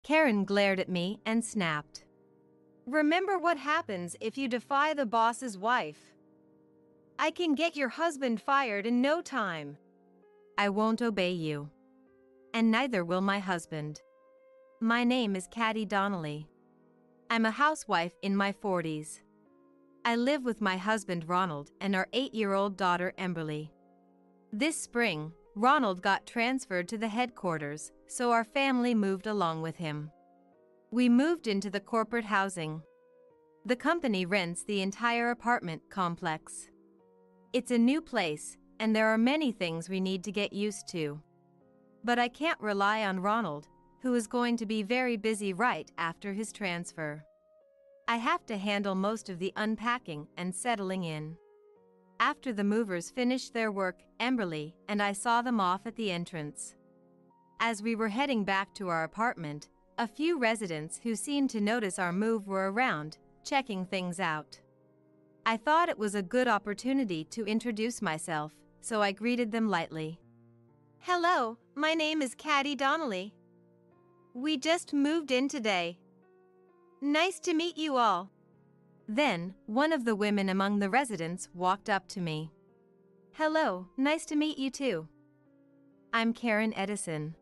Karen glared at me and snapped. Remember what happens if you defy the boss's wife. I can get your husband fired in no time. I won't obey you. And neither will my husband. My name is Caddy Donnelly. I'm a housewife in my 40s. I live with my husband Ronald and our 8-year-old daughter Emberly. This spring, Ronald got transferred to the headquarters, so our family moved along with him. We moved into the corporate housing. The company rents the entire apartment complex. It's a new place, and there are many things we need to get used to. But I can't rely on Ronald, who is going to be very busy right after his transfer. I have to handle most of the unpacking and settling in. After the movers finished their work, Emberly and I saw them off at the entrance. As we were heading back to our apartment, a few residents who seemed to notice our move were around, checking things out. I thought it was a good opportunity to introduce myself, so I greeted them lightly. Hello, my name is Caddy Donnelly. We just moved in today. Nice to meet you all. Then, one of the women among the residents walked up to me. Hello, nice to meet you too. I'm Karen Edison.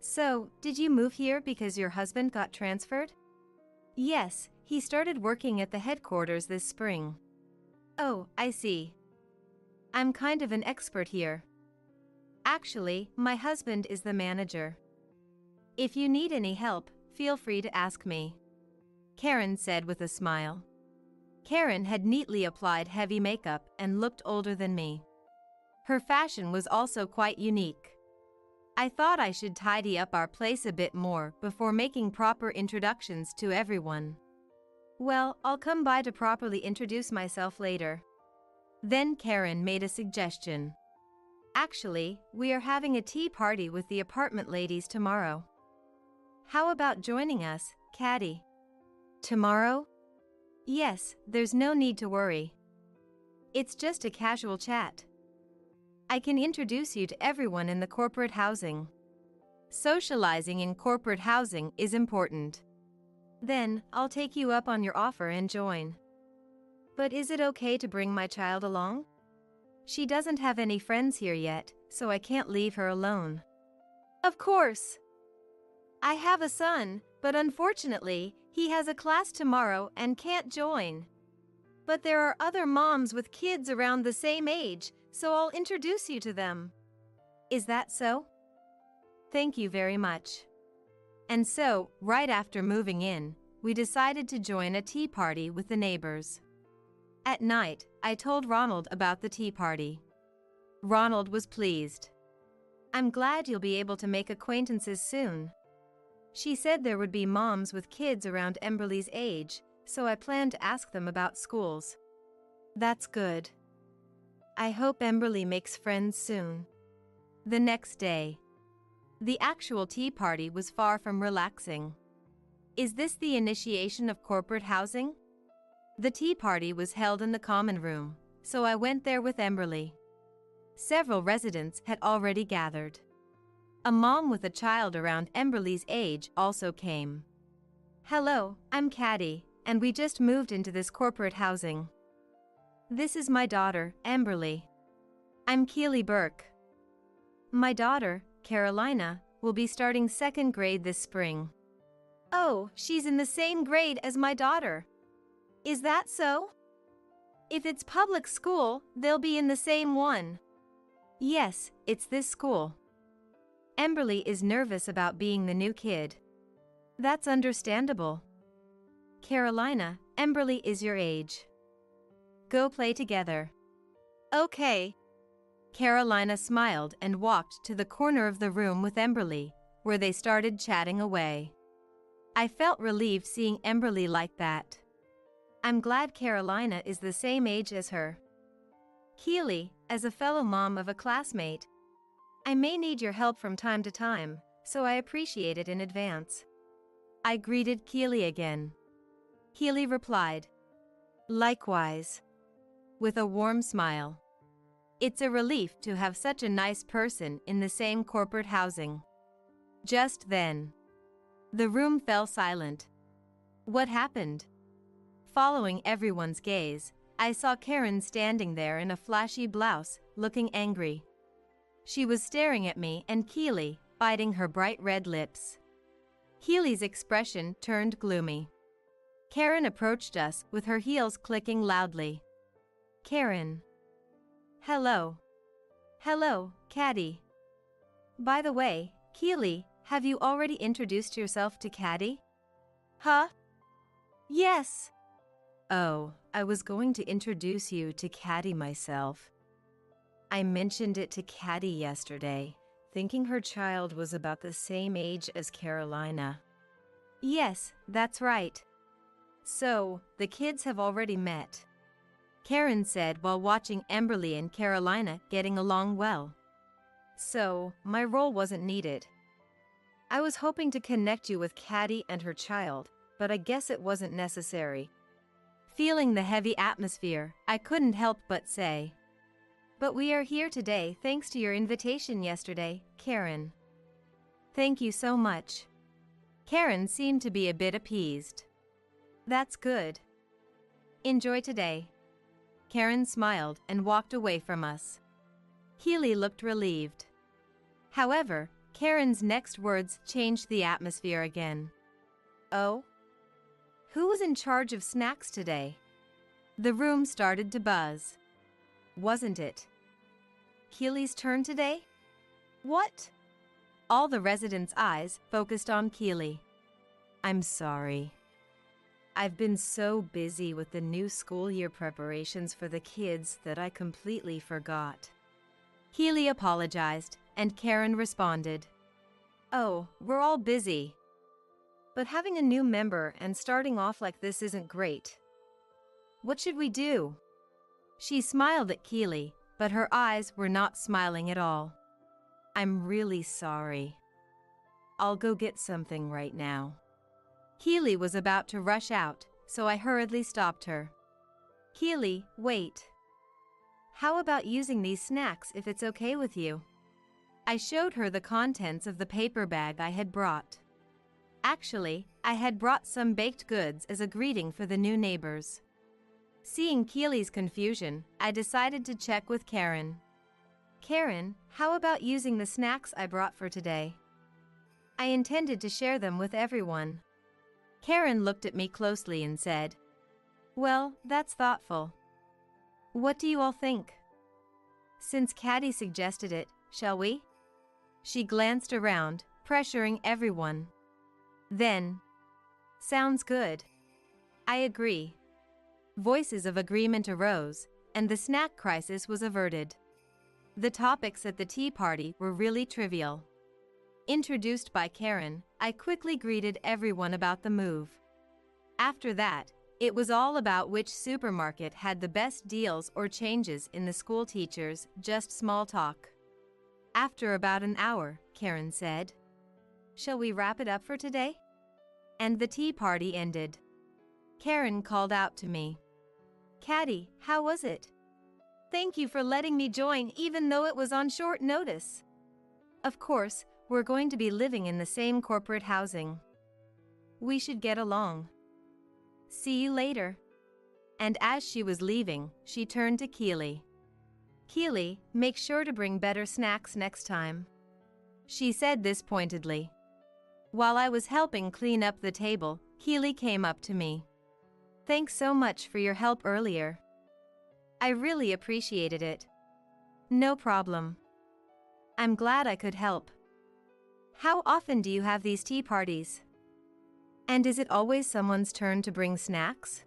So, did you move here because your husband got transferred? Yes, he started working at the headquarters this spring. Oh, I see. I'm kind of an expert here. Actually, my husband is the manager. If you need any help, feel free to ask me. Karen said with a smile. Karen had neatly applied heavy makeup and looked older than me. Her fashion was also quite unique. I thought I should tidy up our place a bit more before making proper introductions to everyone. Well, I'll come by to properly introduce myself later. Then Karen made a suggestion. Actually, we are having a tea party with the apartment ladies tomorrow. How about joining us, Caddy? Tomorrow? Yes, there's no need to worry. It's just a casual chat. I can introduce you to everyone in the corporate housing. Socializing in corporate housing is important. Then, I'll take you up on your offer and join. But is it okay to bring my child along? She doesn't have any friends here yet, so I can't leave her alone. Of course. I have a son, but unfortunately, he has a class tomorrow and can't join. But there are other moms with kids around the same age, so I'll introduce you to them. Is that so? Thank you very much. And so, right after moving in, we decided to join a tea party with the neighbors. At night, I told Ronald about the tea party. Ronald was pleased. I'm glad you'll be able to make acquaintances soon. She said there would be moms with kids around Emberly's age, so I planned to ask them about schools. That's good. I hope Emberly makes friends soon. The next day. The actual tea party was far from relaxing. Is this the initiation of corporate housing? The tea party was held in the common room, so I went there with Emberly. Several residents had already gathered. A mom with a child around Emberly's age also came. Hello, I'm Caddy, and we just moved into this corporate housing. This is my daughter, Emberly. I'm Keely Burke. My daughter, Carolina, will be starting 2nd grade this spring. Oh, she's in the same grade as my daughter. Is that so? If it's public school, they'll be in the same one. Yes, it's this school. Emberly is nervous about being the new kid. That's understandable. Carolina, Emberly is your age. Go play together. Okay. Carolina smiled and walked to the corner of the room with Emberly, where they started chatting away. I felt relieved seeing Emberly like that. I'm glad Carolina is the same age as her. Keely, as a fellow mom of a classmate, I may need your help from time to time, so I appreciate it in advance. I greeted Keely again. Keely replied, likewise, with a warm smile. It's a relief to have such a nice person in the same corporate housing. Just then, The room fell silent. What happened? Following everyone's gaze, I saw Karen standing there in a flashy blouse, looking angry. She was staring at me and Keely, biting her bright red lips. Keely's expression turned gloomy. Karen approached us with her heels clicking loudly. Karen. Hello. Hello, Caddy. By the way, Keely, have you already introduced yourself to Caddy? Huh? Yes. Oh, I was going to introduce you to Caddy myself. I mentioned it to Caddy yesterday, thinking her child was about the same age as Carolina. Yes, that's right. So, the kids have already met. Karen said while watching Emberly and Carolina getting along well. So, my role wasn't needed. I was hoping to connect you with Caddy and her child, but I guess it wasn't necessary. Feeling the heavy atmosphere, I couldn't help but say. But we are here today thanks to your invitation yesterday, Karen. Thank you so much. Karen seemed to be a bit appeased. That's good. Enjoy today. Karen smiled and walked away from us. Keely looked relieved. However, Karen's next words changed the atmosphere again. Oh? Who was in charge of snacks today? The room started to buzz. Wasn't it Keely's turn today? What? All the residents' eyes focused on Keely. I'm sorry. I've been so busy with the new school year preparations for the kids that I completely forgot. Keely apologized, and Karen responded. Oh, we're all busy. But having a new member and starting off like this isn't great. What should we do? She smiled at Keely, but her eyes were not smiling at all. I'm really sorry. I'll go get something right now. Keely was about to rush out, so I hurriedly stopped her. Keely, wait. How about using these snacks if it's okay with you? I showed her the contents of the paper bag I had brought. Actually, I had brought some baked goods as a greeting for the new neighbors. Seeing Keely's confusion, I decided to check with Karen. Karen, how about using the snacks I brought for today? I intended to share them with everyone. Karen looked at me closely and said, Well, that's thoughtful. What do you all think? Since Caddy suggested it, shall we? She glanced around, pressuring everyone. Then, sounds good. I agree. Voices of agreement arose, and the snack crisis was averted. The topics at the tea party were really trivial. Introduced by Karen, I quickly greeted everyone about the move. After that, it was all about which supermarket had the best deals or changes in the school teachers, just small talk. After about an hour, Karen said, Shall we wrap it up for today? And the tea party ended. Karen called out to me. Caddy, how was it? Thank you for letting me join even though it was on short notice. Of course, we're going to be living in the same corporate housing. We should get along. See you later. And as she was leaving, she turned to Keely. Keely, make sure to bring better snacks next time. She said this pointedly. While I was helping clean up the table, Keely came up to me. Thanks so much for your help earlier. I really appreciated it. No problem. I'm glad I could help. How often do you have these tea parties? And is it always someone's turn to bring snacks?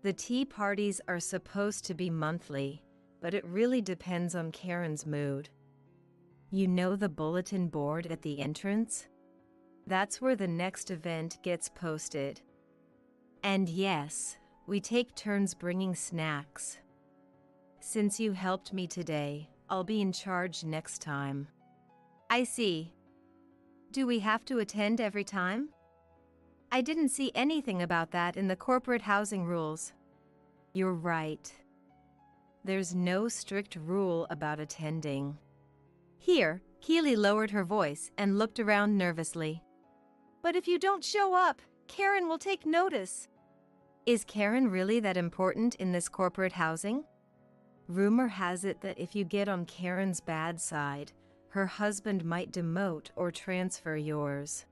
The tea parties are supposed to be monthly, but it really depends on Karen's mood. You know the bulletin board at the entrance? That's where the next event gets posted. And yes, we take turns bringing snacks. Since you helped me today, I'll be in charge next time. I see. Do we have to attend every time? I didn't see anything about that in the corporate housing rules. You're right. There's no strict rule about attending. Here, Keely lowered her voice and looked around nervously. But if you don't show up, Karen will take notice. Is Karen really that important in this corporate housing? Rumor has it that if you get on Karen's bad side, her husband might demote or transfer yours.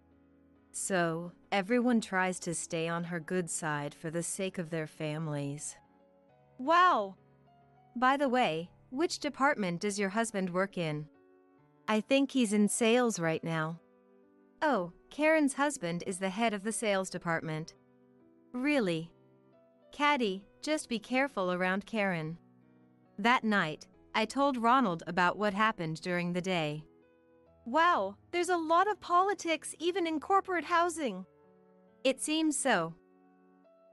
So, everyone tries to stay on her good side for the sake of their families. Wow! By the way, which department does your husband work in? I think he's in sales right now. Oh, Karen's husband is the head of the sales department. Really? Caddy, just be careful around Karen. That night, I told Ronald about what happened during the day. Wow, there's a lot of politics even in corporate housing. It seems so.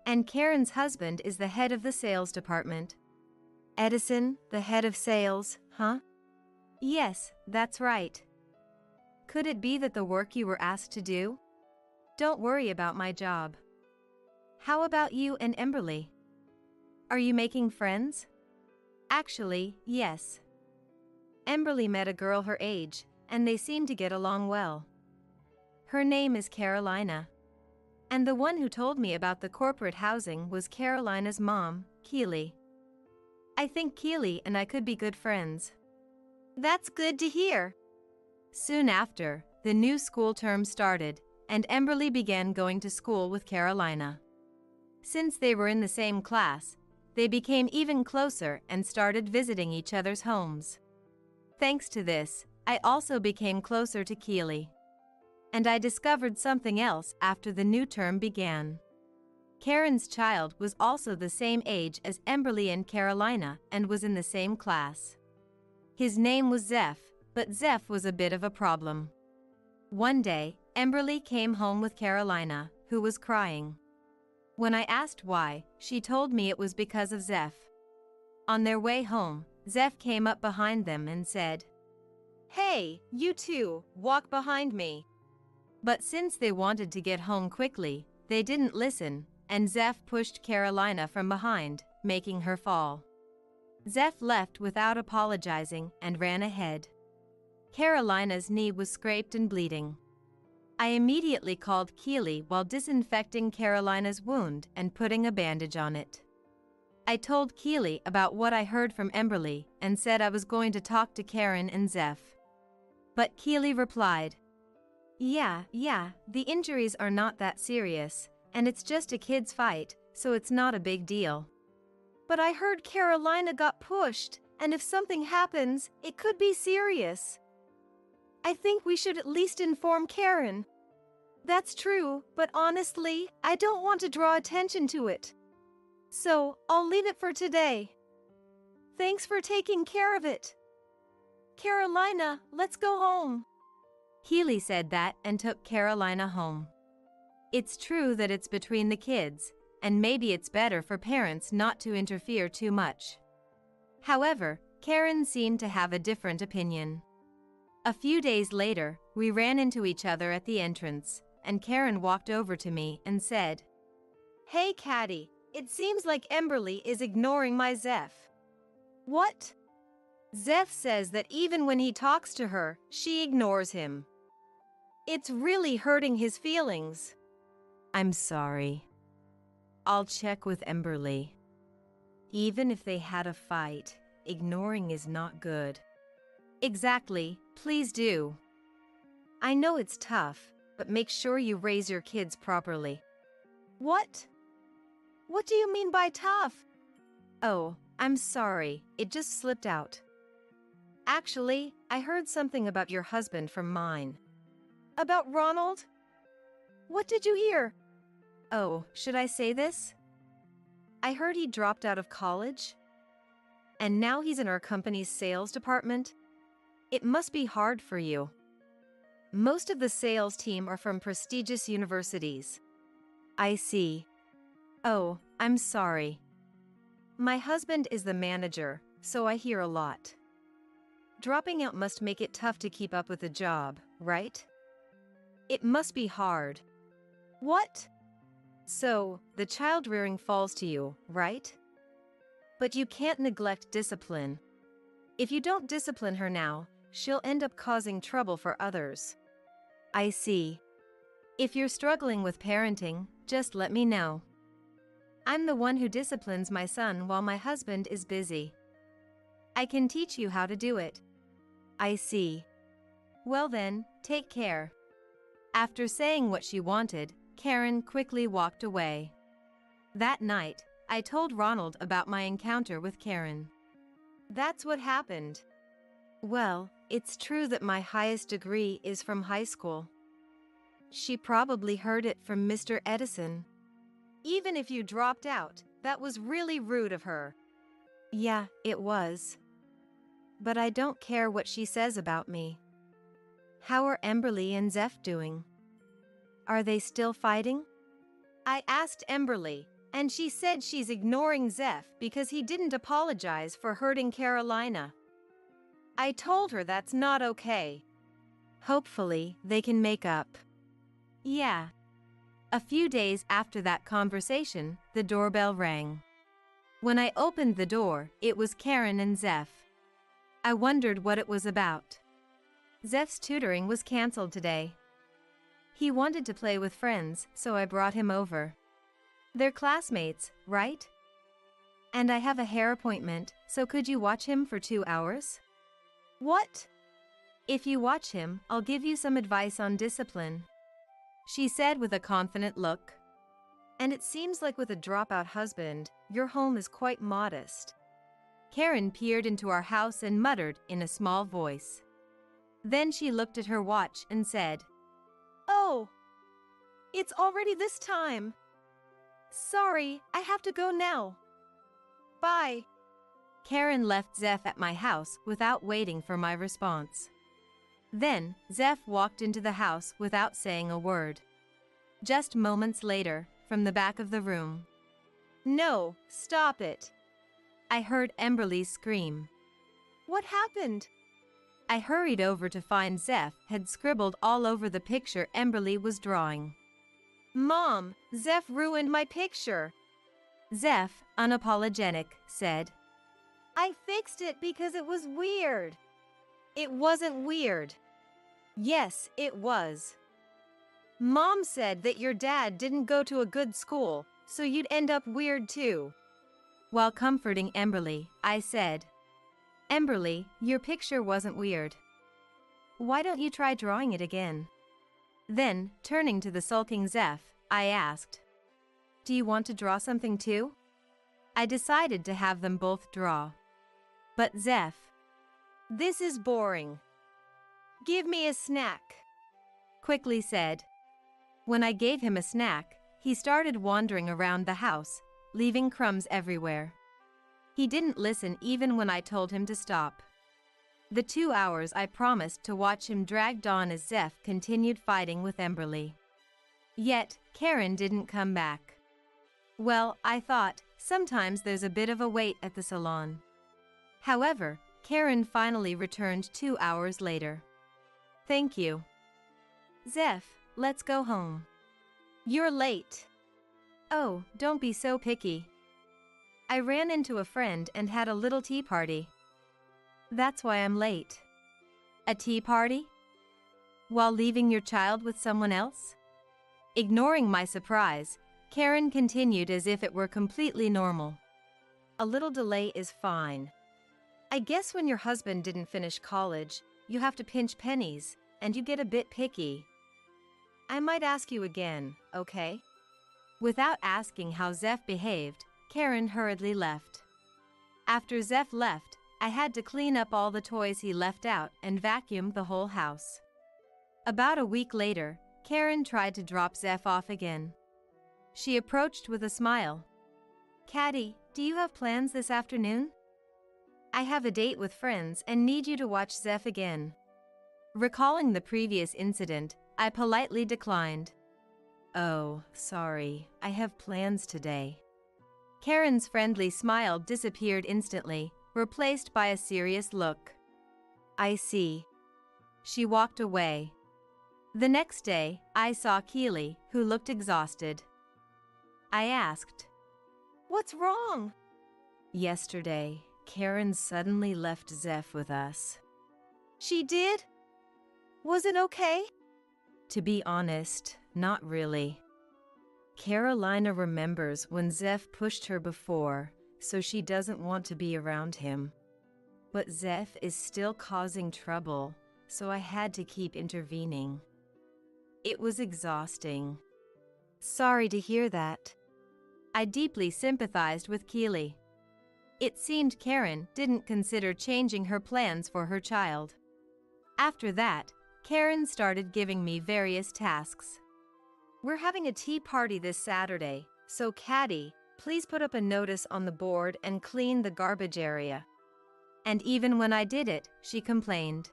And Karen's husband is the head of the sales department. Edison, the head of sales, huh? Yes, that's right. Could it be that the work you were asked to do? Don't worry about my job. How about you and Emberly? Are you making friends? Actually, yes. Emberly met a girl her age, and they seem to get along well. Her name is Carolina. And the one who told me about the corporate housing was Carolina's mom, Keely. I think Keely and I could be good friends. That's good to hear. Soon after, the new school term started, and Emberly began going to school with Carolina. Since they were in the same class, they became even closer and started visiting each other's homes. Thanks to this, I also became closer to Keely. And I discovered something else after the new term began. Karen's child was also the same age as Emberly and Carolina and was in the same class. His name was Zeph, but Zeph was a bit of a problem. One day, Emberly came home with Carolina, who was crying. When I asked why, she told me it was because of Zeph. On their way home, Zeph came up behind them and said, "Hey, you two, walk behind me." But since they wanted to get home quickly, they didn't listen, and Zeph pushed Carolina from behind, making her fall. Zeph left without apologizing and ran ahead. Carolina's knee was scraped and bleeding. I immediately called Keely while disinfecting Carolina's wound and putting a bandage on it. I told Keely about what I heard from Emberly and said I was going to talk to Karen and Zeph. But Keely replied, Yeah, the injuries are not that serious, and it's just a kid's fight, so it's not a big deal. But I heard Carolina got pushed, and if something happens, it could be serious. I think we should at least inform Karen. That's true, but honestly, I don't want to draw attention to it. So, I'll leave it for today. Thanks for taking care of it. Carolina, let's go home. Keely said that and took Carolina home. It's true that it's between the kids, and maybe it's better for parents not to interfere too much. However, Karen seemed to have a different opinion. A few days later, we ran into each other at the entrance, and Karen walked over to me and said, Hey Caddy, it seems like Emberly is ignoring my Zeph. What? Zeph says that even when he talks to her, she ignores him. It's really hurting his feelings. I'm sorry. I'll check with Emberly. Even if they had a fight, ignoring is not good. Exactly, please do. I know it's tough, but make sure you raise your kids properly. What? What do you mean by tough? Oh, I'm sorry, it just slipped out. Actually, I heard something about your husband from mine. About Ronald? What did you hear? Oh, should I say this? I heard he dropped out of college. And now he's in our company's sales department. It must be hard for you. Most of the sales team are from prestigious universities. I see. Oh, I'm sorry. My husband is the manager, so I hear a lot. Dropping out must make it tough to keep up with the job, right? It must be hard. What? So, the child rearing falls to you, right? But you can't neglect discipline. If you don't discipline her now, she'll end up causing trouble for others. I see. If you're struggling with parenting, just let me know. I'm the one who disciplines my son while my husband is busy. I can teach you how to do it. I see. Well then, take care. After saying what she wanted, Karen quickly walked away. That night, I told Ronald about my encounter with Karen. That's what happened. Well, it's true that my highest degree is from high school. She probably heard it from Mr. Edison. Even if you dropped out, that was really rude of her. Yeah, it was. But I don't care what she says about me. How are Emberly and Zeph doing? Are they still fighting? I asked Emberly, and she said she's ignoring Zeph because he didn't apologize for hurting Carolina. I told her that's not okay. Hopefully, they can make up. Yeah. A few days after that conversation, the doorbell rang. When I opened the door, it was Karen and Zeph. I wondered what it was about. Zeph's tutoring was canceled today. He wanted to play with friends, so I brought him over. They're classmates, right? And I have a hair appointment, so could you watch him for 2 hours? What? If you watch him, I'll give you some advice on discipline, she said with a confident look. And it seems like with a dropout husband, your home is quite modest. Karen peered into our house and muttered in a small voice. Then she looked at her watch and said, "Oh, it's already this time. Sorry, I have to go now. Bye." Karen left Zeph at my house without waiting for my response. Then, Zeph walked into the house without saying a word. Just moments later, from the back of the room, "No, stop it." I heard Emberly scream. What happened? I hurried over to find Zeph had scribbled all over the picture Emberly was drawing. Mom, Zeph ruined my picture. Zeph, unapologetic, said, I fixed it because it was weird. It wasn't weird. Yes, it was. Mom said that your dad didn't go to a good school, so you'd end up weird too. While comforting Emberly, I said, Emberly, your picture wasn't weird. Why don't you try drawing it again? Then, turning to the sulking Zeph, I asked, Do you want to draw something too? I decided to have them both draw. But Zeph, this is boring. Give me a snack, quickly said. When I gave him a snack, he started wandering around the house, leaving crumbs everywhere. He didn't listen even when I told him to stop. The 2 hours I promised to watch him dragged on as Zeph continued fighting with Emberly. Yet, Karen didn't come back. Well, I thought, sometimes there's a bit of a wait at the salon. However, Karen finally returned 2 hours later. Thank you. Zeph, let's go home. You're late. Oh, don't be so picky. I ran into a friend and had a little tea party. That's why I'm late. A tea party? While leaving your child with someone else? Ignoring my surprise, Karen continued as if it were completely normal. A little delay is fine. I guess when your husband didn't finish college, you have to pinch pennies, and you get a bit picky. I might ask you again, okay? Without asking how Zeph behaved, Karen hurriedly left. After Zeph left, I had to clean up all the toys he left out and vacuum the whole house. About a week later, Karen tried to drop Zeph off again. She approached with a smile. Caddy, do you have plans this afternoon? I have a date with friends and need you to watch Zeph again. Recalling the previous incident, I politely declined. Oh, sorry, I have plans today. Karen's friendly smile disappeared instantly, replaced by a serious look. I see. She walked away. The next day, I saw Keely, who looked exhausted. I asked, What's wrong? Yesterday, Karen suddenly left Zeph with us. She did? Was it okay? To be honest, not really. Carolina remembers when Zeph pushed her before, so she doesn't want to be around him. But Zeph is still causing trouble, so I had to keep intervening. It was exhausting. Sorry to hear that. I deeply sympathized with Keely. It seemed Karen didn't consider changing her plans for her child. After that, Karen started giving me various tasks. We're having a tea party this Saturday, so Caddy, please put up a notice on the board and clean the garbage area. And even when I did it, she complained.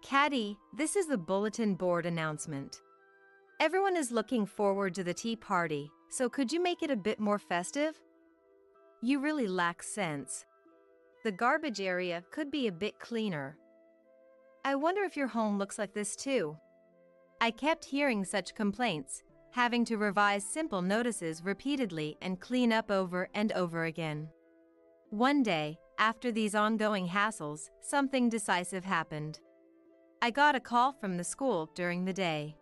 Caddy, this is the bulletin board announcement. Everyone is looking forward to the tea party, so could you make it a bit more festive? You really lack sense. The garbage area could be a bit cleaner. I wonder if your home looks like this too. I kept hearing such complaints, having to revise simple notices repeatedly and clean up over and over again. One day, after these ongoing hassles, something decisive happened. I got a call from the school during the day.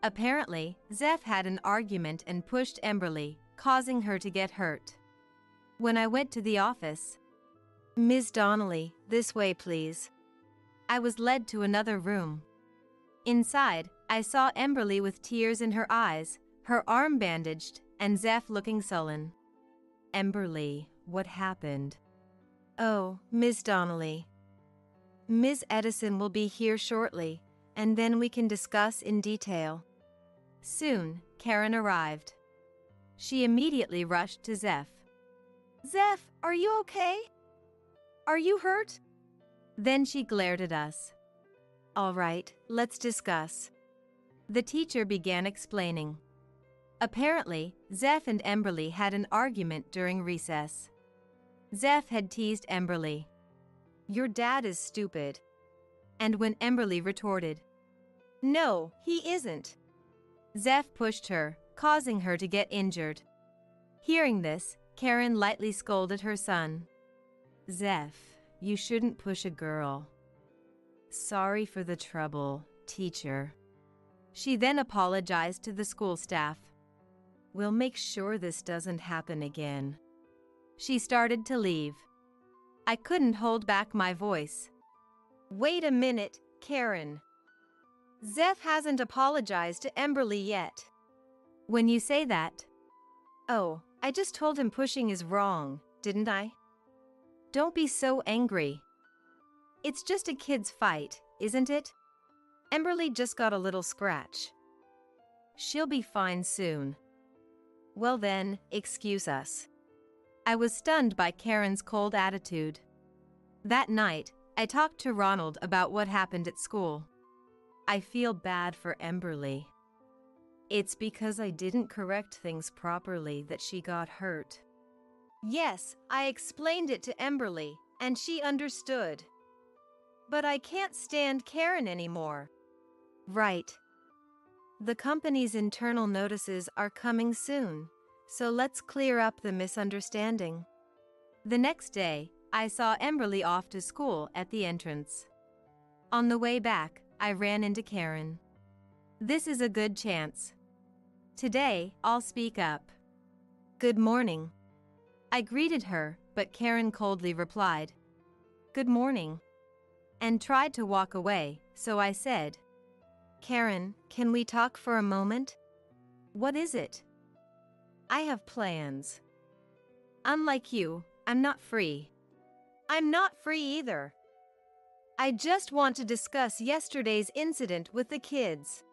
Apparently, Zeph had an argument and pushed Emberly, causing her to get hurt. When I went to the office, Ms. Donnelly, this way please. I was led to another room. Inside, I saw Emberly with tears in her eyes, her arm bandaged, and Zeph looking sullen. Emberly, what happened? Oh, Ms. Donnelly. Ms. Edison will be here shortly, and then we can discuss in detail. Soon, Karen arrived. She immediately rushed to Zeph. Zeph, are you okay? Are you hurt? Then she glared at us. All right, let's discuss. The teacher began explaining. Apparently, Zeph and Emberly had an argument during recess. Zeph had teased Emberly. Your dad is stupid. And when Emberly retorted, No, he isn't. Zeph pushed her, causing her to get injured. Hearing this, Karen lightly scolded her son. Zeph, you shouldn't push a girl. Sorry for the trouble, teacher. She then apologized to the school staff. We'll make sure this doesn't happen again. She started to leave. I couldn't hold back my voice. Wait a minute, Karen. Zeph hasn't apologized to Emberly yet. When you say that... Oh, I just told him pushing is wrong, didn't I? Don't be so angry. It's just a kid's fight, isn't it? Emberly just got a little scratch. She'll be fine soon. Well then, excuse us. I was stunned by Karen's cold attitude. That night, I talked to Ronald about what happened at school. I feel bad for Emberly. It's because I didn't correct things properly that she got hurt. Yes, I explained it to Emberly, and she understood. But I can't stand Karen anymore. Right. The company's internal notices are coming soon, so let's clear up the misunderstanding. The next day, I saw Emberly off to school at the entrance. On the way back, I ran into Karen. This is a good chance. Today, I'll speak up. Good morning. I greeted her, but Karen coldly replied, Good morning, and tried to walk away, so I said, Karen, can we talk for a moment? What is it? I have plans. Unlike you, I'm not free. I'm not free either. I just want to discuss yesterday's incident with the kids.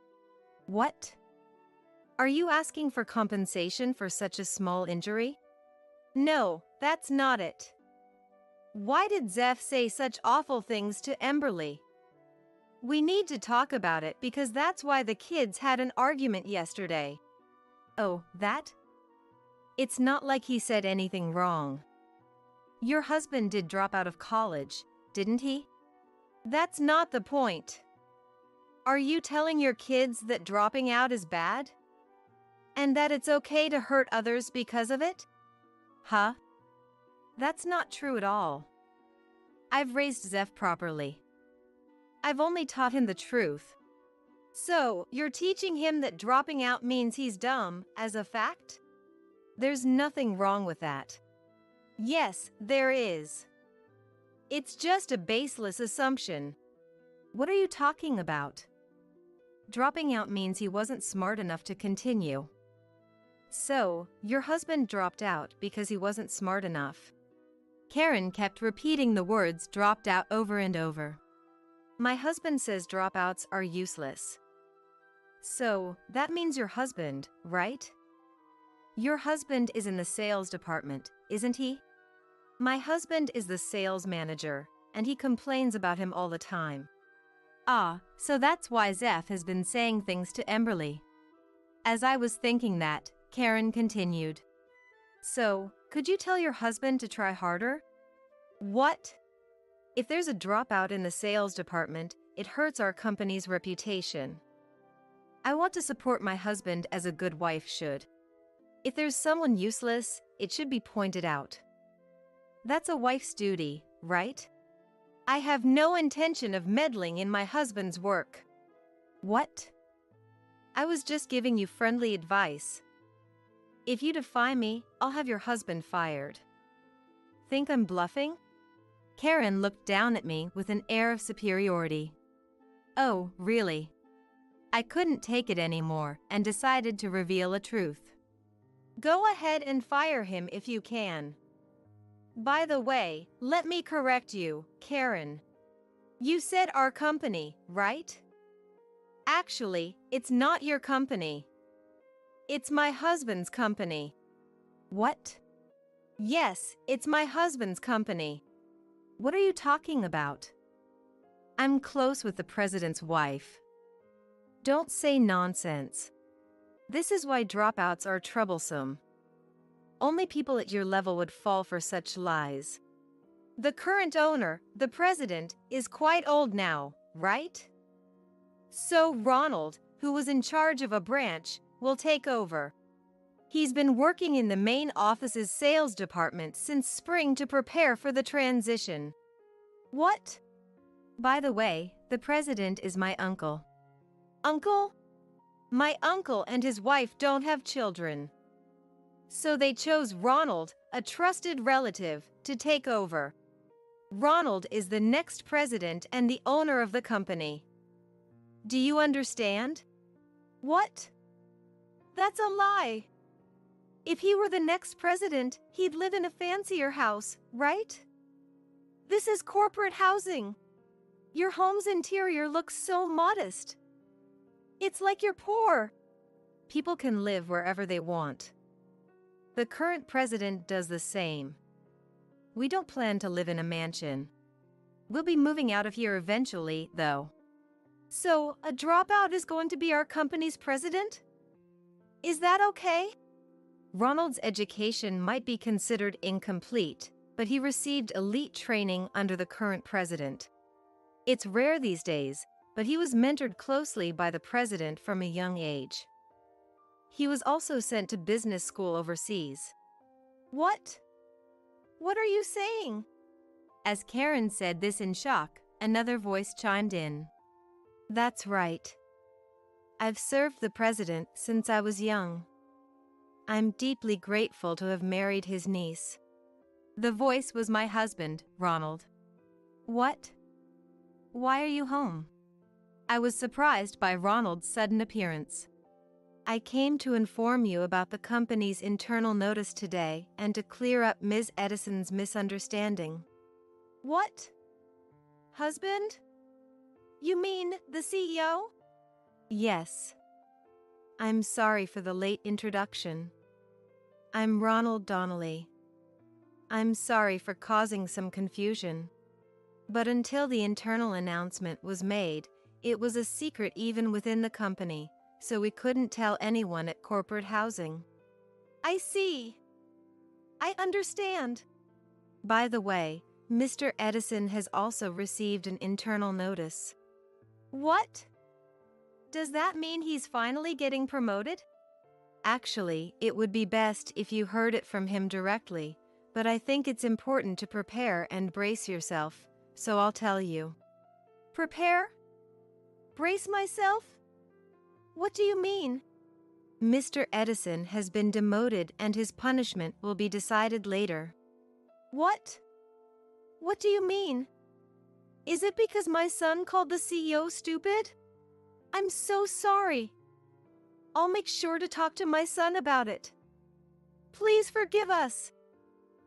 What? Are you asking for compensation for such a small injury? No, that's not it. Why did Zeph say such awful things to Emberly? We need to talk about it because that's why the kids had an argument yesterday. Oh, that? It's not like he said anything wrong. Your husband did drop out of college, didn't he? That's not the point. Are you telling your kids that dropping out is bad? And that it's okay to hurt others because of it? Huh? That's not true at all. I've raised Zeph properly. I've only taught him the truth. So, you're teaching him that dropping out means he's dumb, as a fact? There's nothing wrong with that. Yes, there is. It's just a baseless assumption. What are you talking about? Dropping out means he wasn't smart enough to continue. So, your husband dropped out because he wasn't smart enough. Karen kept repeating the words dropped out over and over. My husband says dropouts are useless. So, that means your husband, right? Your husband is in the sales department, isn't he? My husband is the sales manager, and he complains about him all the time. Ah, so that's why Zeph has been saying things to Emberly. As I was thinking that, Karen continued. So, could you tell your husband to try harder? What? If there's a dropout in the sales department, it hurts our company's reputation. I want to support my husband as a good wife should. If there's someone useless, it should be pointed out. That's a wife's duty, right? I have no intention of meddling in my husband's work. What? I was just giving you friendly advice. If you defy me, I'll have your husband fired. Think I'm bluffing? Karen looked down at me with an air of superiority. Oh, really? I couldn't take it anymore and decided to reveal a truth. Go ahead and fire him if you can. By the way, let me correct you, Karen. You said our company, right? Actually, it's not your company. It's my husband's company. What? Yes, it's my husband's company. What are you talking about? I'm close with the president's wife. Don't say nonsense. This is why dropouts are troublesome. Only people at your level would fall for such lies. The current owner, the president, is quite old now, right? So Ronald, who was in charge of a branch, will take over. He's been working in the main office's sales department since spring to prepare for the transition. What? By the way, the president is my uncle. Uncle? My uncle and his wife don't have children. So they chose Ronald, a trusted relative, to take over. Ronald is the next president and the owner of the company. Do you understand? What? That's a lie. If he were the next president, he'd live in a fancier house, right? This is corporate housing. Your home's interior looks so modest. It's like you're poor. People can live wherever they want. The current president does the same. We don't plan to live in a mansion. We'll be moving out of here eventually, though. So, a dropout is going to be our company's president? Is that okay? Ronald's education might be considered incomplete, but he received elite training under the current president. It's rare these days, but he was mentored closely by the president from a young age. He was also sent to business school overseas. What? What are you saying? As Karen said this in shock, another voice chimed in. That's right. I've served the president since I was young. I'm deeply grateful to have married his niece. The voice was my husband, Ronald. What? Why are you home? I was surprised by Ronald's sudden appearance. I came to inform you about the company's internal notice today and to clear up Ms. Edison's misunderstanding. What? Husband? You mean the CEO? Yes. I'm sorry for the late introduction. I'm Ronald Donnelly. I'm sorry for causing some confusion. But until the internal announcement was made, it was a secret even within the company, so we couldn't tell anyone at corporate housing. I see. I understand. By the way, Mr. Edison has also received an internal notice. What? Does that mean he's finally getting promoted? Actually, it would be best if you heard it from him directly, but I think it's important to prepare and brace yourself, so I'll tell you. Prepare? Brace myself? What do you mean? Mr. Edison has been demoted and his punishment will be decided later. What? What do you mean? Is it because my son called the CEO stupid? I'm so sorry. I'll make sure to talk to my son about it. Please forgive us.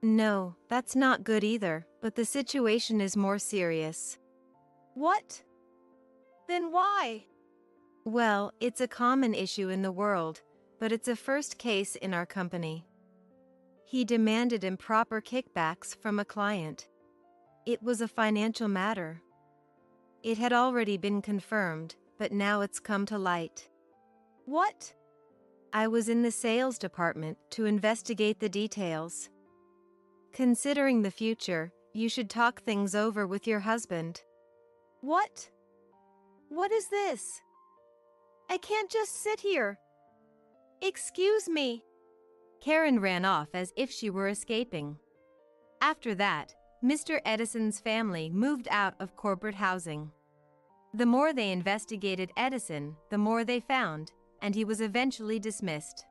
No, that's not good either, but the situation is more serious. What? Then why? Well, it's a common issue in the world, but it's a first case in our company. He demanded improper kickbacks from a client. It was a financial matter. It had already been confirmed, but now it's come to light. What? I was in the sales department to investigate the details. Considering the future, you should talk things over with your husband. What? What is this? I can't just sit here. Excuse me. Karen ran off as if she were escaping. After that, Mr. Edison's family moved out of corporate housing. The more they investigated Edison, the more they found, and he was eventually dismissed.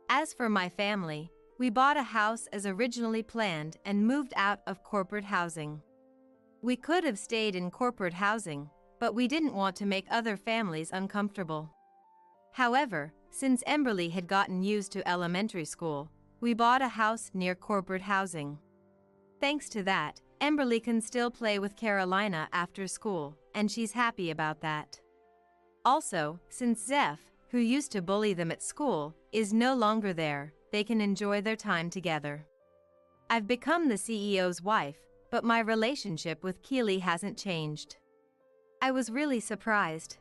As for my family, we bought a house as originally planned and moved out of corporate housing. We could have stayed in corporate housing, but we didn't want to make other families uncomfortable. However, since Emberly had gotten used to elementary school, we bought a house near corporate housing. Thanks to that, Emberly can still play with Carolina after school, and she's happy about that. Also, since Zeph, who used to bully them at school, is no longer there, they can enjoy their time together. I've become the CEO's wife, but my relationship with Keely hasn't changed. I was really surprised.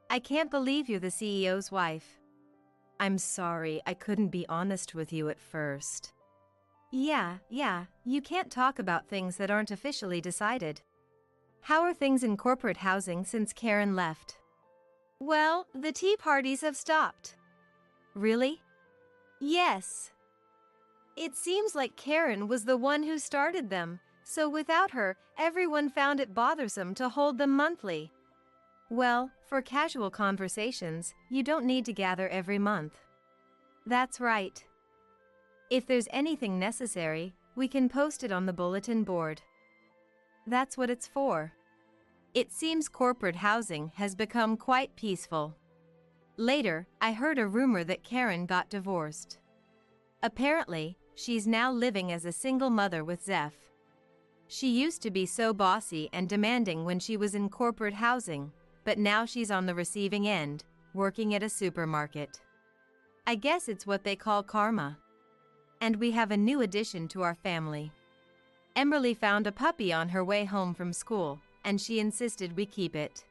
I can't believe you're the CEO's wife. I'm sorry, I couldn't be honest with you at first. Yeah, you can't talk about things that aren't officially decided. How are things in corporate housing since Karen left? Well, the tea parties have stopped. Really? Yes. It seems like Karen was the one who started them, so without her, everyone found it bothersome to hold them monthly. Well, for casual conversations, you don't need to gather every month. That's right. If there's anything necessary, we can post it on the bulletin board. That's what it's for. It seems corporate housing has become quite peaceful. Later, I heard a rumor that Karen got divorced. Apparently, she's now living as a single mother with Zeph. She used to be so bossy and demanding when she was in corporate housing, but now she's on the receiving end, working at a supermarket. I guess it's what they call karma. And we have a new addition to our family. Emberly found a puppy on her way home from school, and she insisted we keep it.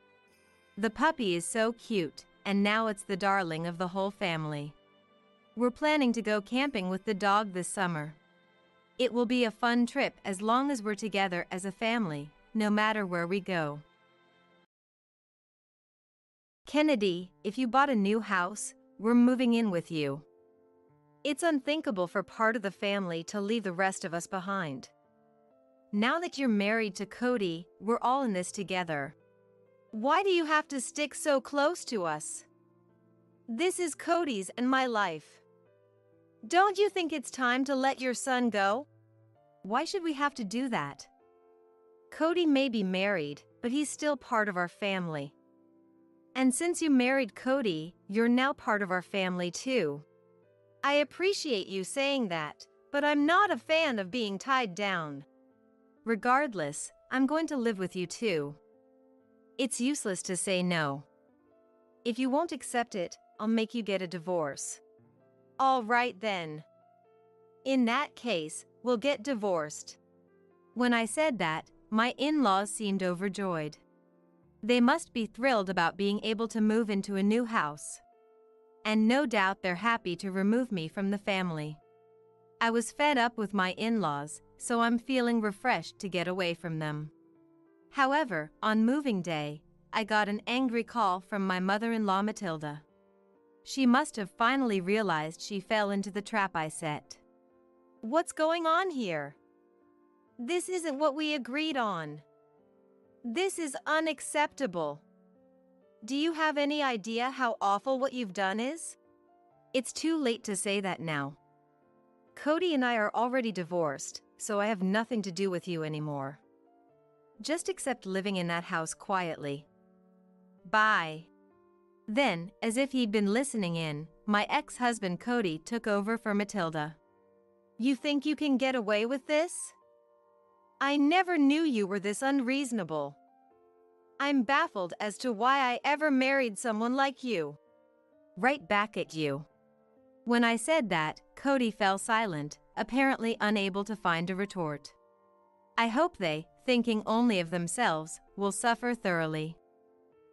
The puppy is so cute, and now it's the darling of the whole family. We're planning to go camping with the dog this summer. It will be a fun trip as long as we're together as a family, no matter where we go. Kennedy, if you bought a new house, we're moving in with you. It's unthinkable for part of the family to leave the rest of us behind. Now that you're married to Cody, we're all in this together. Why do you have to stick so close to us? This is Cody's and my life. Don't you think it's time to let your son go? Why should we have to do that? Cody may be married, but he's still part of our family. And since you married Cody, you're now part of our family too. I appreciate you saying that, but I'm not a fan of being tied down. Regardless, I'm going to live with you too. It's useless to say no. If you won't accept it, I'll make you get a divorce. All right then. In that case, we'll get divorced. When I said that, my in-laws seemed overjoyed. They must be thrilled about being able to move into a new house. And no doubt they're happy to remove me from the family. I was fed up with my in-laws, so I'm feeling refreshed to get away from them. However, on moving day, I got an angry call from my mother-in-law Matilda. She must have finally realized she fell into the trap I set. What's going on here? This isn't what we agreed on. This is unacceptable. Do you have any idea how awful what you've done is? It's too late to say that now. Cody and I are already divorced, so I have nothing to do with you anymore. Just accept living in that house quietly. Bye. Then, as if he'd been listening in, my ex-husband Cody took over for Matilda. You think you can get away with this? I never knew you were this unreasonable. I'm baffled as to why I ever married someone like you. Right back at you. When I said that, Cody fell silent, apparently unable to find a retort. I hope they, thinking only of themselves, will suffer thoroughly.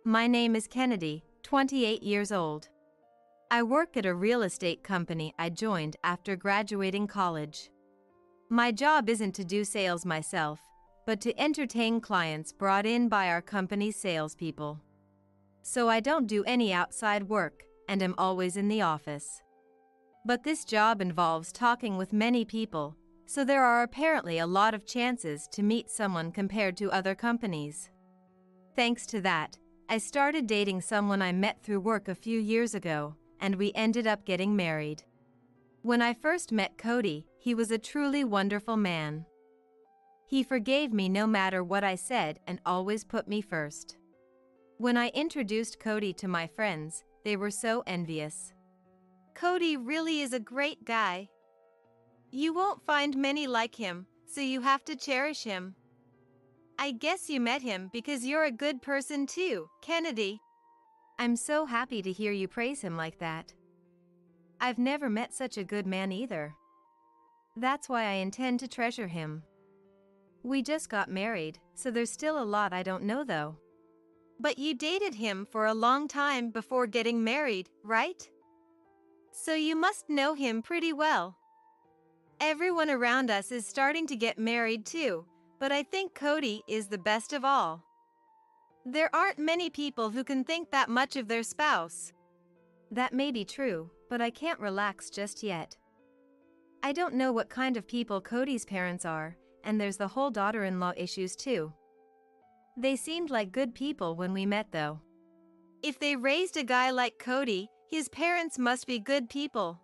My name is Kennedy, 28 years old. I work at a real estate company I joined after graduating college. My job isn't to do sales myself, but to entertain clients brought in by our company's salespeople. So I don't do any outside work, and am always in the office. But this job involves talking with many people, so there are apparently a lot of chances to meet someone compared to other companies. Thanks to that, I started dating someone I met through work a few years ago, and we ended up getting married. When I first met Cody, he was a truly wonderful man. He forgave me no matter what I said and always put me first. When I introduced Cody to my friends, they were so envious. Cody really is a great guy. You won't find many like him, so you have to cherish him. I guess you met him because you're a good person too, Kennedy. I'm so happy to hear you praise him like that. I've never met such a good man either. That's why I intend to treasure him. We just got married, so there's still a lot I don't know though. But you dated him for a long time before getting married, right? So you must know him pretty well. Everyone around us is starting to get married too, but I think Cody is the best of all. There aren't many people who can think that much of their spouse. That may be true, but I can't relax just yet. I don't know what kind of people Cody's parents are, and there's the whole daughter-in-law issues too. They seemed like good people when we met though. If they raised a guy like Cody, his parents must be good people.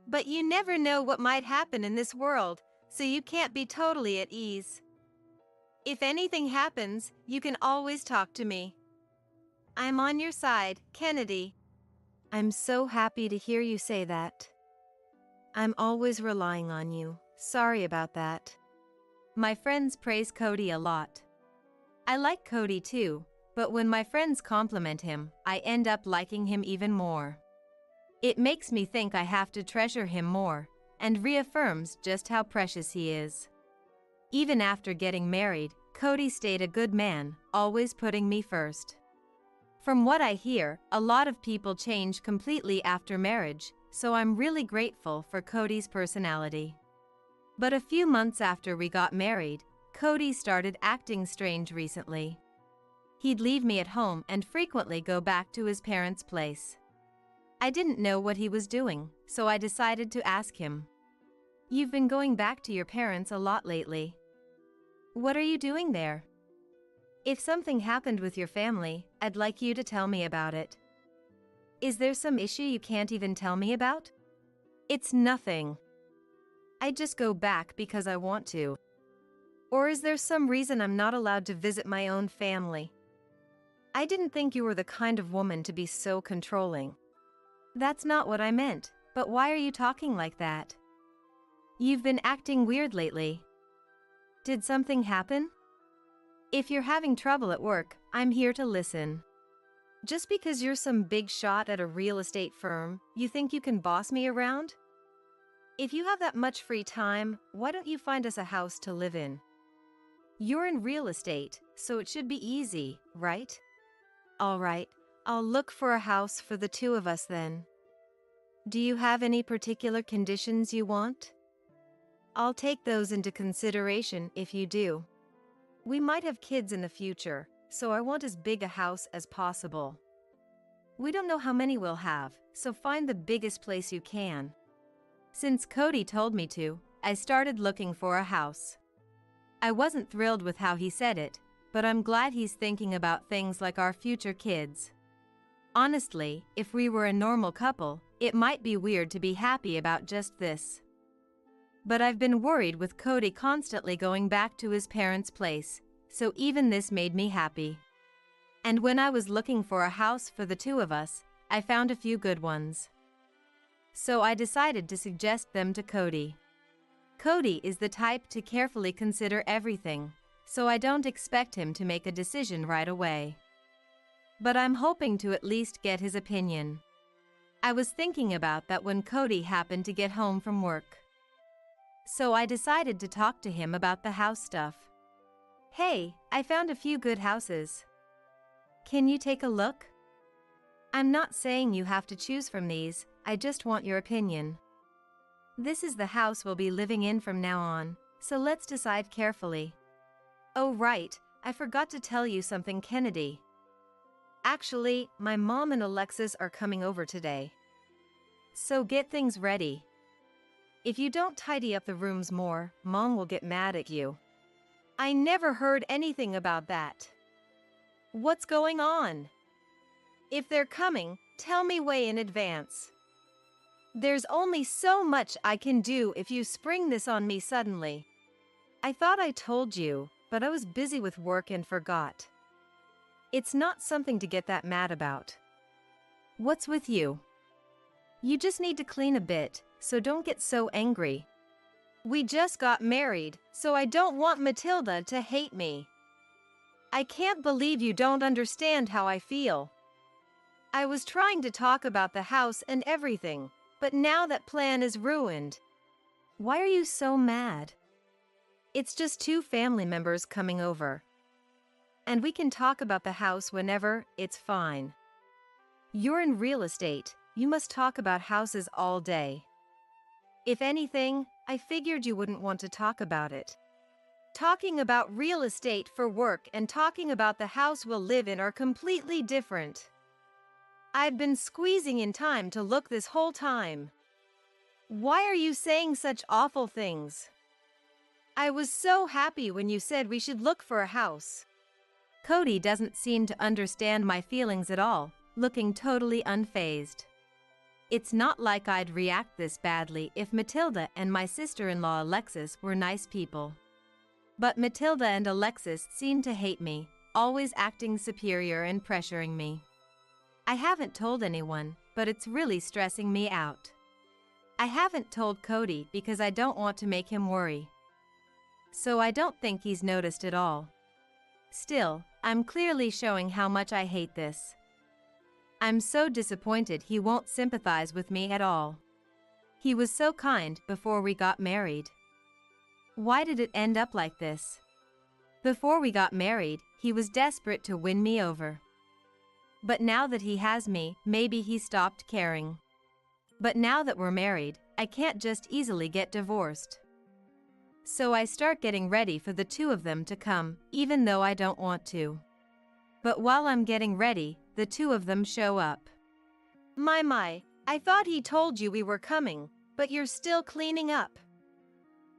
But you never know what might happen in this world, so you can't be totally at ease. If anything happens, you can always talk to me. I'm on your side, Kennedy. I'm so happy to hear you say that. I'm always relying on you. Sorry about that. My friends praise Cody a lot. I like Cody too, but when my friends compliment him, I end up liking him even more. It makes me think I have to treasure him more, and reaffirms just how precious he is. Even after getting married, Cody stayed a good man, always putting me first. From what I hear, a lot of people change completely after marriage, so I'm really grateful for Cody's personality. But a few months after we got married, Cody started acting strange recently. He'd leave me at home and frequently go back to his parents' place. I didn't know what he was doing, so I decided to ask him. You've been going back to your parents a lot lately. What are you doing there? If something happened with your family, I'd like you to tell me about it. Is there some issue you can't even tell me about? It's nothing. I just go back because I want to. Or is there some reason I'm not allowed to visit my own family? I didn't think you were the kind of woman to be so controlling. That's not what I meant, but why are you talking like that? You've been acting weird lately. Did something happen? If you're having trouble at work, I'm here to listen. Just because you're some big shot at a real estate firm, you think you can boss me around? If you have that much free time, why don't you find us a house to live in? You're in real estate, so it should be easy, right? All right, I'll look for a house for the two of us then. Do you have any particular conditions you want? I'll take those into consideration if you do. We might have kids in the future, so I want as big a house as possible. We don't know how many we'll have, so find the biggest place you can. Since Cody told me to, I started looking for a house. I wasn't thrilled with how he said it, but I'm glad he's thinking about things like our future kids. Honestly, if we were a normal couple, it might be weird to be happy about just this. But I've been worried with Cody constantly going back to his parents' place, so even this made me happy. And when I was looking for a house for the two of us, I found a few good ones. So I decided to suggest them to Cody. Cody is the type to carefully consider everything, so I don't expect him to make a decision right away. But I'm hoping to at least get his opinion. I was thinking about that when Cody happened to get home from work. So I decided to talk to him about the house stuff. Hey, I found a few good houses. Can you take a look? I'm not saying you have to choose from these, I just want your opinion. This is the house we'll be living in from now on, so let's decide carefully. Oh right, I forgot to tell you something, Kennedy. Actually, my mom and Alexis are coming over today. So get things ready. If you don't tidy up the rooms more, Mom will get mad at you. I never heard anything about that. What's going on? If they're coming, tell me way in advance. There's only so much I can do if you spring this on me suddenly. I thought I told you, but I was busy with work and forgot. It's not something to get that mad about. What's with you? You just need to clean a bit, so don't get so angry. We just got married, so I don't want Matilda to hate me. I can't believe you don't understand how I feel. I was trying to talk about the house and everything, but now that plan is ruined. Why are you so mad? It's just two family members coming over. And we can talk about the house whenever, it's fine. You're in real estate, you must talk about houses all day. If anything, I figured you wouldn't want to talk about it. Talking about real estate for work and talking about the house we'll live in are completely different. I've been squeezing in time to look this whole time. Why are you saying such awful things? I was so happy when you said we should look for a house. Cody doesn't seem to understand my feelings at all, looking totally unfazed. It's not like I'd react this badly if Matilda and my sister-in-law Alexis were nice people. But Matilda and Alexis seem to hate me, always acting superior and pressuring me. I haven't told anyone, but it's really stressing me out. I haven't told Cody because I don't want to make him worry. So I don't think he's noticed at all. Still, I'm clearly showing how much I hate this. I'm so disappointed he won't sympathize with me at all. He was so kind before we got married. Why did it end up like this? Before we got married, he was desperate to win me over. But now that he has me, maybe he stopped caring. But now that we're married, I can't just easily get divorced. So I start getting ready for the two of them to come, even though I don't want to. But while I'm getting ready, the two of them show up. My, I thought he told you we were coming, but you're still cleaning up.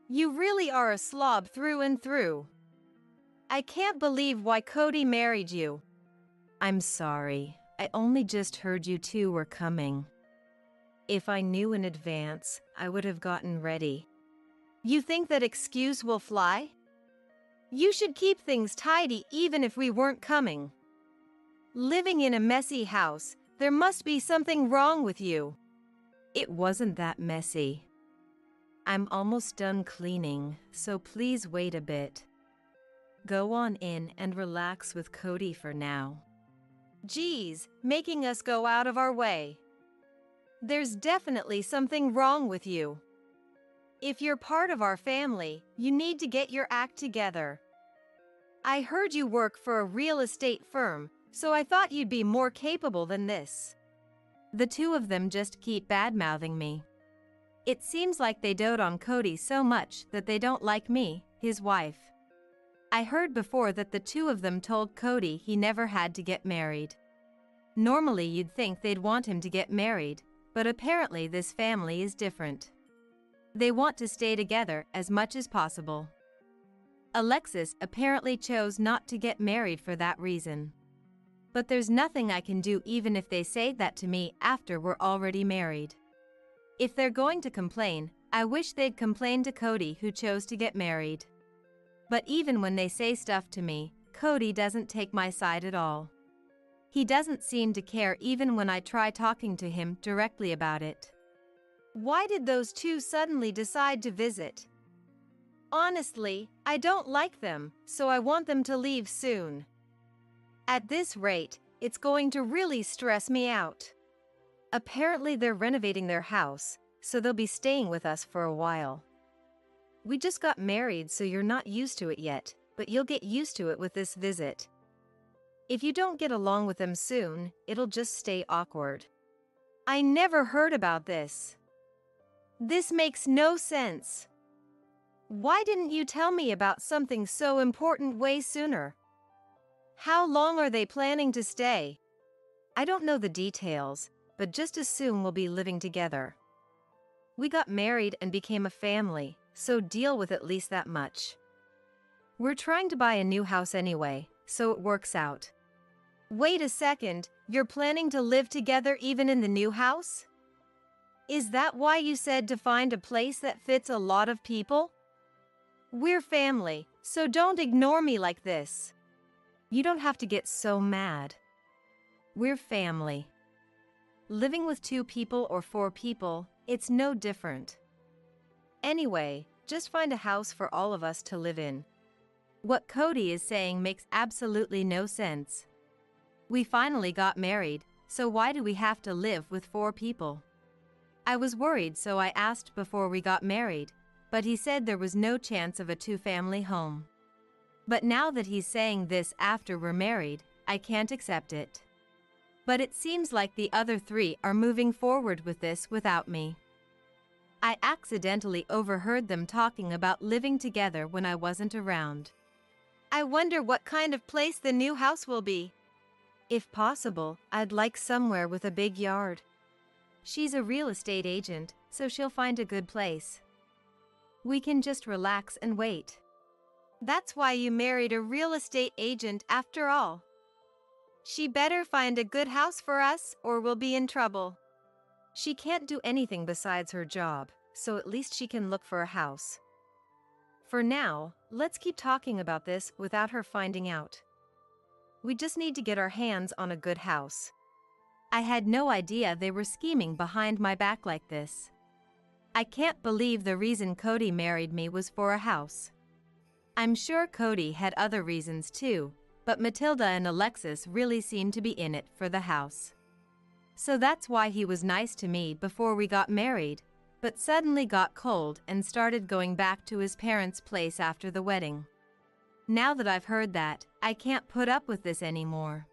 You really are a slob through and through. I can't believe why Cody married you. I'm sorry, I only just heard you two were coming. If I knew in advance, I would have gotten ready. You think that excuse will fly? You should keep things tidy even if we weren't coming. Living in a messy house, there must be something wrong with you. It wasn't that messy. I'm almost done cleaning, so please wait a bit. Go on in and relax with Cody for now. Geez, making us go out of our way. There's definitely something wrong with you. If you're part of our family, you need to get your act together. I heard you work for a real estate firm, so I thought you'd be more capable than this. The two of them just keep bad-mouthing me. It seems like they dote on Cody so much that they don't like me, his wife. I heard before that the two of them told Cody he never had to get married. Normally you'd think they'd want him to get married, but apparently this family is different. They want to stay together as much as possible. Alexis apparently chose not to get married for that reason. But there's nothing I can do even if they say that to me after we're already married. If they're going to complain, I wish they'd complain to Cody, who chose to get married. But even when they say stuff to me, Cody doesn't take my side at all. He doesn't seem to care even when I try talking to him directly about it. Why did those two suddenly decide to visit? Honestly, I don't like them, so I want them to leave soon. At this rate, it's going to really stress me out. Apparently they're renovating their house, so they'll be staying with us for a while. We just got married, so you're not used to it yet, but you'll get used to it with this visit. If you don't get along with them soon, it'll just stay awkward. I never heard about this. This makes no sense. Why didn't you tell me about something so important way sooner? How long are they planning to stay? I don't know the details, but just assume we'll be living together. We got married and became a family, so deal with at least that much. We're trying to buy a new house anyway, so it works out. Wait a second, you're planning to live together even in the new house? Is that why you said to find a place that fits a lot of people? We're family, so don't ignore me like this. You don't have to get so mad. We're family. Living with 2 people or 4 people, it's no different. Anyway, just find a house for all of us to live in. What Cody is saying makes absolutely no sense. We finally got married, so why do we have to live with 4 people? I was worried, so I asked before we got married, but he said there was no chance of a 2-family home. But now that he's saying this after we're married, I can't accept it. But it seems like the other 3 are moving forward with this without me. I accidentally overheard them talking about living together when I wasn't around. I wonder what kind of place the new house will be. If possible, I'd like somewhere with a big yard. She's a real estate agent, so she'll find a good place. We can just relax and wait. That's why you married a real estate agent after all. She better find a good house for us or we'll be in trouble. She can't do anything besides her job, so at least she can look for a house. For now, let's keep talking about this without her finding out. We just need to get our hands on a good house. I had no idea they were scheming behind my back like this. I can't believe the reason Cody married me was for a house. I'm sure Cody had other reasons too, but Matilda and Alexis really seemed to be in it for the house. So that's why he was nice to me before we got married, but suddenly got cold and started going back to his parents' place after the wedding. Now that I've heard that, I can't put up with this anymore.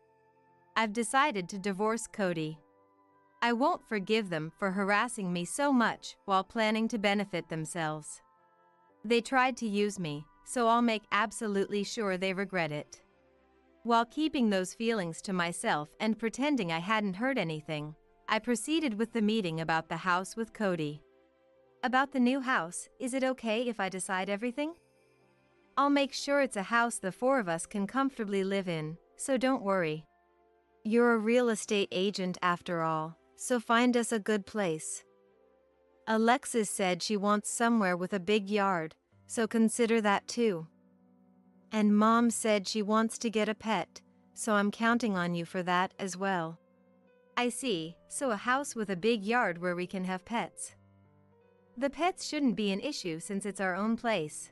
I've decided to divorce Cody. I won't forgive them for harassing me so much while planning to benefit themselves. They tried to use me, so I'll make absolutely sure they regret it. While keeping those feelings to myself and pretending I hadn't heard anything, I proceeded with the meeting about the house with Cody. About the new house, is it okay if I decide everything? I'll make sure it's a house the 4 of us can comfortably live in, so don't worry. You're a real estate agent after all, so find us a good place. Alexis said she wants somewhere with a big yard, so consider that too. And Mom said she wants to get a pet, so I'm counting on you for that as well. I see, so a house with a big yard where we can have pets. The pets shouldn't be an issue since it's our own place.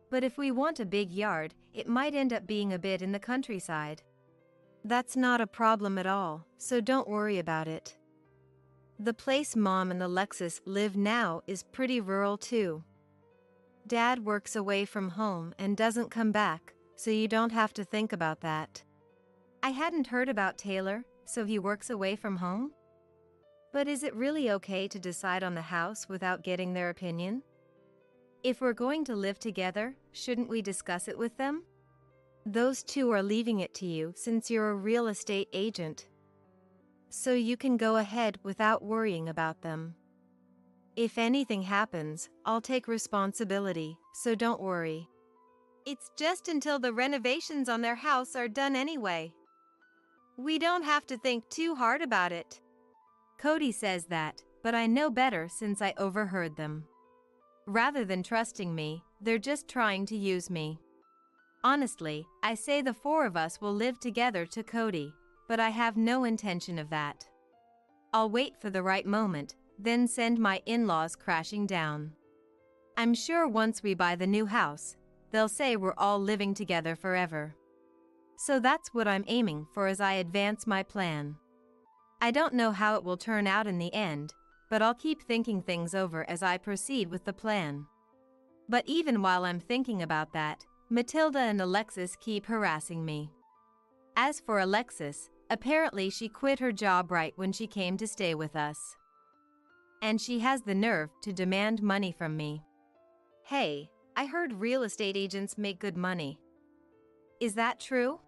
But if we want a big yard, it might end up being a bit in the countryside. That's not a problem at all, so don't worry about it. The place Mom and Alexis live now is pretty rural too. Dad works away from home and doesn't come back, so you don't have to think about that. I hadn't heard about Taylor, so he works away from home? But is it really okay to decide on the house without getting their opinion? If we're going to live together, shouldn't we discuss it with them? Those 2 are leaving it to you since you're a real estate agent. So you can go ahead without worrying about them. If anything happens, I'll take responsibility, so don't worry. It's just until the renovations on their house are done anyway. We don't have to think too hard about it. Cody says that, but I know better since I overheard them. Rather than trusting me, they're just trying to use me. Honestly, I say the four of us will live together to Cody, but I have no intention of that. I'll wait for the right moment, then send my in-laws crashing down. I'm sure once we buy the new house, they'll say we're all living together forever. So that's what I'm aiming for as I advance my plan. I don't know how it will turn out in the end, but I'll keep thinking things over as I proceed with the plan. But even while I'm thinking about that, Matilda and Alexis keep harassing me. As for Alexis, apparently she quit her job right when she came to stay with us. And she has the nerve to demand money from me. Hey, I heard real estate agents make good money. Is that true?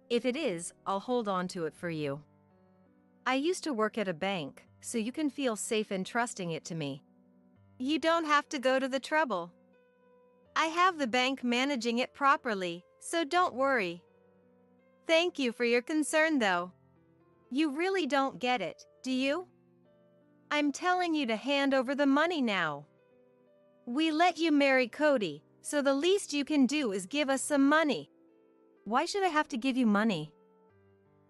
If it is, I'll hold on to it for you. I used to work at a bank, so you can feel safe in trusting it to me. You don't have to go to the trouble. I have the bank managing it properly, so don't worry. Thank you for your concern though. You really don't get it, do you? I'm telling you to hand over the money now. We let you marry Cody, so the least you can do is give us some money. Why should I have to give you money?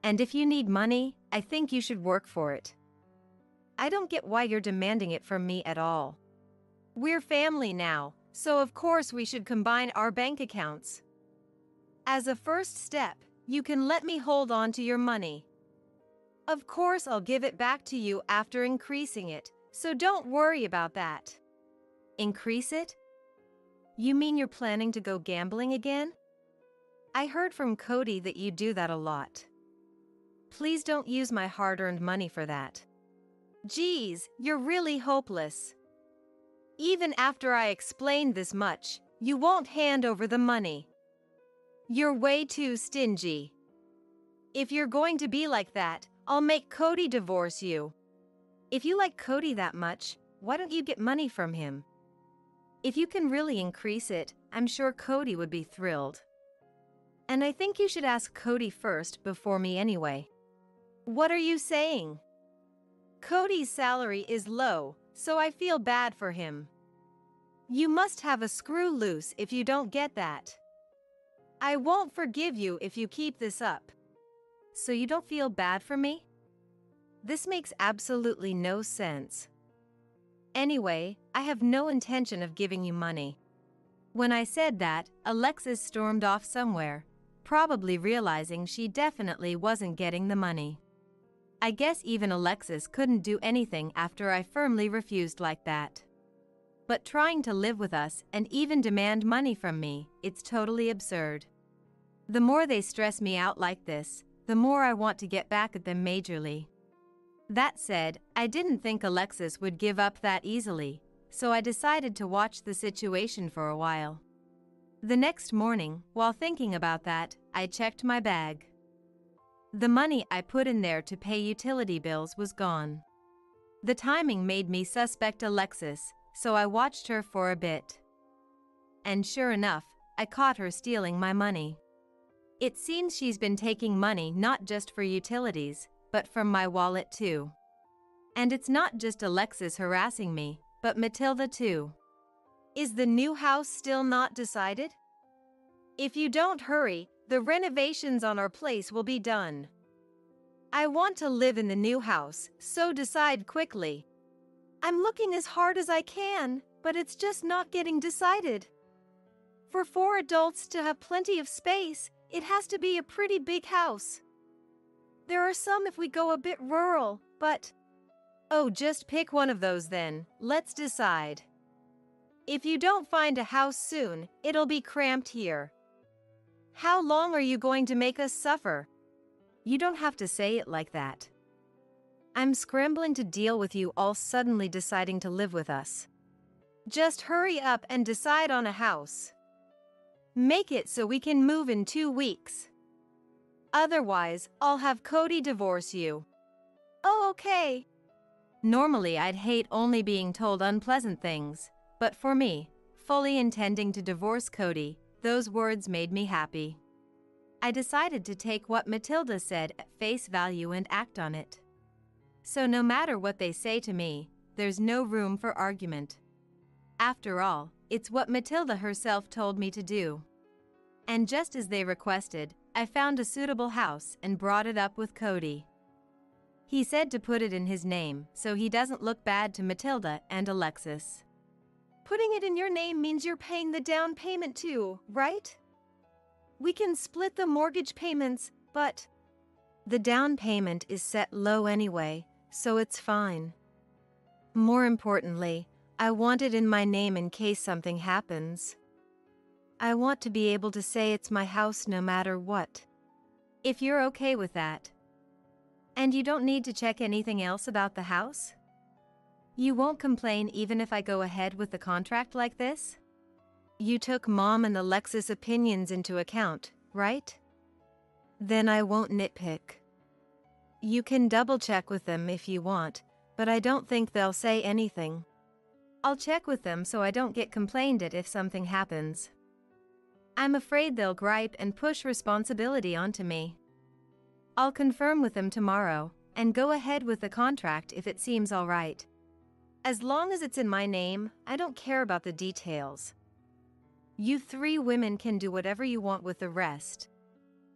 And if you need money, I think you should work for it. I don't get why you're demanding it from me at all. We're family now, so of course we should combine our bank accounts. As a first step, you can let me hold on to your money. Of course I'll give it back to you after increasing it, so don't worry about that. Increase it? You mean you're planning to go gambling again? I heard from Cody that you do that a lot. Please don't use my hard-earned money for that. Geez, you're really hopeless. Even after I explained this much, you won't hand over the money. You're way too stingy. If you're going to be like that, I'll make Cody divorce you. If you like Cody that much, why don't you get money from him? If you can really increase it, I'm sure Cody would be thrilled. And I think you should ask Cody first before me anyway. What are you saying? Cody's salary is low, so I feel bad for him. You must have a screw loose if you don't get that. I won't forgive you if you keep this up. So you don't feel bad for me? This makes absolutely no sense. Anyway, I have no intention of giving you money. When I said that, Alexis stormed off somewhere, probably realizing she definitely wasn't getting the money. I guess even Alexis couldn't do anything after I firmly refused like that. But trying to live with us and even demand money from me, it's totally absurd. The more they stress me out like this, the more I want to get back at them majorly. That said, I didn't think Alexis would give up that easily, so I decided to watch the situation for a while. The next morning, while thinking about that, I checked my bag. The money I put in there to pay utility bills was gone. The timing made me suspect Alexis, so I watched her for a bit. And sure enough, I caught her stealing my money. It seems she's been taking money not just for utilities, but from my wallet too. And it's not just Alexis harassing me, but Matilda too. Is the new house still not decided? If you don't hurry, the renovations on our place will be done. I want to live in the new house, so decide quickly. I'm looking as hard as I can, but it's just not getting decided. For 4 adults to have plenty of space, it has to be a pretty big house. There are some if we go a bit rural, but... Oh, just pick one of those then, let's decide. If you don't find a house soon, it'll be cramped here. How long are you going to make us suffer? You don't have to say it like that. I'm scrambling to deal with you all suddenly deciding to live with us. Just hurry up and decide on a house. Make it so we can move in 2 weeks. Otherwise, I'll have Cody divorce you. Oh, okay. Normally, I'd hate only being told unpleasant things, but for me, fully intending to divorce Cody, Those words made me happy. I decided to take what Matilda said at face value and act on it. So no matter what they say to me, there's no room for argument. After all, it's what Matilda herself told me to do. And just as they requested, I found a suitable house and brought it up with Cody. He said to put it in his name so he doesn't look bad to Matilda and Alexis. Putting it in your name means you're paying the down payment too, right? We can split the mortgage payments, but the down payment is set low anyway, so it's fine. More importantly, I want it in my name in case something happens. I want to be able to say it's my house no matter what. If you're okay with that. And you don't need to check anything else about the house? You won't complain even if I go ahead with the contract like this? You took Mom and Alexis' opinions into account, right? Then I won't nitpick. You can double-check with them if you want, but I don't think they'll say anything. I'll check with them so I don't get complained at if something happens. I'm afraid they'll gripe and push responsibility onto me. I'll confirm with them tomorrow and go ahead with the contract if it seems all right. As long as it's in my name, I don't care about the details. You 3 women can do whatever you want with the rest.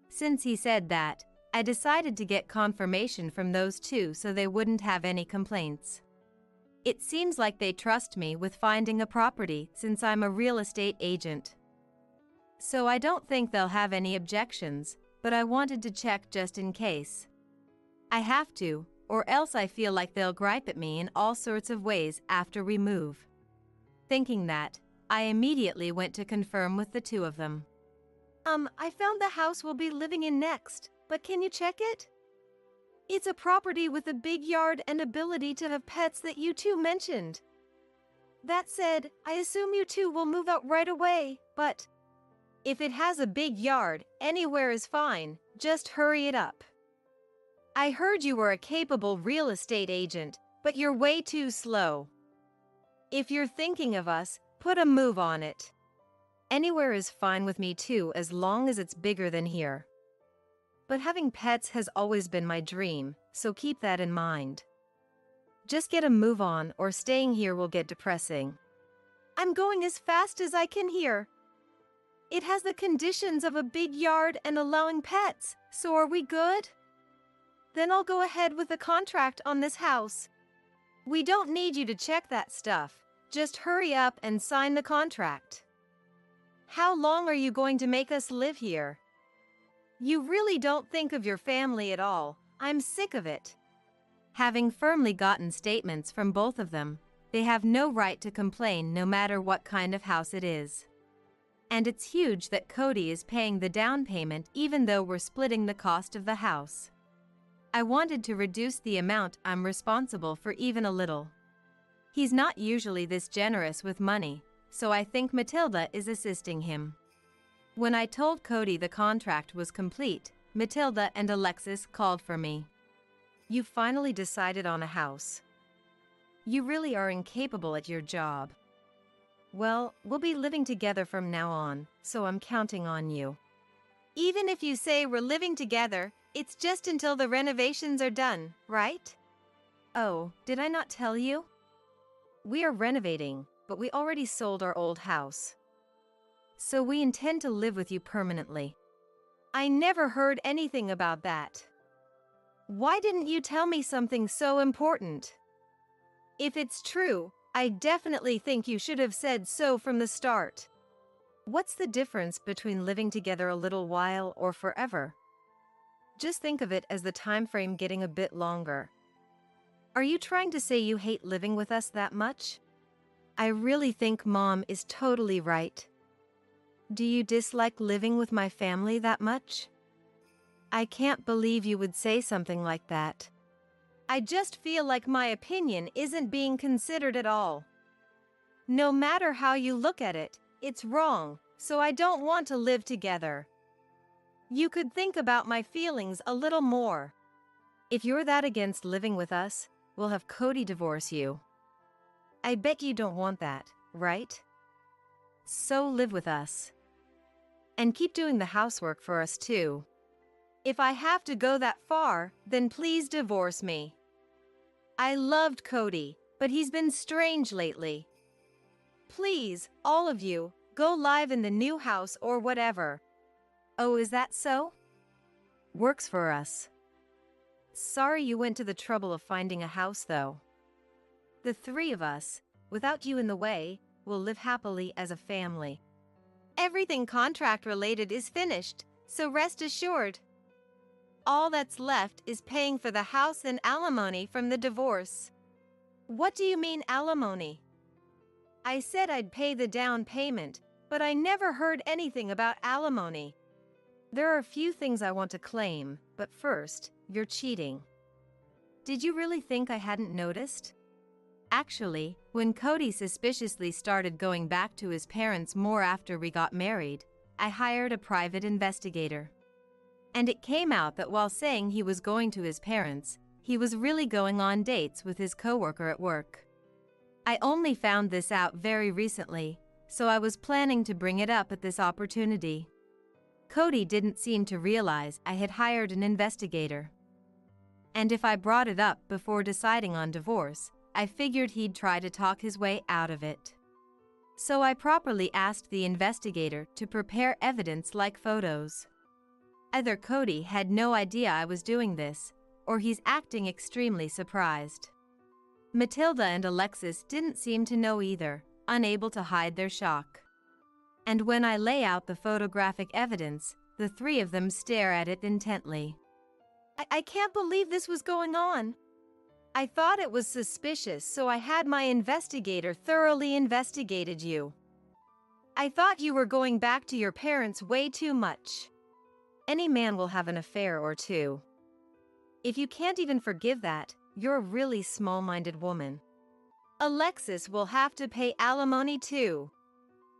Since he said that, I decided to get confirmation from those 2 so they wouldn't have any complaints. It seems like they trust me with finding a property since I'm a real estate agent. So I don't think they'll have any objections, but I wanted to check just in case. I have to, or else I feel like they'll gripe at me in all sorts of ways after we move. Thinking that, I immediately went to confirm with the 2 of them. I found the house we'll be living in next, but can you check it? It's a property with a big yard and ability to have pets that you 2 mentioned. That said, I assume you 2 will move out right away, but if it has a big yard, anywhere is fine, just hurry it up. I heard you were a capable real estate agent, but you're way too slow. If you're thinking of us, put a move on it. Anywhere is fine with me too as long as it's bigger than here. But having pets has always been my dream, so keep that in mind. Just get a move on or staying here will get depressing. I'm going as fast as I can here. It has the conditions of a big yard and allowing pets, so are we good? Then I'll go ahead with the contract on this house. We don't need you to check that stuff. Just hurry up and sign the contract. How long are you going to make us live here? You really don't think of your family at all. I'm sick of it. Having firmly gotten statements from both of them, they have no right to complain no matter what kind of house it is. And it's huge that Cody is paying the down payment even though we're splitting the cost of the house. I wanted to reduce the amount I'm responsible for even a little. He's not usually this generous with money, so I think Matilda is assisting him. When I told Cody the contract was complete, Matilda and Alexis called for me. You finally decided on a house. You really are incapable at your job. Well, we'll be living together from now on, so I'm counting on you. Even if you say we're living together, it's just until the renovations are done, right? Oh, did I not tell you? We are renovating, but we already sold our old house. So we intend to live with you permanently. I never heard anything about that. Why didn't you tell me something so important? If it's true, I definitely think you should have said so from the start. What's the difference between living together a little while or forever? Just think of it as the time frame getting a bit longer. Are you trying to say you hate living with us that much? I really think Mom is totally right. Do you dislike living with my family that much? I can't believe you would say something like that. I just feel like my opinion isn't being considered at all. No matter how you look at it, it's wrong, so I don't want to live together. You could think about my feelings a little more. If you're that against living with us, we'll have Cody divorce you. I bet you don't want that, right? So live with us. And keep doing the housework for us too. If I have to go that far, then please divorce me. I loved Cody, but he's been strange lately. Please, all of you, go live in the new house or whatever. Oh, is that so? Works for us. Sorry you went to the trouble of finding a house though. The three of us, without you in the way, will live happily as a family. Everything contract related is finished, so rest assured. All that's left is paying for the house and alimony from the divorce. What do you mean alimony? I said I'd pay the down payment, but I never heard anything about alimony. There are a few things I want to claim, but first, you're cheating. Did you really think I hadn't noticed? Actually, when Cody suspiciously started going back to his parents more after we got married, I hired a private investigator. And it came out that while saying he was going to his parents, he was really going on dates with his coworker at work. I only found this out very recently, so I was planning to bring it up at this opportunity. Cody didn't seem to realize I had hired an investigator. And if I brought it up before deciding on divorce, I figured he'd try to talk his way out of it. So I properly asked the investigator to prepare evidence like photos. Either Cody had no idea I was doing this, or he's acting extremely surprised. Matilda and Alexis didn't seem to know either, unable to hide their shock. And when I lay out the photographic evidence, the three of them stare at it intently. I can't believe this was going on. I thought it was suspicious, so I had my investigator thoroughly investigated you. I thought you were going back to your parents way too much. Any man will have an affair or two. If you can't even forgive that, you're a really small-minded woman. Alexis will have to pay alimony too.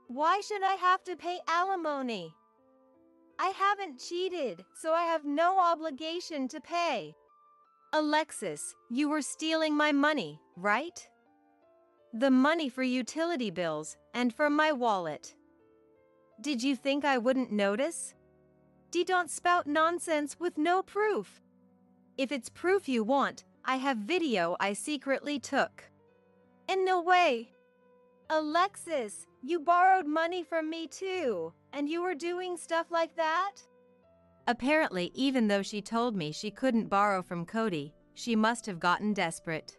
Why should I have to pay alimony? I haven't cheated, so I have no obligation to pay. Alexis, you were stealing my money, right? The money for utility bills and from my wallet. Did you think I wouldn't notice? Don't spout nonsense with no proof. If it's proof you want, I have video I secretly took. And no way. Alexis, you borrowed money from me too, and you were doing stuff like that? Apparently, even though she told me she couldn't borrow from Cody, she must have gotten desperate.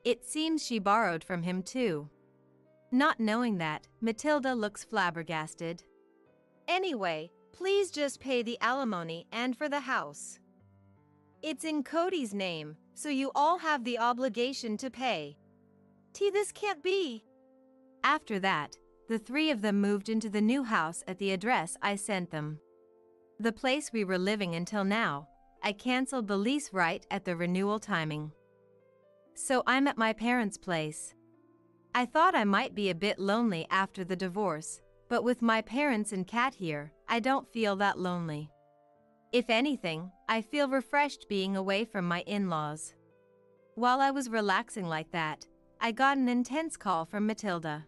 It seems she borrowed from him too. Not knowing that, Matilda looks flabbergasted. Anyway, please just pay the alimony and for the house. It's in Cody's name, so you all have the obligation to pay. This can't be. After that, the three of them moved into the new house at the address I sent them. The place we were living until now, I canceled the lease right at the renewal timing. So I'm at my parents' place. I thought I might be a bit lonely after the divorce, but with my parents and Kat here, I don't feel that lonely. If anything, I feel refreshed being away from my in-laws. While I was relaxing like that, I got an intense call from Matilda.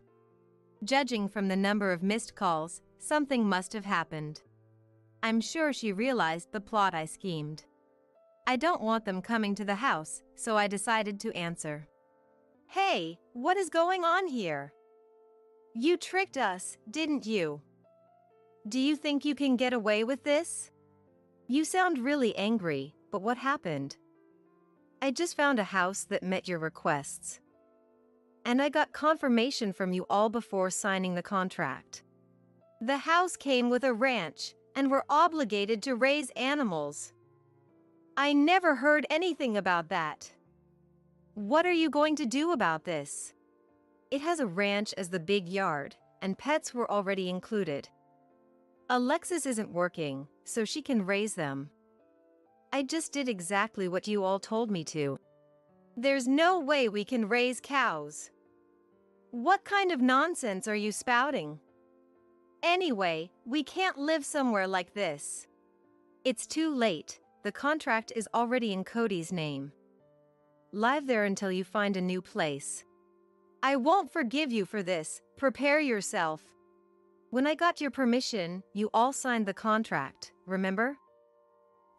Judging from the number of missed calls, something must have happened. I'm sure she realized the plot I schemed. I don't want them coming to the house, so I decided to answer. Hey, what is going on here? You tricked us, didn't you? Do you think you can get away with this? You sound really angry, but what happened? I just found a house that met your requests. And I got confirmation from you all before signing the contract. The house came with a ranch, and we're obligated to raise animals. I never heard anything about that. What are you going to do about this? It has a ranch as the big yard, and pets were already included. Alexis isn't working, so she can raise them. I just did exactly what you all told me to. There's no way we can raise cows. What kind of nonsense are you spouting? Anyway, we can't live somewhere like this. It's too late. The contract is already in Cody's name. Live there until you find a new place. I won't forgive you for this. Prepare yourself. When I got your permission, you all signed the contract, remember?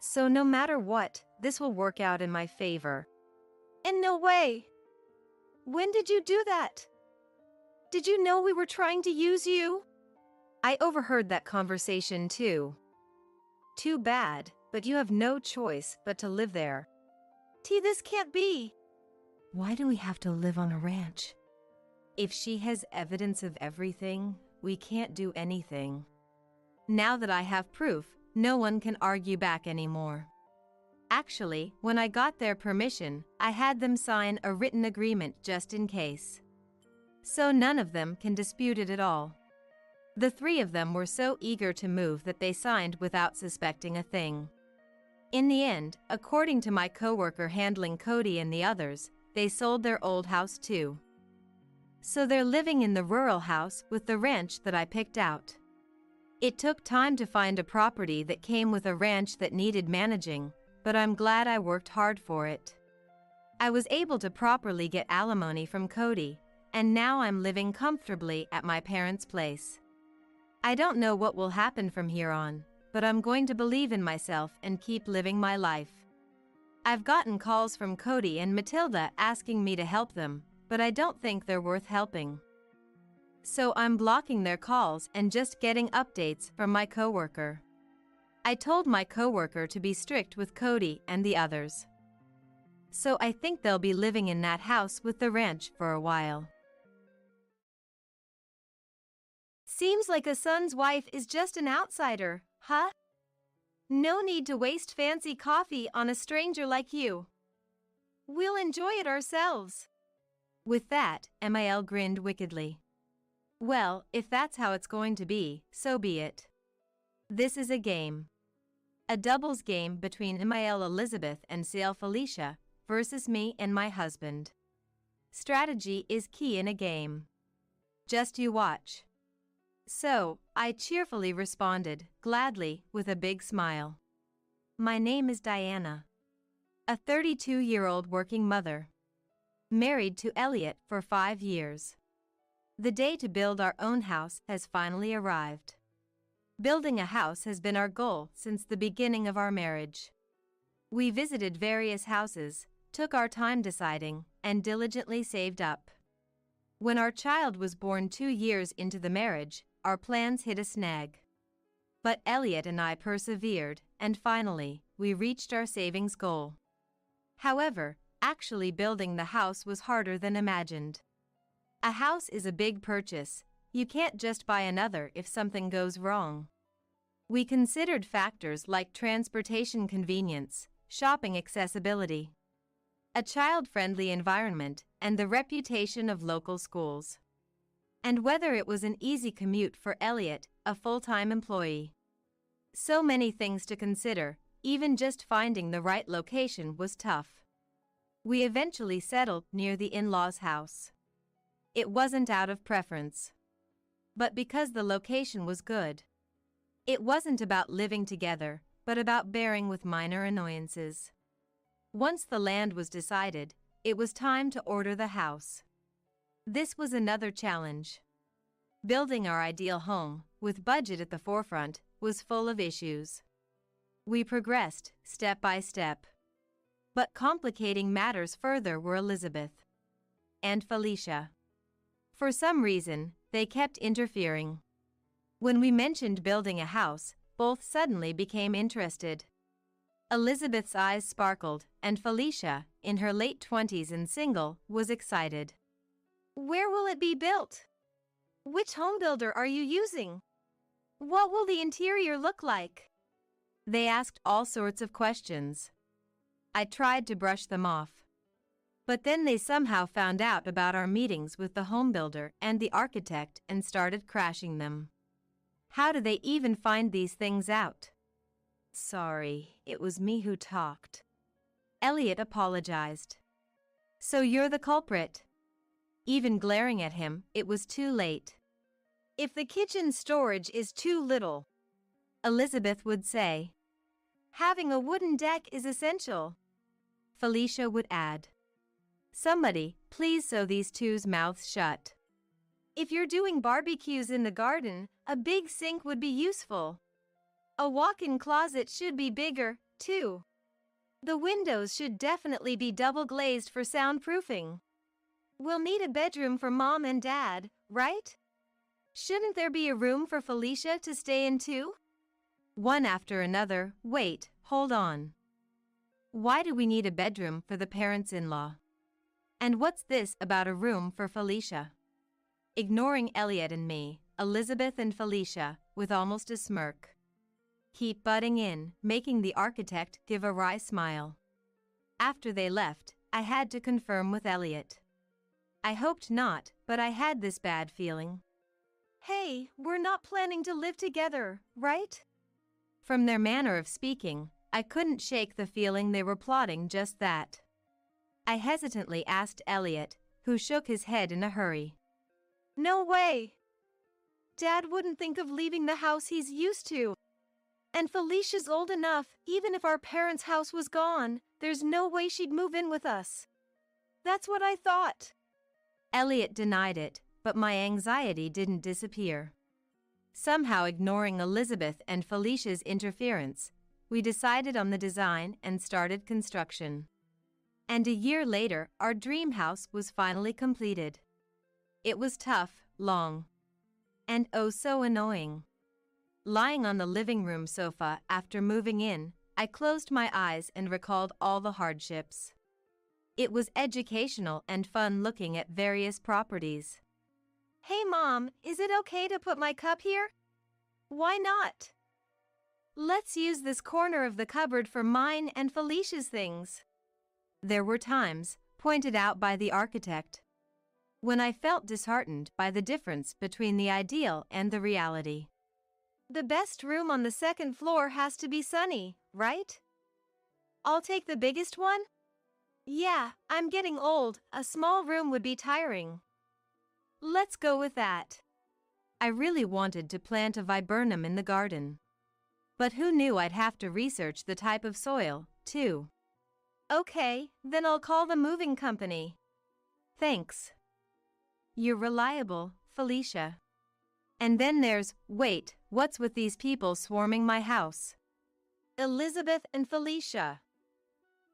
So no matter what, this will work out in my favor. And no way! When did you do that? Did you know we were trying to use you? I overheard that conversation too. Too bad, but you have no choice but to live there. This can't be. Why do we have to live on a ranch? If she has evidence of everything, we can't do anything. Now that I have proof, no one can argue back anymore. Actually, when I got their permission, I had them sign a written agreement just in case. So none of them can dispute it at all. The three of them were so eager to move that they signed without suspecting a thing. In the end, according to my coworker handling Cody and the others, they sold their old house too. So they're living in the rural house with the ranch that I picked out. It took time to find a property that came with a ranch that needed managing, but I'm glad I worked hard for it. I was able to properly get alimony from Cody, and now I'm living comfortably at my parents' place. I don't know what will happen from here on, but I'm going to believe in myself and keep living my life. I've gotten calls from Cody and Matilda asking me to help them, but I don't think they're worth helping. So I'm blocking their calls and just getting updates from my coworker. I told my coworker to be strict with Cody and the others. So I think they'll be living in that house with the ranch for a while. Seems like a son's wife is just an outsider, huh? No need to waste fancy coffee on a stranger like you. We'll enjoy it ourselves. With that, Emil grinned wickedly. Well, if that's how it's going to be, so be it. This is a game. A doubles game between Emil Elizabeth and Sale Felicia versus me and my husband. Strategy is key in a game. Just you watch. So, I cheerfully responded, gladly, with a big smile. My name is Diana. A 32-year-old working mother. Married to Elliot for 5 years. The day to build our own house has finally arrived. Building a house has been our goal since the beginning of our marriage. We visited various houses, took our time deciding, and diligently saved up. When our child was born 2 years into the marriage, our plans hit a snag. But Elliot and I persevered, and finally, we reached our savings goal. However, actually building the house was harder than imagined. A house is a big purchase. You can't just buy another if something goes wrong. We considered factors like transportation convenience, shopping accessibility, a child-friendly environment, and the reputation of local schools. And whether it was an easy commute for Elliot, a full-time employee. So many things to consider, even just finding the right location was tough. We eventually settled near the in-laws' house. It wasn't out of preference, but because the location was good. It wasn't about living together, but about bearing with minor annoyances. Once the land was decided, it was time to order the house. This was another challenge. Building our ideal home, with budget at the forefront, was full of issues. We progressed, step by step. But complicating matters further were Elizabeth and Felicia. For some reason, they kept interfering. When we mentioned building a house, both suddenly became interested. Elizabeth's eyes sparkled, and Felicia, in her late 20s and single, was excited. Where will it be built? Which home builder are you using? What will the interior look like? They asked all sorts of questions. I tried to brush them off. But then they somehow found out about our meetings with the home builder and the architect and started crashing them. How do they even find these things out? Sorry, it was me who talked. Elliot apologized. So you're the culprit. Even glaring at him, it was too late. If the kitchen storage is too little, Elizabeth would say, having a wooden deck is essential, Felicia would add. Somebody, please sew these two's mouths shut. If you're doing barbecues in the garden, a big sink would be useful. A walk-in closet should be bigger, too. The windows should definitely be double-glazed for soundproofing. We'll need a bedroom for Mom and Dad, right? Shouldn't there be a room for Felicia to stay in too? One after another. Wait, hold on. Why do we need a bedroom for the parents-in-law? And what's this about a room for Felicia? Ignoring Elliot and me, Elizabeth and Felicia, with almost a smirk, keep butting in, making the architect give a wry smile. After they left, I had to confirm with Elliot. I hoped not, but I had this bad feeling. Hey, we're not planning to live together, right? From their manner of speaking, I couldn't shake the feeling they were plotting just that. I hesitantly asked Elliot, who shook his head in a hurry. No way! Dad wouldn't think of leaving the house he's used to. And Felicia's old enough, even if our parents' house was gone, there's no way she'd move in with us. That's what I thought. Elliot denied it, but my anxiety didn't disappear. Somehow ignoring Elizabeth and Felicia's interference, we decided on the design and started construction. And a year later, our dream house was finally completed. It was tough, long, and oh so annoying. Lying on the living room sofa after moving in, I closed my eyes and recalled all the hardships. It was educational and fun looking at various properties. Hey Mom, is it okay to put my cup here? Why not? Let's use this corner of the cupboard for mine and Felicia's things. There were times, pointed out by the architect, when I felt disheartened by the difference between the ideal and the reality. The best room on the second floor has to be sunny, right? I'll take the biggest one? Yeah, I'm getting old, a small room would be tiring. Let's go with that. I really wanted to plant a viburnum in the garden. But who knew I'd have to research the type of soil, too. Okay, then I'll call the moving company. Thanks. You're reliable, Felicia. And then there's, wait, what's with these people swarming my house? Elizabeth and Felicia.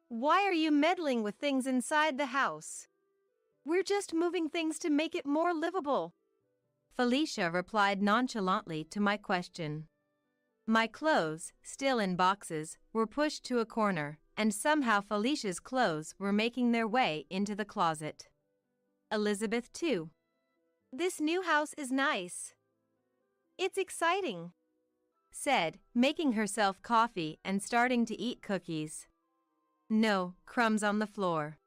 Why are you meddling with things inside the house? We're just moving things to make it more livable. Felicia replied nonchalantly to my question. My clothes, still in boxes, were pushed to a corner, and somehow Felicia's clothes were making their way into the closet. Elizabeth too. This new house is nice. It's exciting, said, making herself coffee and starting to eat cookies. No, crumbs on the floor.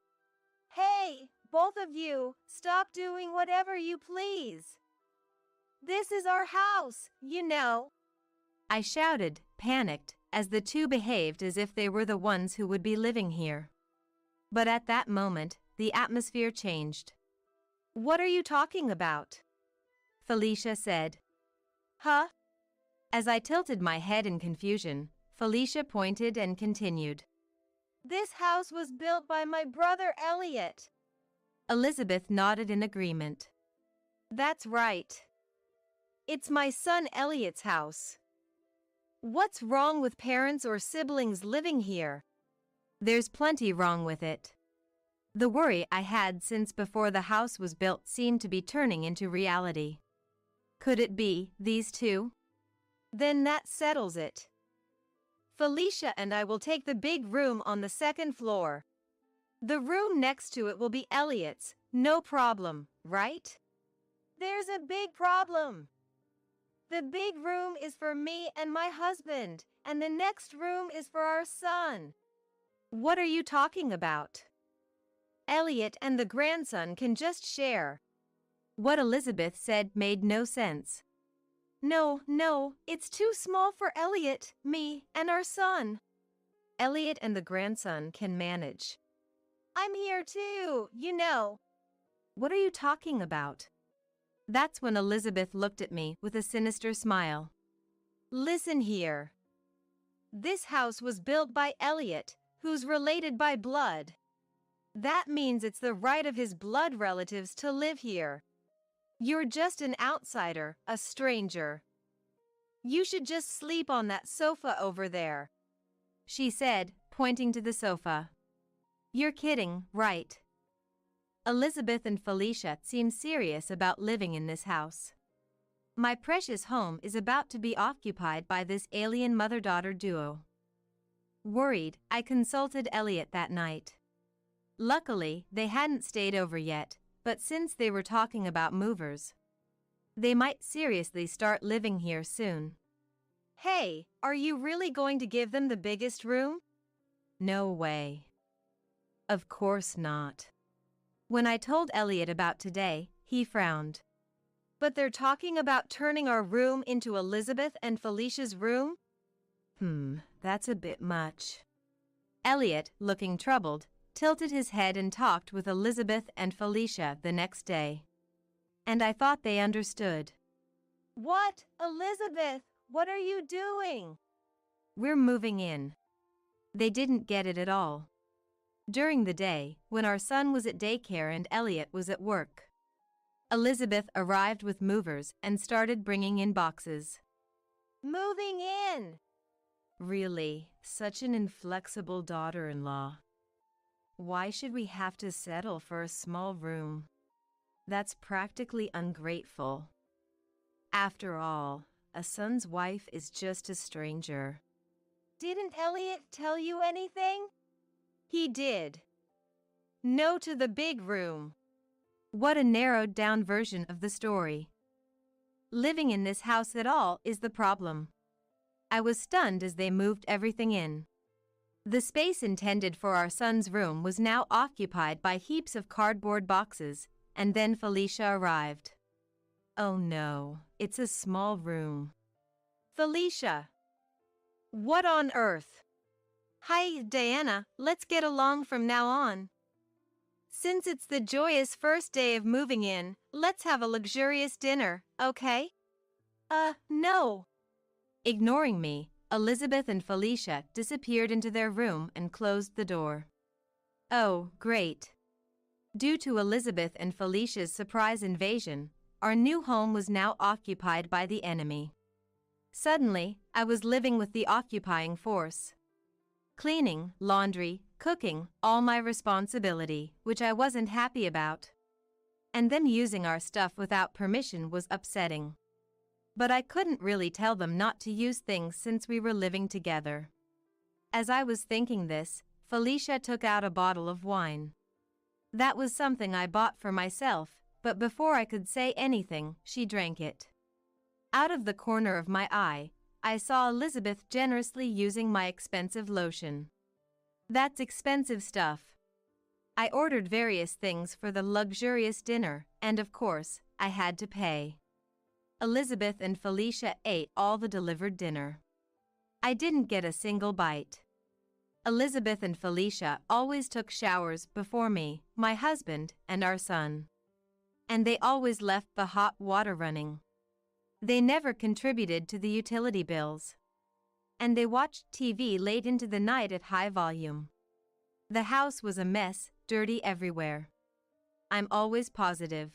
Hey, both of you, stop doing whatever you please. This is our house, you know. I shouted, panicked, as the two behaved as if they were the ones who would be living here. But at that moment, the atmosphere changed. What are you talking about? Felicia said. Huh? As I tilted my head in confusion, Felicia pointed and continued. This house was built by my brother Elliot. Elizabeth nodded in agreement. That's right. It's my son Elliot's house. What's wrong with parents or siblings living here? There's plenty wrong with it. The worry I had since before the house was built seemed to be turning into reality. Could it be these two? Then that settles it. Felicia and I will take the big room on the second floor. The room next to it will be Elliot's, no problem, right? There's a big problem. The big room is for me and my husband, and the next room is for our son. What are you talking about? Elliot and the grandson can just share. What Elizabeth said made no sense. No, it's too small for Elliot, me, and our son. Elliot and the grandson can manage. I'm here too, you know. What are you talking about? That's when Elizabeth looked at me with a sinister smile. Listen here. This house was built by Elliot, who's related by blood. That means it's the right of his blood relatives to live here. You're just an outsider, a stranger. You should just sleep on that sofa over there, she said, pointing to the sofa. You're kidding, right? Elizabeth and Felicia seem serious about living in this house. My precious home is about to be occupied by this alien mother-daughter duo. Worried, I consulted Elliot that night. Luckily, they hadn't stayed over yet, but since they were talking about movers, they might seriously start living here soon. Hey, are you really going to give them the biggest room? No way. Of course not. When I told Elliot about today, he frowned. But they're talking about turning our room into Elizabeth and Felicia's room? That's a bit much. Elliot, looking troubled, tilted his head and talked with Elizabeth and Felicia the next day. And I thought they understood. What, Elizabeth? What are you doing? We're moving in. They didn't get it at all. During the day, when our son was at daycare and Elliot was at work, Elizabeth arrived with movers and started bringing in boxes. Moving in! Really, such an inflexible daughter-in-law. Why should we have to settle for a small room? That's practically ungrateful. After all, a son's wife is just a stranger. Didn't Elliot tell you anything? He did. No to the big room. What a narrowed-down version of the story. Living in this house at all is the problem. I was stunned as they moved everything in. The space intended for our son's room was now occupied by heaps of cardboard boxes, and then Felicia arrived. Oh no, it's a small room. Felicia! What on earth? Hi, Diana, let's get along from now on. Since it's the joyous first day of moving in, let's have a luxurious dinner, okay? No. Ignoring me, Elizabeth and Felicia disappeared into their room and closed the door. Oh, great. Due to Elizabeth and Felicia's surprise invasion, our new home was now occupied by the enemy. Suddenly, I was living with the occupying force. Cleaning, laundry, cooking, all my responsibility, which I wasn't happy about. And them using our stuff without permission was upsetting. But I couldn't really tell them not to use things since we were living together. As I was thinking this, Felicia took out a bottle of wine. That was something I bought for myself, but before I could say anything, she drank it. Out of the corner of my eye, I saw Elizabeth generously using my expensive lotion. That's expensive stuff. I ordered various things for the luxurious dinner, and of course, I had to pay. Elizabeth and Felicia ate all the delivered dinner. I didn't get a single bite. Elizabeth and Felicia always took showers before me, my husband, and our son. And they always left the hot water running. They never contributed to the utility bills. And they watched TV late into the night at high volume. The house was a mess, dirty everywhere. I'm always positive.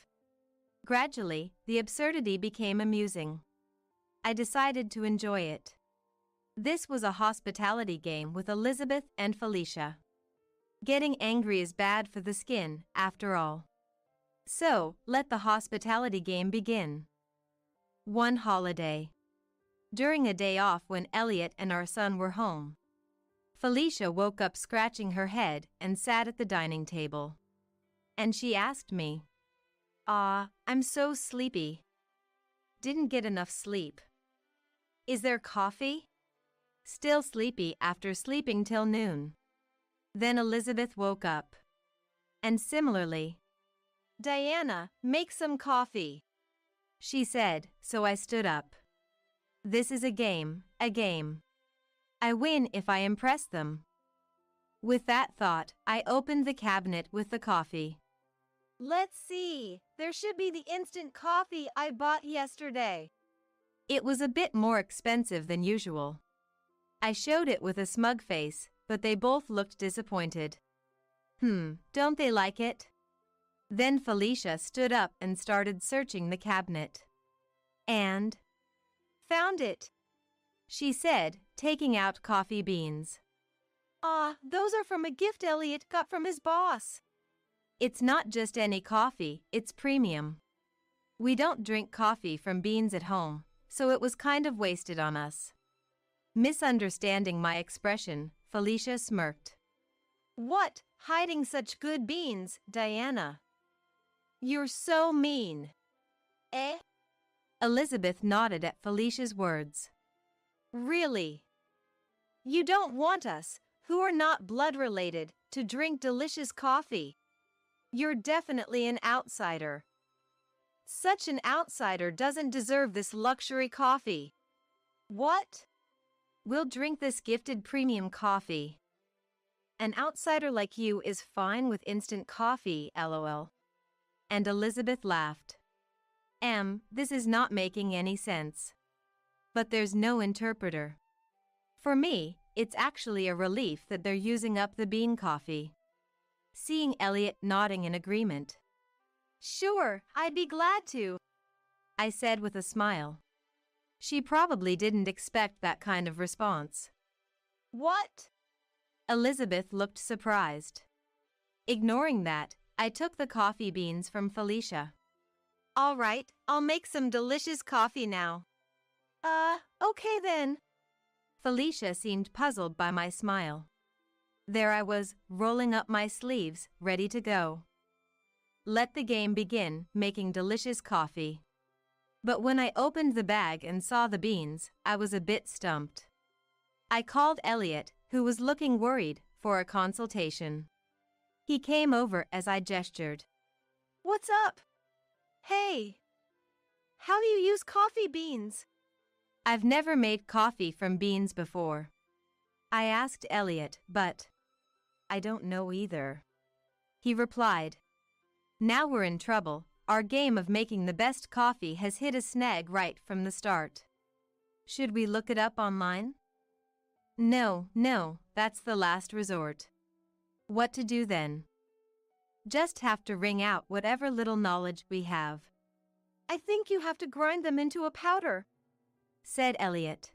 Gradually, the absurdity became amusing. I decided to enjoy it. This was a hospitality game with Elizabeth and Felicia. Getting angry is bad for the skin, after all. So, let the hospitality game begin. One holiday. During a day off when Elliot and our son were home, Felicia woke up scratching her head and sat at the dining table. And she asked me, I'm so sleepy. Didn't get enough sleep. Is there coffee? Still sleepy after sleeping till noon. Then Elizabeth woke up. And similarly, Diana, make some coffee, she said, so I stood up. This is a game, a game. I win if I impress them. With that thought, I opened the cabinet with the coffee. Let's see, there should be the instant coffee I bought yesterday. It was a bit more expensive than usual. I showed it with a smug face, but they both looked disappointed. Don't they like it? Then Felicia stood up and started searching the cabinet. And Found it. she said, taking out coffee beans. Ah, those are from a gift Elliot got from his boss. It's not just any coffee, it's premium. We don't drink coffee from beans at home, so it was kind of wasted on us. Misunderstanding my expression, Felicia smirked. What? Hiding such good beans, Diana? You're so mean. Eh? Elizabeth nodded at Felicia's words. Really? You don't want us, who are not blood related, to drink delicious coffee. You're definitely an outsider. Such an outsider doesn't deserve this luxury coffee. What? We'll drink this gifted premium coffee. An outsider like you is fine with instant coffee, lol. And Elizabeth laughed. This is not making any sense. But there's no interpreter. For me, it's actually a relief that they're using up the bean coffee. Seeing Elliot nodding in agreement. Sure, I'd be glad to, I said with a smile. She probably didn't expect that kind of response. What? Elizabeth looked surprised. Ignoring that, I took the coffee beans from Felicia. All right, I'll make some delicious coffee now. Okay then. Felicia seemed puzzled by my smile. There I was, rolling up my sleeves, ready to go. Let the game begin, making delicious coffee. But when I opened the bag and saw the beans, I was a bit stumped. I called Elliot, who was looking worried, for a consultation. He came over as I gestured. What's up? Hey. How do you use coffee beans? I've never made coffee from beans before. I asked Elliot, but I don't know either. He replied. Now we're in trouble. Our game of making the best coffee has hit a snag right from the start. Should we look it up online? No, that's the last resort. What to do then? Just have to wring out whatever little knowledge we have. I think you have to grind them into a powder, said Elliot.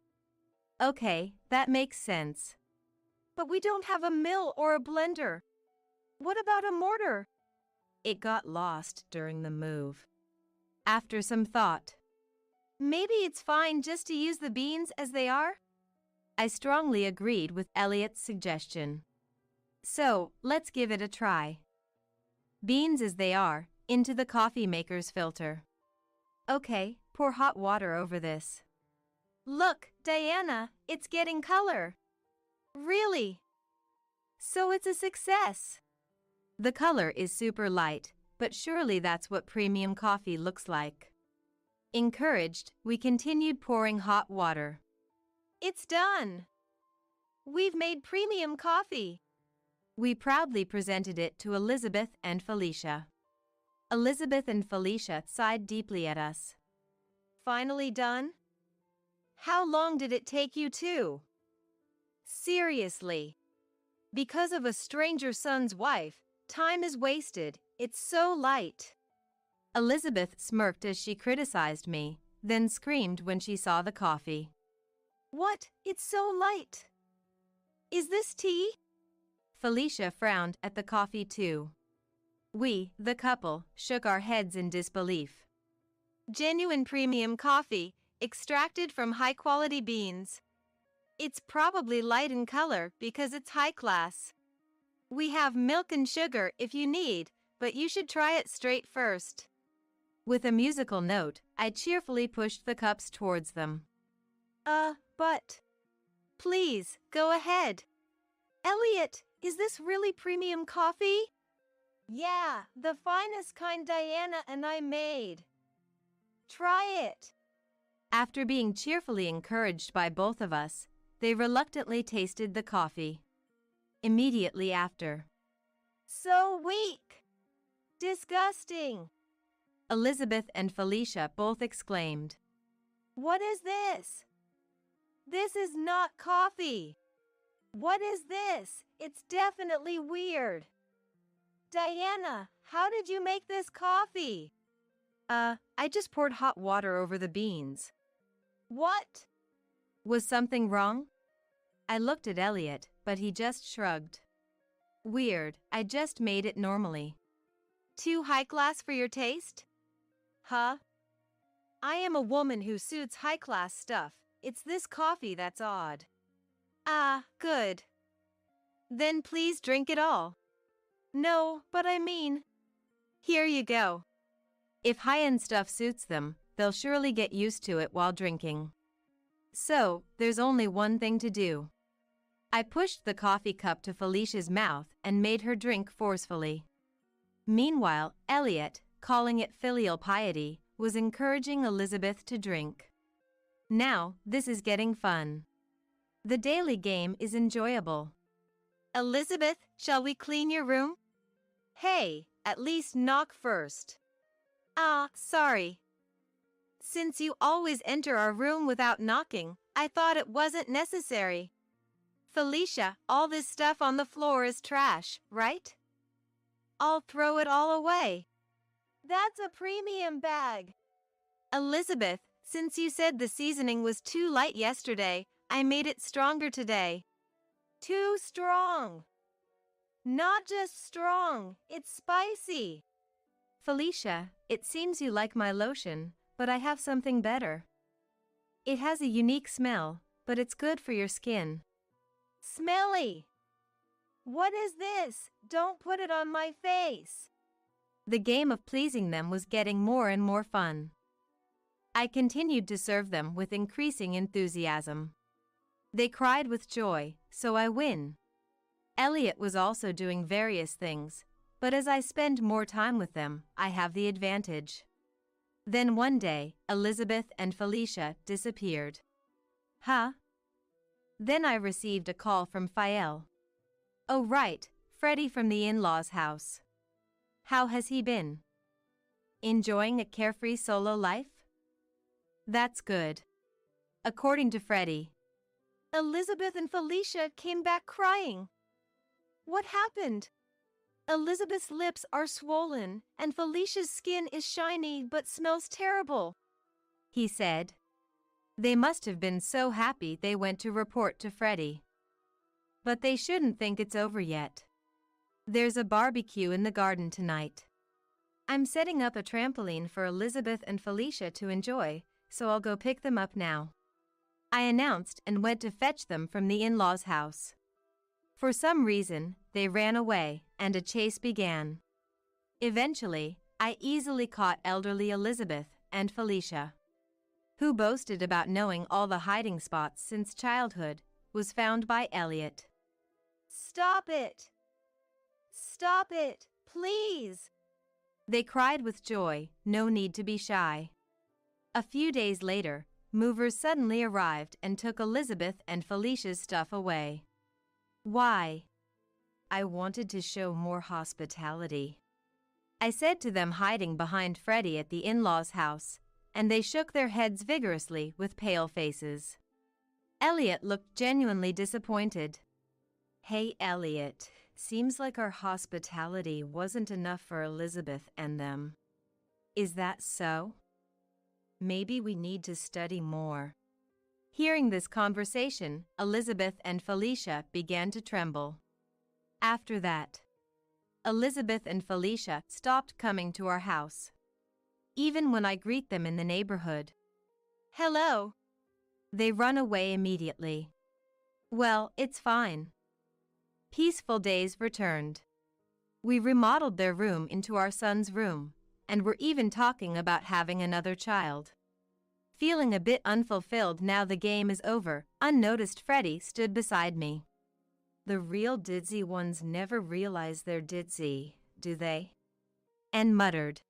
Okay, that makes sense. But we don't have a mill or a blender. What about a mortar? It got lost during the move. After some thought. Maybe it's fine just to use the beans as they are? I strongly agreed with Elliot's suggestion. So, let's give it a try. Beans as they are, into the coffee maker's filter. Okay, pour hot water over this. Look, Diana, it's getting color. Really? So it's a success. The color is super light, but surely that's what premium coffee looks like. Encouraged, we continued pouring hot water. It's done. We've made premium coffee. We proudly presented it to Elizabeth and Felicia. Elizabeth and Felicia sighed deeply at us. Finally done? How long did it take you to? Seriously. Because of a stranger son's wife, time is wasted. It's so light. Elizabeth smirked as she criticized me, then screamed when she saw the coffee. What? It's so light. Is this tea? Felicia frowned at the coffee too. We, the couple, shook our heads in disbelief. Genuine premium coffee, extracted from high-quality beans. It's probably light in color because it's high class. We have milk and sugar if you need, but you should try it straight first. With a musical note, I cheerfully pushed the cups towards them. But... Please, go ahead. Elliot, is this really premium coffee? Yeah, the finest kind Diana and I made. Try it. After being cheerfully encouraged by both of us, they reluctantly tasted the coffee. Immediately after. So weak. Disgusting. Elizabeth and Felicia both exclaimed. What is this? This is not coffee. What is this? It's definitely weird. Diana, how did you make this coffee? I just poured hot water over the beans. What? Was something wrong? I looked at Elliot, but he just shrugged. Weird, I just made it normally. Too high class for your taste? Huh? I am a woman who suits high-class stuff. It's this coffee that's odd. Ah, good. Then please drink it all. No, but I mean... Here you go. If high-end stuff suits them, they'll surely get used to it while drinking. So, there's only one thing to do. I pushed the coffee cup to Felicia's mouth and made her drink forcefully. Meanwhile, Elliot, calling it filial piety, was encouraging Elizabeth to drink. Now, this is getting fun. The daily game is enjoyable. Elizabeth, shall we clean your room? Hey, at least knock first. Ah, sorry. Since you always enter our room without knocking, I thought it wasn't necessary. Felicia, all this stuff on the floor is trash, right? I'll throw it all away. That's a premium bag. Elizabeth, since you said the seasoning was too light yesterday, I made it stronger today. Too strong. Not just strong, it's spicy. Felicia, it seems you like my lotion, but I have something better. It has a unique smell, but it's good for your skin. Smelly. What is this? Don't put it on my face. The game of pleasing them was getting more and more fun. I continued to serve them with increasing enthusiasm. They cried with joy, so I win. Elliot was also doing various things, but as I spend more time with them, I have the advantage. Then one day, Elizabeth and Felicia disappeared. Huh? Then I received a call from Fael. Oh right, Freddie from the in-laws' house. How has he been? Enjoying a carefree solo life? That's good. According to Freddie, Elizabeth and Felicia came back crying. What happened? Elizabeth's lips are swollen, and Felicia's skin is shiny but smells terrible, he said. They must have been so happy they went to report to Freddie. But they shouldn't think it's over yet. There's a barbecue in the garden tonight. I'm setting up a trampoline for Elizabeth and Felicia to enjoy, so I'll go pick them up now. I announced and went to fetch them from the in-laws' house. For some reason, they ran away, and a chase began. Eventually, I easily caught elderly Elizabeth and Felicia, who boasted about knowing all the hiding spots since childhood, was found by Elliot. Stop it! Stop it, please! They cried with joy, no need to be shy. A few days later, movers suddenly arrived and took Elizabeth and Felicia's stuff away. Why? I wanted to show more hospitality, I said to them hiding behind Freddie at the in-laws' house, and they shook their heads vigorously with pale faces. Elliot looked genuinely disappointed. Hey Elliot, seems like our hospitality wasn't enough for Elizabeth and them. Is that so? Maybe we need to study more. Hearing this conversation, Elizabeth and Felicia began to tremble. After that, Elizabeth and Felicia stopped coming to our house. Even when I greet them in the neighborhood, hello, they run away immediately. Well, it's fine. Peaceful days returned. We remodeled their room into our son's room, and were even talking about having another child. Feeling a bit unfulfilled now the game is over, unnoticed Freddie stood beside me. The real ditzy ones never realize they're ditzy, do they? And muttered.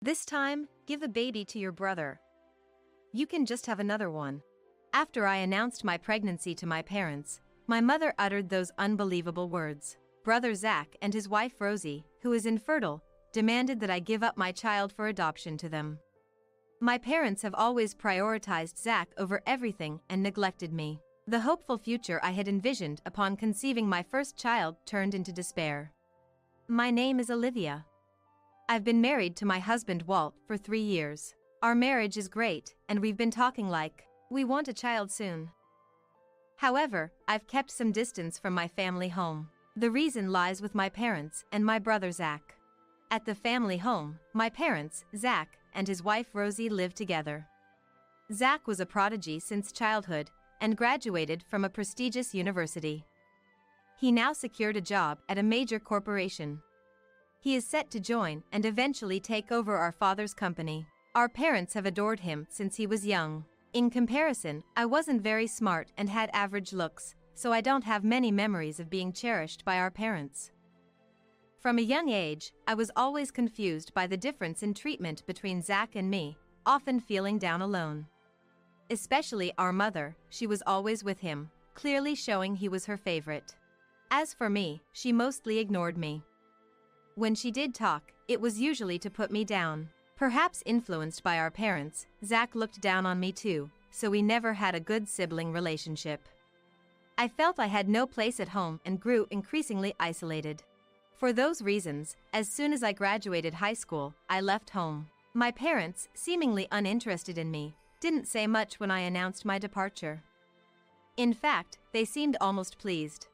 This time, give the baby to your brother. You can just have another one. After I announced my pregnancy to my parents, my mother uttered those unbelievable words. Brother Zach and his wife Rosie, who is infertile, demanded that I give up my child for adoption to them. My parents have always prioritized Zach over everything and neglected me. The hopeful future I had envisioned upon conceiving my first child turned into despair. My name is Olivia. I've been married to my husband Walt for 3 years. Our marriage is great, and we've been talking like we want a child soon. However, I've kept some distance from my family home. The reason lies with my parents and my brother Zach. At the family home, my parents, Zach, and his wife Rosie live together. Zach was a prodigy since childhood and graduated from a prestigious university. He now secured a job at a major corporation. He is set to join and eventually take over our father's company. Our parents have adored him since he was young. In comparison, I wasn't very smart and had average looks, so I don't have many memories of being cherished by our parents. From a young age, I was always confused by the difference in treatment between Zach and me, often feeling down alone. Especially our mother, she was always with him, clearly showing he was her favorite. As for me, she mostly ignored me. When she did talk, it was usually to put me down. Perhaps influenced by our parents, Zach looked down on me too, so we never had a good sibling relationship. I felt I had no place at home and grew increasingly isolated. For those reasons, as soon as I graduated high school, I left home. My parents, seemingly uninterested in me, didn't say much when I announced my departure. In fact, they seemed almost pleased.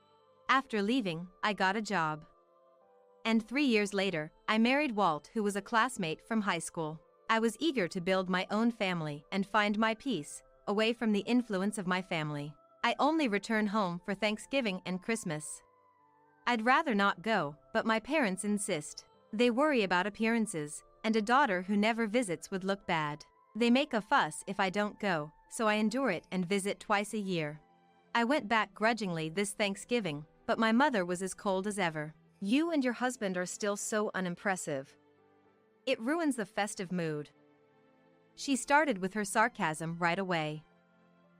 After leaving, I got a job. And 3 years later, I married Walt, who was a classmate from high school. I was eager to build my own family and find my peace, away from the influence of my family. I only return home for Thanksgiving and Christmas. I'd rather not go, but my parents insist. They worry about appearances, and a daughter who never visits would look bad. They make a fuss if I don't go, so I endure it and visit twice a year. I went back grudgingly this Thanksgiving, but my mother was as cold as ever. You and your husband are still so unimpressive. It ruins the festive mood. She started with her sarcasm right away.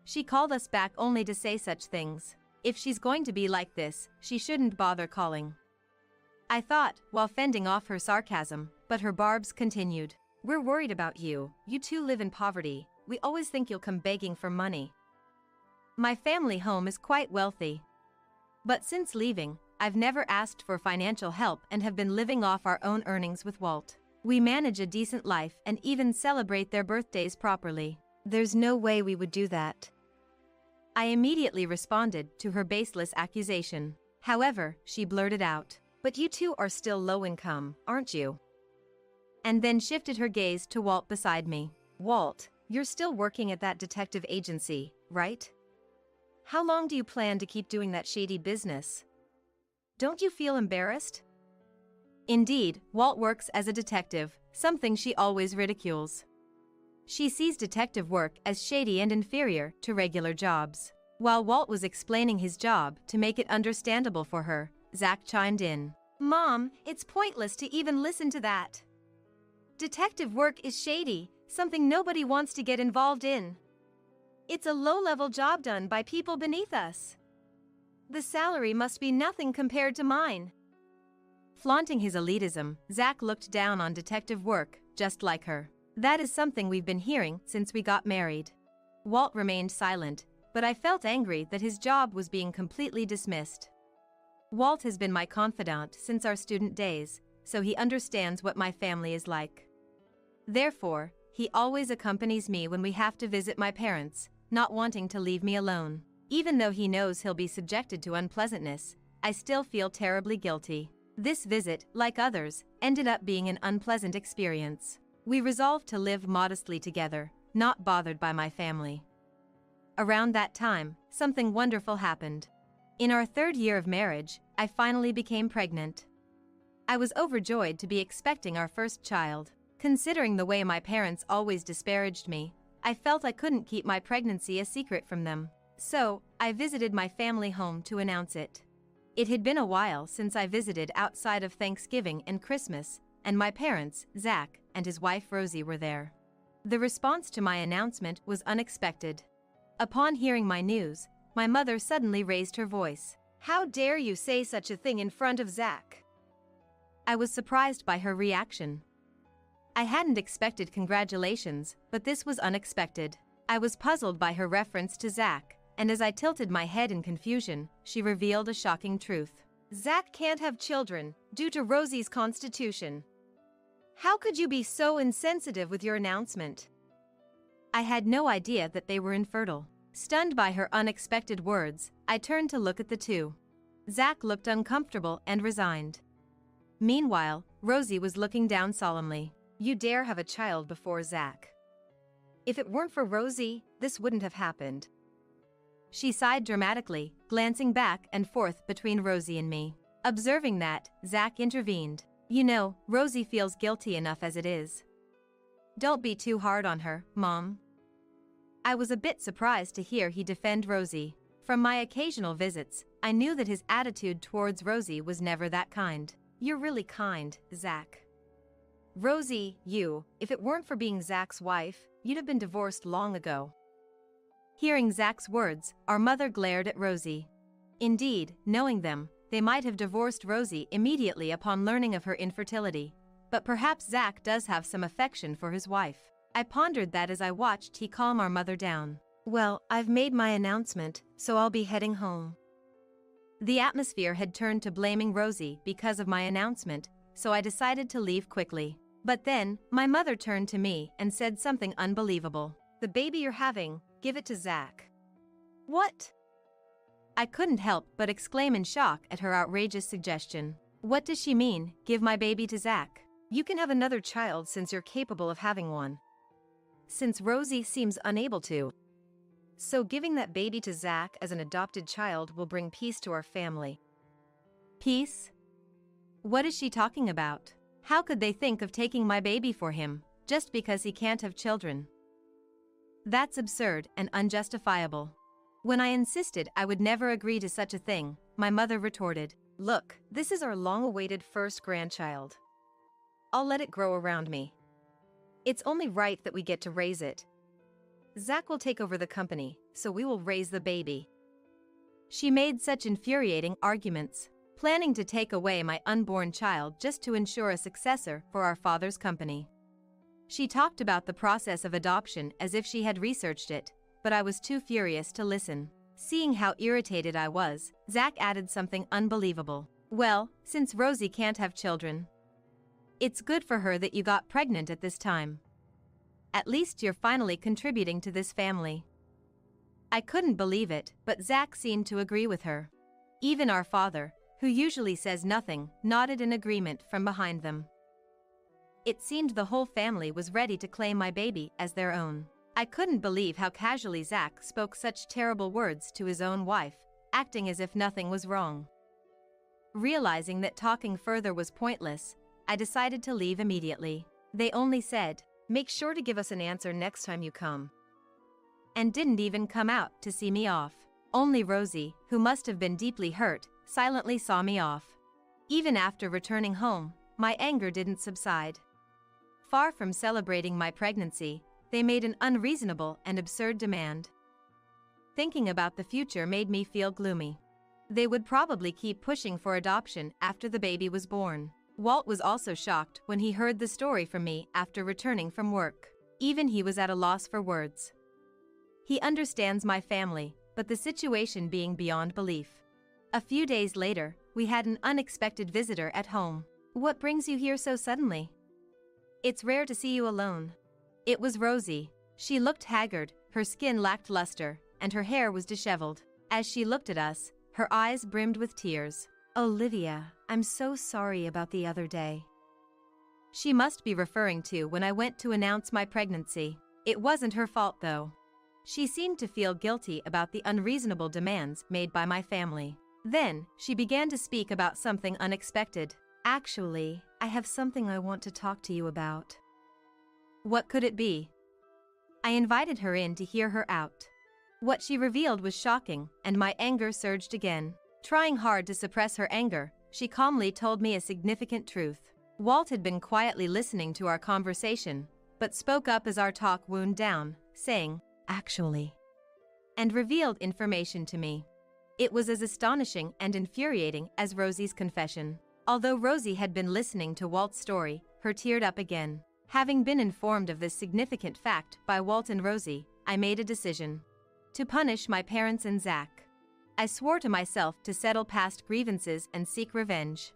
She called us back only to say such things. If she's going to be like this, she shouldn't bother calling. I thought, while fending off her sarcasm, but her barbs continued. We're worried about you. You two live in poverty. We always think you'll come begging for money. My family home is quite wealthy. But since leaving, I've never asked for financial help and have been living off our own earnings with Walt. We manage a decent life and even celebrate their birthdays properly. There's no way we would do that. I immediately responded to her baseless accusation. However, she blurted out, "But you two are still low income, aren't you?" And then shifted her gaze to Walt beside me. "Walt, you're still working at that detective agency, right? How long do you plan to keep doing that shady business? Don't you feel embarrassed?" Indeed, Walt works as a detective, something she always ridicules. She sees detective work as shady and inferior to regular jobs. While Walt was explaining his job to make it understandable for her, Zach chimed in. "Mom, it's pointless to even listen to that. Detective work is shady, something nobody wants to get involved in. It's a low-level job done by people beneath us. The salary must be nothing compared to mine." Flaunting his elitism, Zach looked down on detective work, just like her. That is something we've been hearing since we got married. Walt remained silent, but I felt angry that his job was being completely dismissed. Walt has been my confidant since our student days, so he understands what my family is like. Therefore, he always accompanies me when we have to visit my parents, not wanting to leave me alone. Even though he knows he'll be subjected to unpleasantness, I still feel terribly guilty. This visit, like others, ended up being an unpleasant experience. We resolved to live modestly together, not bothered by my family. Around that time, something wonderful happened. In our 3rd year of marriage, I finally became pregnant. I was overjoyed to be expecting our first child. Considering the way my parents always disparaged me, I felt I couldn't keep my pregnancy a secret from them. So, I visited my family home to announce it. It had been a while since I visited outside of Thanksgiving and Christmas, and my parents, Zach, and his wife Rosie were there. The response to my announcement was unexpected. Upon hearing my news, my mother suddenly raised her voice. "How dare you say such a thing in front of Zach?" I was surprised by her reaction. I hadn't expected congratulations, but this was unexpected. I was puzzled by her reference to Zach, and as I tilted my head in confusion, she revealed a shocking truth. Zach can't have children due to Rosie's constitution. How could you be so insensitive with your announcement? I had no idea that they were infertile. Stunned by her unexpected words, I turned to look at the two. Zach looked uncomfortable and resigned. Meanwhile, Rosie was looking down solemnly. You dare have a child before Zach. If it weren't for Rosie, this wouldn't have happened. She sighed dramatically, glancing back and forth between Rosie and me. Observing that, Zach intervened. You know, Rosie feels guilty enough as it is. Don't be too hard on her, Mom. I was a bit surprised to hear he defend Rosie. From my occasional visits, I knew that his attitude towards Rosie was never that kind. You're really kind, Zach. Rosie, if it weren't for being Zach's wife, you'd have been divorced long ago. Hearing Zach's words, our mother glared at Rosie. Indeed, knowing them, they might have divorced Rosie immediately upon learning of her infertility. But perhaps Zach does have some affection for his wife. I pondered that as I watched he calm our mother down. Well, I've made my announcement, so I'll be heading home. The atmosphere had turned to blaming Rosie because of my announcement, so I decided to leave quickly. But then, my mother turned to me and said something unbelievable. The baby you're having, give it to Zach. What? I couldn't help but exclaim in shock at her outrageous suggestion. What does she mean, give my baby to Zach? You can have another child since you're capable of having one. Since Rosie seems unable to. So giving that baby to Zach as an adopted child will bring peace to our family. Peace? What is she talking about? How could they think of taking my baby for him, just because he can't have children? That's absurd and unjustifiable. When I insisted I would never agree to such a thing, my mother retorted, Look, this is our long-awaited first grandchild. I'll let it grow around me. It's only right that we get to raise it. Zach will take over the company, so we will raise the baby. She made such infuriating arguments, planning to take away my unborn child just to ensure a successor for our father's company. She talked about the process of adoption as if she had researched it, but I was too furious to listen. Seeing how irritated I was, Zach added something unbelievable. Well, since Rosie can't have children, it's good for her that you got pregnant at this time. At least you're finally contributing to this family. I couldn't believe it, but Zach seemed to agree with her. Even our father, who usually says nothing, nodded in agreement from behind them. It seemed the whole family was ready to claim my baby as their own. I couldn't believe how casually Zach spoke such terrible words to his own wife, acting as if nothing was wrong. Realizing that talking further was pointless, I decided to leave immediately. They only said, Make sure to give us an answer next time you come. And didn't even come out to see me off. Only Rosie, who must have been deeply hurt, silently saw me off. Even after returning home, my anger didn't subside. Far from celebrating my pregnancy, they made an unreasonable and absurd demand. Thinking about the future made me feel gloomy. They would probably keep pushing for adoption after the baby was born. Walt was also shocked when he heard the story from me after returning from work. Even he was at a loss for words. He understands my family, but the situation being beyond belief. A few days later, we had an unexpected visitor at home. What brings you here so suddenly? It's rare to see you alone. It was Rosie. She looked haggard, her skin lacked luster, and her hair was disheveled. As she looked at us, her eyes brimmed with tears. Olivia, I'm so sorry about the other day. She must be referring to when I went to announce my pregnancy. It wasn't her fault though. She seemed to feel guilty about the unreasonable demands made by my family. Then, she began to speak about something unexpected. Actually, I have something I want to talk to you about. What could it be? I invited her in to hear her out. What she revealed was shocking, and my anger surged again. Trying hard to suppress her anger, she calmly told me a significant truth. Walt had been quietly listening to our conversation, but spoke up as our talk wound down, saying, Actually, and revealed information to me. It was as astonishing and infuriating as Rosie's confession. Although Rosie had been listening to Walt's story, her teared up again. Having been informed of this significant fact by Walt and Rosie, I made a decision. to punish my parents and Zach. I swore to myself to settle past grievances and seek revenge.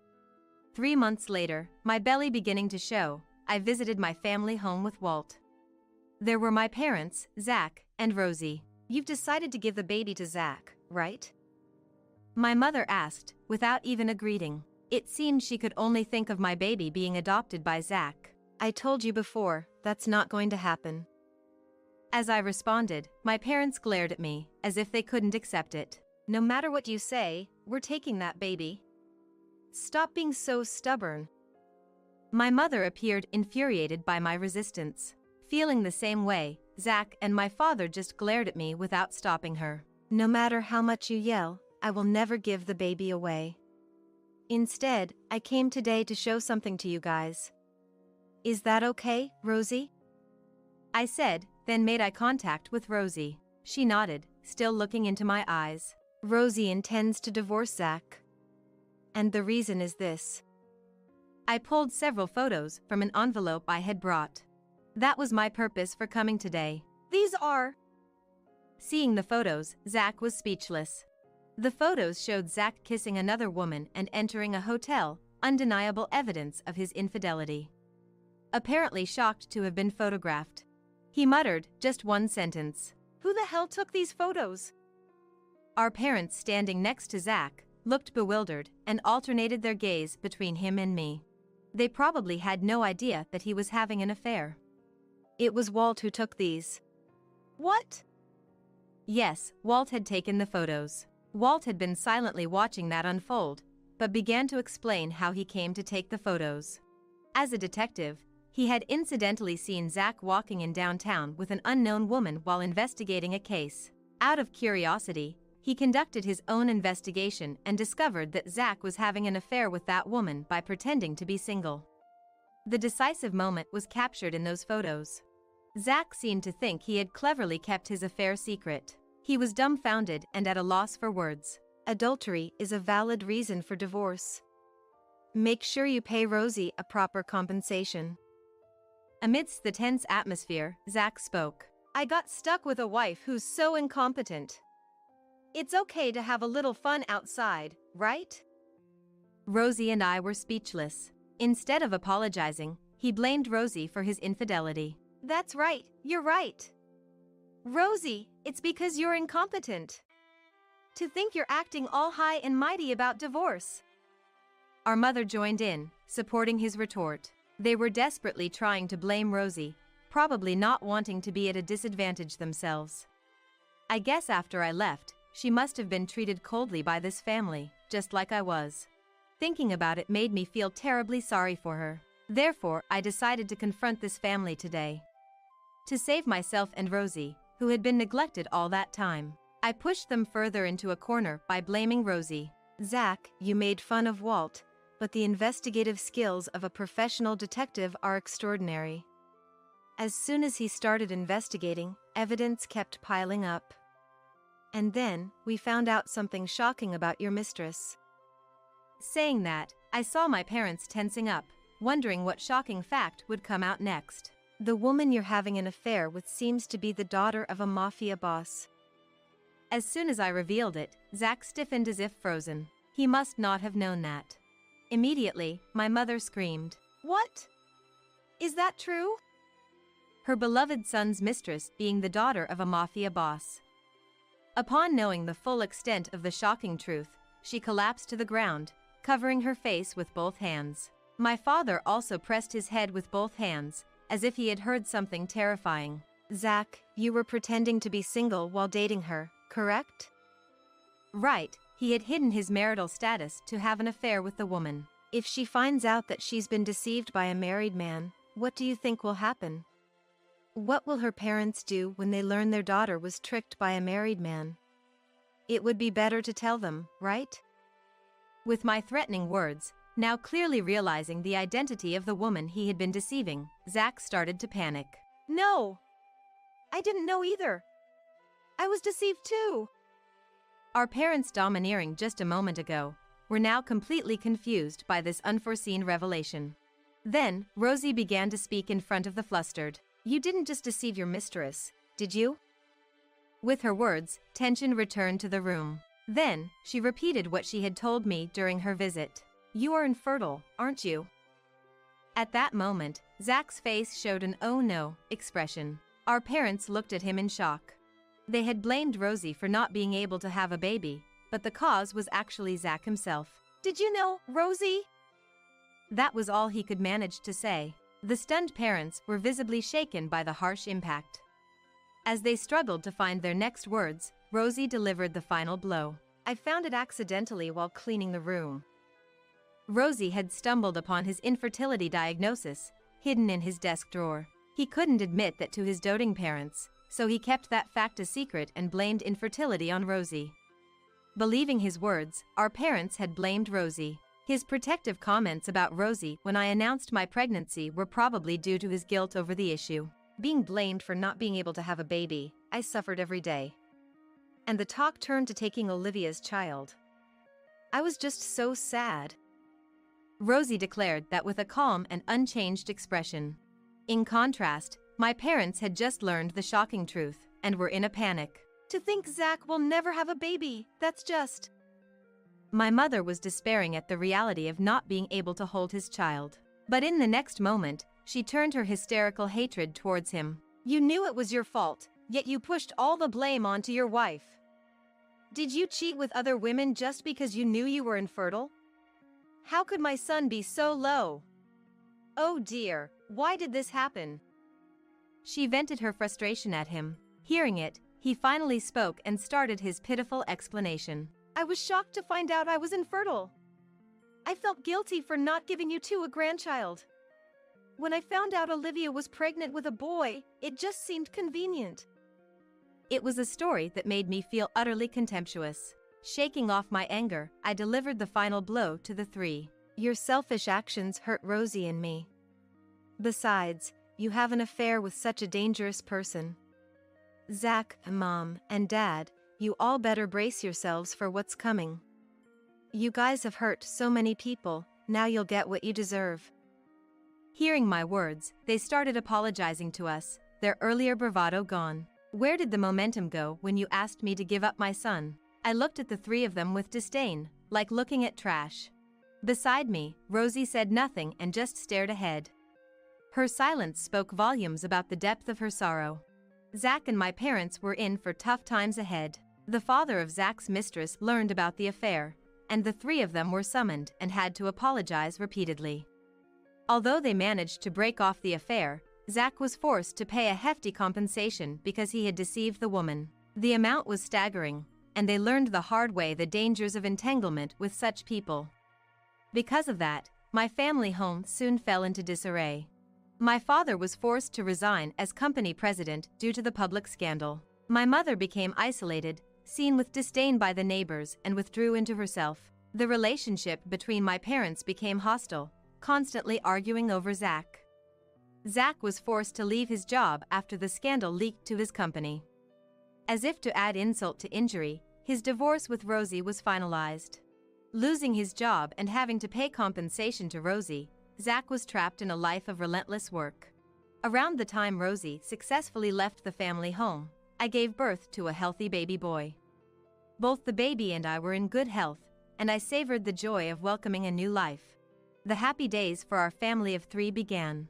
3 months later, my belly beginning to show, I visited my family home with Walt. There were my parents, Zach, and Rosie. You've decided to give the baby to Zach, right? My mother asked, without even a greeting. It seemed she could only think of my baby being adopted by Zach. I told you before, that's not going to happen. As I responded, my parents glared at me, as if they couldn't accept it. No matter what you say, we're taking that baby. Stop being so stubborn. My mother appeared infuriated by my resistance. Feeling the same way, Zach and my father just glared at me without stopping her. No matter how much you yell, I will never give the baby away. Instead, I came today to show something to you guys. Is that okay, Rosie? I said, then made eye contact with Rosie. She nodded, still looking into my eyes. Rosie intends to divorce Zach. And the reason is this. I pulled several photos from an envelope I had brought. That was my purpose for coming today. These are... Seeing the photos, Zach was speechless. The photos showed Zach kissing another woman and entering a hotel, undeniable evidence of his infidelity. Apparently shocked to have been photographed. He muttered just one sentence. Who the hell took these photos? Our parents, standing next to Zach, looked bewildered and alternated their gaze between him and me. They probably had no idea that he was having an affair. It was Walt who took these. What? Yes, Walt had taken the photos. Walt had been silently watching that unfold, but began to explain how he came to take the photos. As a detective, he had incidentally seen Zach walking in downtown with an unknown woman while investigating a case. Out of curiosity, he conducted his own investigation and discovered that Zach was having an affair with that woman by pretending to be single. The decisive moment was captured in those photos. Zach seemed to think he had cleverly kept his affair secret. He was dumbfounded and at a loss for words. Adultery is a valid reason for divorce. Make sure you pay Rosie a proper compensation. Amidst the tense atmosphere, Zach spoke. I got stuck with a wife who's so incompetent. It's okay to have a little fun outside, right? Rosie and I were speechless. Instead of apologizing, he blamed Rosie for his infidelity. That's right, you're right. Rosie, it's because you're incompetent. To think you're acting all high and mighty about divorce. Our mother joined in, supporting his retort. They were desperately trying to blame Rosie, probably not wanting to be at a disadvantage themselves. I guess after I left, she must have been treated coldly by this family, just like I was. Thinking about it made me feel terribly sorry for her. Therefore, I decided to confront this family today. To save myself and Rosie, who had been neglected all that time, I pushed them further into a corner by blaming Rosie. Zach, you made fun of Walt, but the investigative skills of a professional detective are extraordinary. As soon as he started investigating, evidence kept piling up. And then, we found out something shocking about your mistress. Saying that, I saw my parents tensing up, wondering what shocking fact would come out next. The woman you're having an affair with seems to be the daughter of a mafia boss. As soon as I revealed it, Zach stiffened as if frozen. He must not have known that. Immediately, my mother screamed. What? Is that true? Her beloved son's mistress being the daughter of a mafia boss. Upon knowing the full extent of the shocking truth, she collapsed to the ground, covering her face with both hands. My father also pressed his head with both hands, as if he had heard something terrifying. Zach, you were pretending to be single while dating her, correct? Right, he had hidden his marital status to have an affair with the woman. If she finds out that she's been deceived by a married man, what do you think will happen? What will her parents do when they learn their daughter was tricked by a married man? It would be better to tell them, right? With my threatening words, now clearly realizing the identity of the woman he had been deceiving, Zach started to panic. No! I didn't know either. I was deceived too. Our parents, domineering just a moment ago, were now completely confused by this unforeseen revelation. Then, Rosie began to speak in front of the flustered. You didn't just deceive your mistress, did you? With her words, tension returned to the room. Then, she repeated what she had told me during her visit. "You are infertile, aren't you?" At that moment, Zach's face showed an "oh no" expression. Our parents looked at him in shock. They had blamed Rosie for not being able to have a baby, but the cause was actually Zach himself. "Did you know, Rosie?" That was all he could manage to say. The stunned parents were visibly shaken by the harsh impact. As they struggled to find their next words, Rosie delivered the final blow. "I found it accidentally while cleaning the room." Rosie had stumbled upon his infertility diagnosis, hidden in his desk drawer. He couldn't admit that to his doting parents, so he kept that fact a secret and blamed infertility on Rosie. Believing his words, our parents had blamed Rosie. His protective comments about Rosie when I announced my pregnancy were probably due to his guilt over the issue. Being blamed for not being able to have a baby, I suffered every day. And the talk turned to taking Olivia's child. I was just so sad. Rosie declared that with a calm and unchanged expression. In contrast, my parents had just learned the shocking truth and were in a panic. "To think Zach will never have a baby, that's just..." My mother was despairing at the reality of not being able to hold his child. But in the next moment, she turned her hysterical hatred towards him. "You knew it was your fault, yet you pushed all the blame onto your wife. Did you cheat with other women just because you knew you were infertile? How could my son be so low? Oh dear, why did this happen?" She vented her frustration at him. Hearing it, he finally spoke and started his pitiful explanation. "I was shocked to find out I was infertile. I felt guilty for not giving you two a grandchild. When I found out Olivia was pregnant with a boy, it just seemed convenient." It was a story that made me feel utterly contemptuous. Shaking off my anger, I delivered the final blow to the three. "Your selfish actions hurt Rosie and me. Besides, you have an affair with such a dangerous person. Zach, Mom, and Dad, you all better brace yourselves for what's coming. You guys have hurt so many people, now you'll get what you deserve." Hearing my words, they started apologizing to us, their earlier bravado gone. Where did the momentum go when you asked me to give up my son? I looked at the three of them with disdain, like looking at trash. Beside me, Rosie said nothing and just stared ahead. Her silence spoke volumes about the depth of her sorrow. Zach and my parents were in for tough times ahead. The father of Zach's mistress learned about the affair, and the three of them were summoned and had to apologize repeatedly. Although they managed to break off the affair, Zach was forced to pay a hefty compensation because he had deceived the woman. The amount was staggering, and they learned the hard way the dangers of entanglement with such people. Because of that, my family home soon fell into disarray. My father was forced to resign as company president due to the public scandal. My mother became isolated, seen with disdain by the neighbors, and withdrew into herself. The relationship between my parents became hostile, constantly arguing over Zach. Zach was forced to leave his job after the scandal leaked to his company. As if to add insult to injury, his divorce with Rosie was finalized. Losing his job and having to pay compensation to Rosie, Zach was trapped in a life of relentless work. Around the time Rosie successfully left the family home, I gave birth to a healthy baby boy. Both the baby and I were in good health, and I savored the joy of welcoming a new life. The happy days for our family of three began.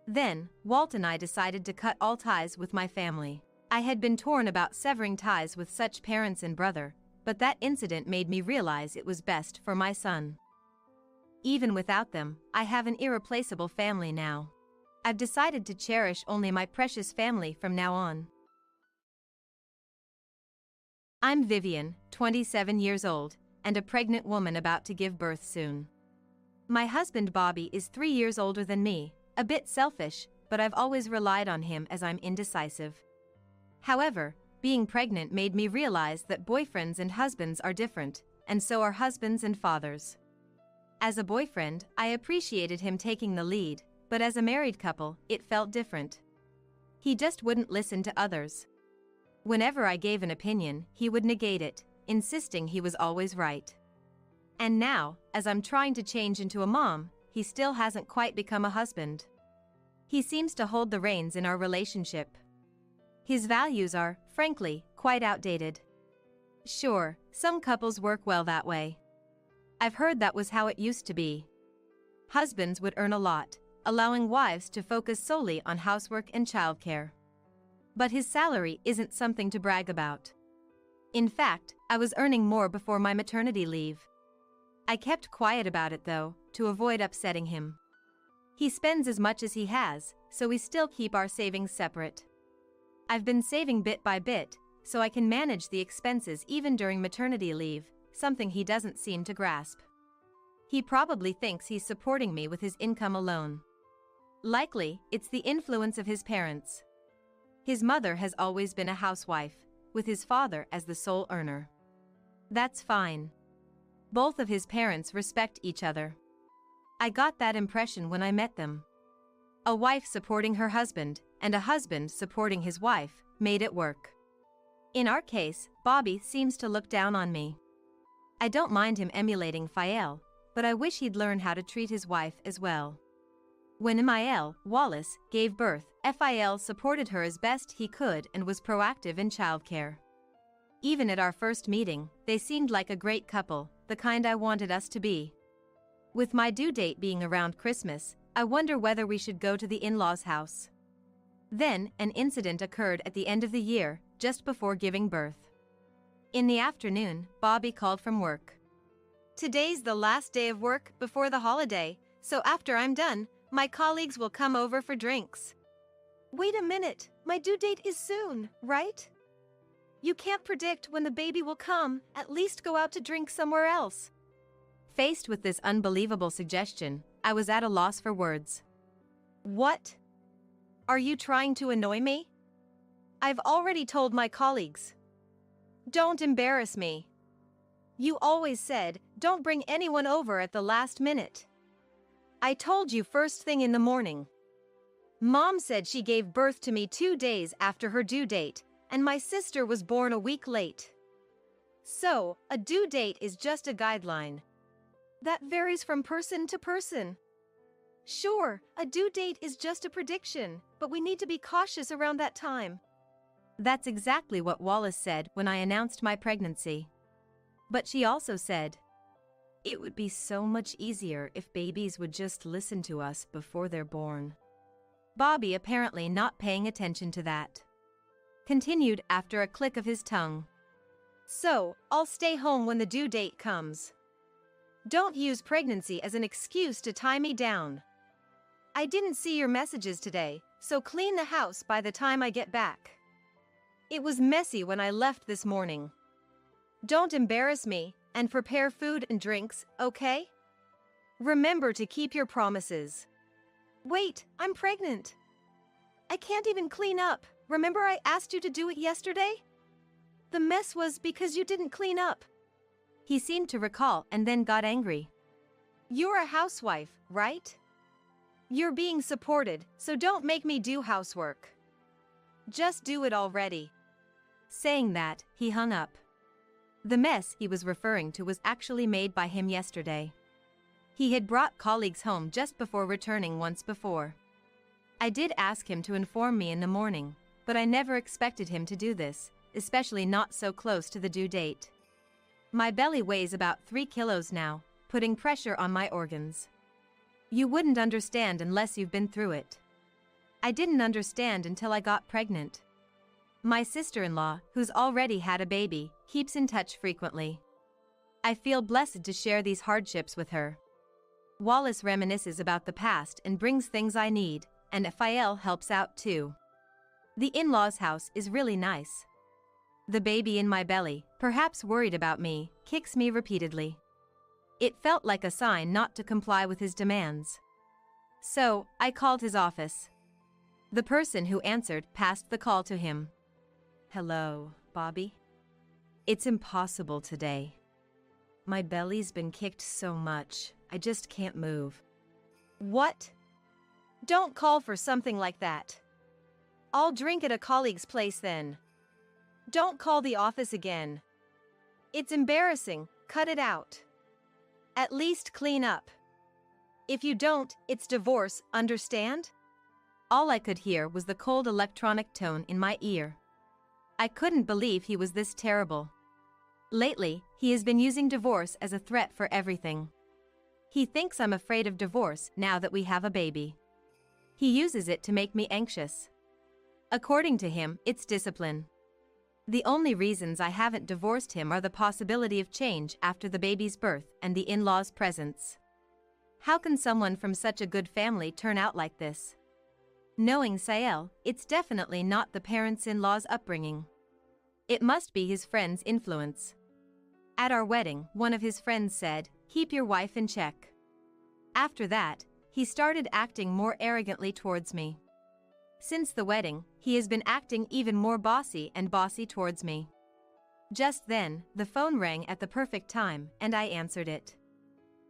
Then, Walt and I decided to cut all ties with my family. I had been torn about severing ties with such parents and brother, but that incident made me realize it was best for my son. Even without them, I have an irreplaceable family now. I've decided to cherish only my precious family from now on. I'm Vivian, 27 years old, and a pregnant woman about to give birth soon. My husband Bobby is 3 years older than me, a bit selfish, but I've always relied on him as I'm indecisive. However, being pregnant made me realize that boyfriends and husbands are different, and so are husbands and fathers. As a boyfriend, I appreciated him taking the lead, but as a married couple, it felt different. He just wouldn't listen to others. Whenever I gave an opinion, he would negate it, insisting he was always right. And now, as I'm trying to change into a mom, he still hasn't quite become a husband. He seems to hold the reins in our relationship. His values are, frankly, quite outdated. Sure, some couples work well that way. I've heard that was how it used to be. Husbands would earn a lot, allowing wives to focus solely on housework and childcare. But his salary isn't something to brag about. In fact, I was earning more before my maternity leave. I kept quiet about it though, to avoid upsetting him. He spends as much as he has, so we still keep our savings separate. I've been saving bit by bit, so I can manage the expenses even during maternity leave, something he doesn't seem to grasp. He probably thinks he's supporting me with his income alone. Likely, it's the influence of his parents. His mother has always been a housewife, with his father as the sole earner. That's fine. Both of his parents respect each other. I got that impression when I met them. A wife supporting her husband, and a husband supporting his wife, made it work. In our case, Bobby seems to look down on me. I don't mind him emulating Fael, but I wish he'd learn how to treat his wife as well. When Emael, Wallace, gave birth, Fael supported her as best he could and was proactive in childcare. Even at our first meeting, they seemed like a great couple, the kind I wanted us to be. With my due date being around Christmas, I wonder whether we should go to the in-laws' house. Then, an incident occurred at the end of the year, just before giving birth. In the afternoon, Bobby called from work. Today's the last day of work before the holiday, so after I'm done, my colleagues will come over for drinks. Wait a minute, my due date is soon, right? You can't predict when the baby will come, at least go out to drink somewhere else. Faced with this unbelievable suggestion, I was at a loss for words. What? Are you trying to annoy me? I've already told my colleagues. Don't embarrass me. You always said, don't bring anyone over at the last minute. I told you first thing in the morning. Mom said she gave birth to me 2 days after her due date, and my sister was born a week late. So, a due date is just a guideline. That varies from person to person. Sure, a due date is just a prediction, but we need to be cautious around that time. That's exactly what Wallace said when I announced my pregnancy. But she also said, it would be so much easier if babies would just listen to us before they're born. Bobby apparently not paying attention to that. Continued after a click of his tongue. So, I'll stay home when the due date comes. Don't use pregnancy as an excuse to tie me down. I didn't see your messages today, so clean the house by the time I get back. It was messy when I left this morning. Don't embarrass me, and prepare food and drinks, okay? Remember to keep your promises. Wait, I'm pregnant. I can't even clean up. Remember I asked you to do it yesterday? The mess was because you didn't clean up. He seemed to recall and then got angry. You're a housewife, right? You're being supported, so don't make me do housework. Just do it already. Saying that, he hung up. The mess he was referring to was actually made by him yesterday. He had brought colleagues home just before returning once before. I did ask him to inform me in the morning, but I never expected him to do this, especially not so close to the due date. My belly weighs about 3 kilos now, putting pressure on my organs. You wouldn't understand unless you've been through it. I didn't understand until I got pregnant. My sister-in-law, who's already had a baby, keeps in touch frequently. I feel blessed to share these hardships with her. Wallace reminisces about the past and brings things I need, and Fael helps out too. The in-laws' house is really nice. The baby in my belly, perhaps worried about me, kicks me repeatedly. It felt like a sign not to comply with his demands. So, I called his office. The person who answered passed the call to him. Hello, Bobby? It's impossible today. My belly's been kicked so much, I just can't move. What? Don't call for something like that. I'll drink at a colleague's place then. Don't call the office again. It's embarrassing, cut it out. At least clean up. If you don't, it's divorce, understand? All I could hear was the cold electronic tone in my ear. I couldn't believe he was this terrible. Lately, he has been using divorce as a threat for everything. He thinks I'm afraid of divorce now that we have a baby. He uses it to make me anxious. According to him, it's discipline. The only reasons I haven't divorced him are the possibility of change after the baby's birth and the in-laws' presence. How can someone from such a good family turn out like this? Knowing Sael, it's definitely not the parents-in-law's upbringing. It must be his friend's influence. At our wedding, one of his friends said, "Keep your wife in check." After that, he started acting more arrogantly towards me. Since the wedding, he has been acting even more bossy towards me. Just then, the phone rang at the perfect time, and I answered it.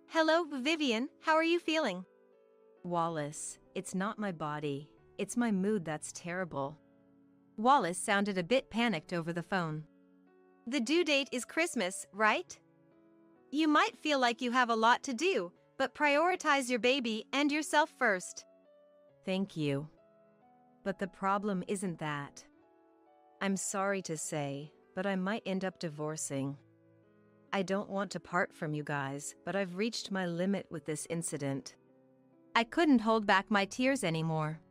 Hello, Vivian, how are you feeling? Wallace, it's not my body, it's my mood that's terrible. Wallace sounded a bit panicked over the phone. The due date is Christmas, right? You might feel like you have a lot to do, but prioritize your baby and yourself first. Thank you. But the problem isn't that. I'm sorry to say, but I might end up divorcing. I don't want to part from you guys, but I've reached my limit with this incident. I couldn't hold back my tears anymore.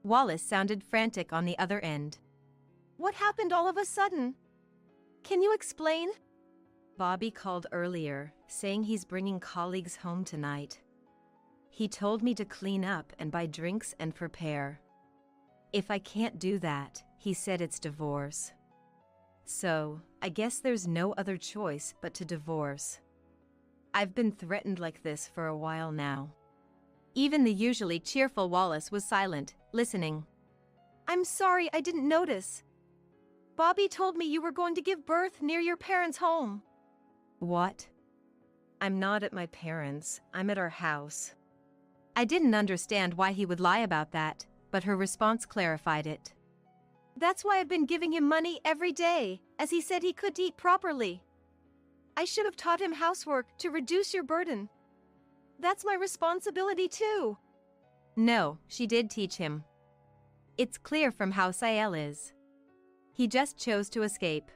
Wallace sounded frantic on the other end. What happened all of a sudden? Can you explain? Bobby called earlier, saying he's bringing colleagues home tonight. He told me to clean up and buy drinks and prepare. If I can't do that, he said it's divorce. So, I guess there's no other choice but to divorce. I've been threatened like this for a while now. Even the usually cheerful Wallace was silent, listening. I'm sorry, I didn't notice. Bobby told me you were going to give birth near your parents' home. What? I'm not at my parents', I'm at our house. I didn't understand why he would lie about that, but her response clarified it. That's why I've been giving him money every day, as he said he could eat properly. I should have taught him housework to reduce your burden. That's my responsibility too. No, she did teach him. It's clear from how Sael is. He just chose to escape.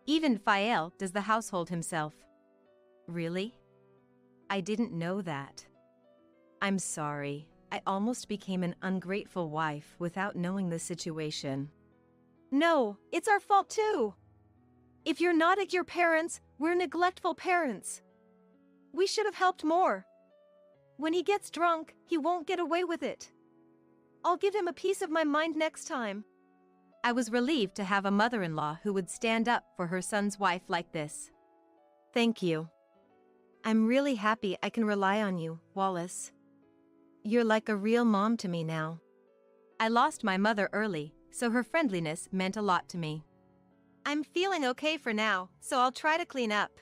Even Fael does the household himself. Really? I didn't know that. I'm sorry. I almost became an ungrateful wife without knowing the situation. No, it's our fault too. If you're not at your parents', we're neglectful parents. We should have helped more. When he gets drunk, he won't get away with it. I'll give him a piece of my mind next time. I was relieved to have a mother-in-law who would stand up for her son's wife like this. Thank you. I'm really happy I can rely on you, Wallace. You're like a real mom to me now. I lost my mother early, so her friendliness meant a lot to me. I'm feeling okay for now, so I'll try to clean up.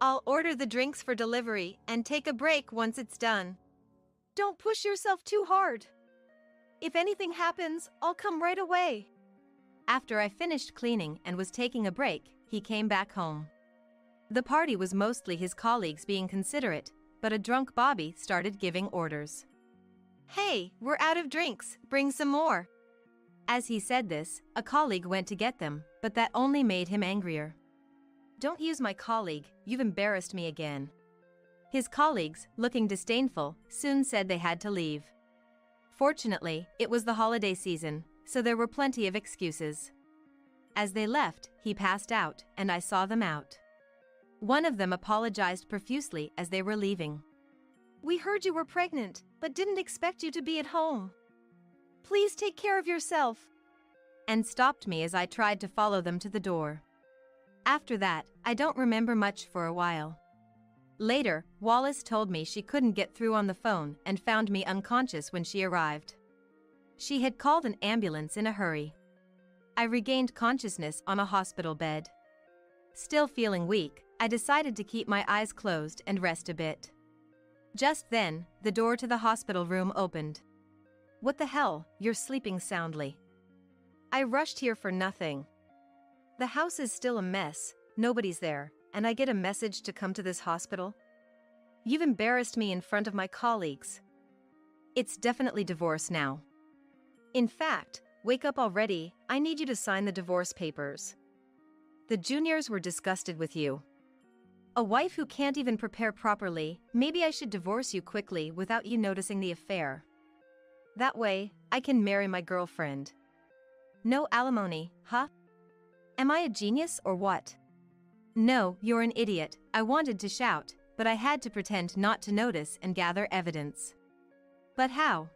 I'll order the drinks for delivery and take a break once it's done. Don't push yourself too hard. If anything happens, I'll come right away. After I finished cleaning and was taking a break, he came back home. The party was mostly his colleagues being considerate, but a drunk Bobby started giving orders. Hey, we're out of drinks, bring some more. As he said this, a colleague went to get them, but that only made him angrier. Don't use my colleague, you've embarrassed me again. His colleagues, looking disdainful, soon said they had to leave. Fortunately, it was the holiday season, so there were plenty of excuses. As they left, he passed out, and I saw them out. One of them apologized profusely as they were leaving. We heard you were pregnant, but didn't expect you to be at home. Please take care of yourself. And stopped me as I tried to follow them to the door. After that, I don't remember much for a while. Later, Wallace told me she couldn't get through on the phone and found me unconscious when she arrived. She had called an ambulance in a hurry. I regained consciousness on a hospital bed. Still feeling weak, I decided to keep my eyes closed and rest a bit. Just then, the door to the hospital room opened. What the hell, you're sleeping soundly. I rushed here for nothing. The house is still a mess, nobody's there, and I get a message to come to this hospital? You've embarrassed me in front of my colleagues. It's definitely divorce now. In fact, Wake up already, I need you to sign the divorce papers. The juniors were disgusted with you. A wife who can't even prepare properly, maybe I should divorce you quickly without you noticing the affair. That way, I can marry my girlfriend. No alimony, huh? Am I a genius or what? No, you're an idiot, I wanted to shout, but I had to pretend not to notice and gather evidence. But how?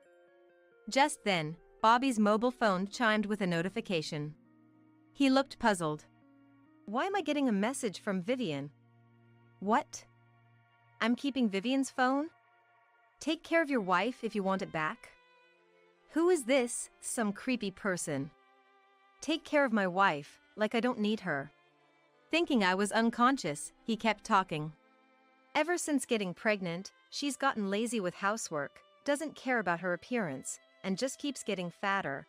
Just then, Bobby's mobile phone chimed with a notification. He looked puzzled. Why am I getting a message from Vivian? What? I'm keeping Vivian's phone? Take care of your wife if you want it back? Who is this, some creepy person? Take care of my wife, like I don't need her. Thinking I was unconscious, he kept talking. Ever since getting pregnant, she's gotten lazy with housework, doesn't care about her appearance, and just keeps getting fatter.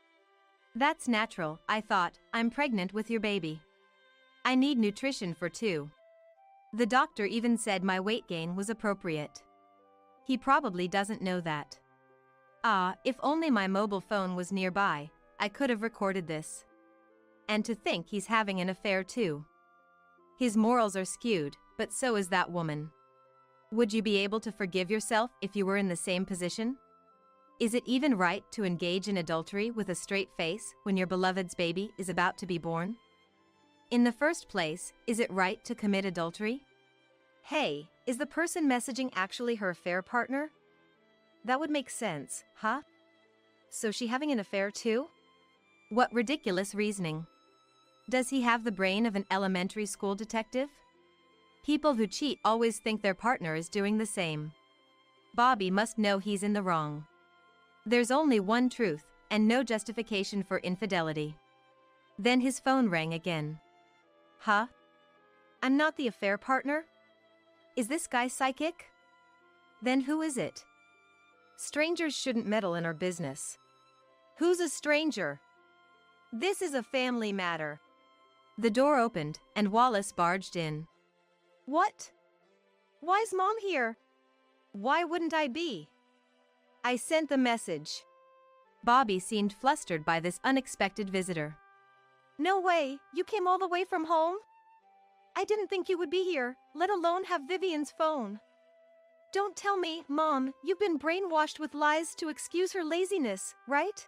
That's natural, I thought, I'm pregnant with your baby. I need nutrition for two. The doctor even said my weight gain was appropriate. He probably doesn't know that. If only my mobile phone was nearby, I could have recorded this. And to think he's having an affair too. His morals are skewed, but so is that woman. Would you be able to forgive yourself if you were in the same position? Is it even right to engage in adultery with a straight face when your beloved's baby is about to be born? In the first place, is it right to commit adultery? Hey, is the person messaging actually her affair partner? That would make sense, huh? So she having an affair too? What ridiculous reasoning. Does he have the brain of an elementary school detective? People who cheat always think their partner is doing the same. Bobby must know he's in the wrong. There's only one truth, and no justification for infidelity. Then his phone rang again. Huh? I'm not the affair partner? Is this guy psychic? Then who is it? Strangers shouldn't meddle in our business. Who's a stranger? This is a family matter. The door opened, and Wallace barged in. What? Why's Mom here? Why wouldn't I be? I sent the message. Bobby seemed flustered by this unexpected visitor. No way, you came all the way from home? I didn't think you would be here, let alone have Vivian's phone. Don't tell me, Mom, you've been brainwashed with lies to excuse her laziness, right?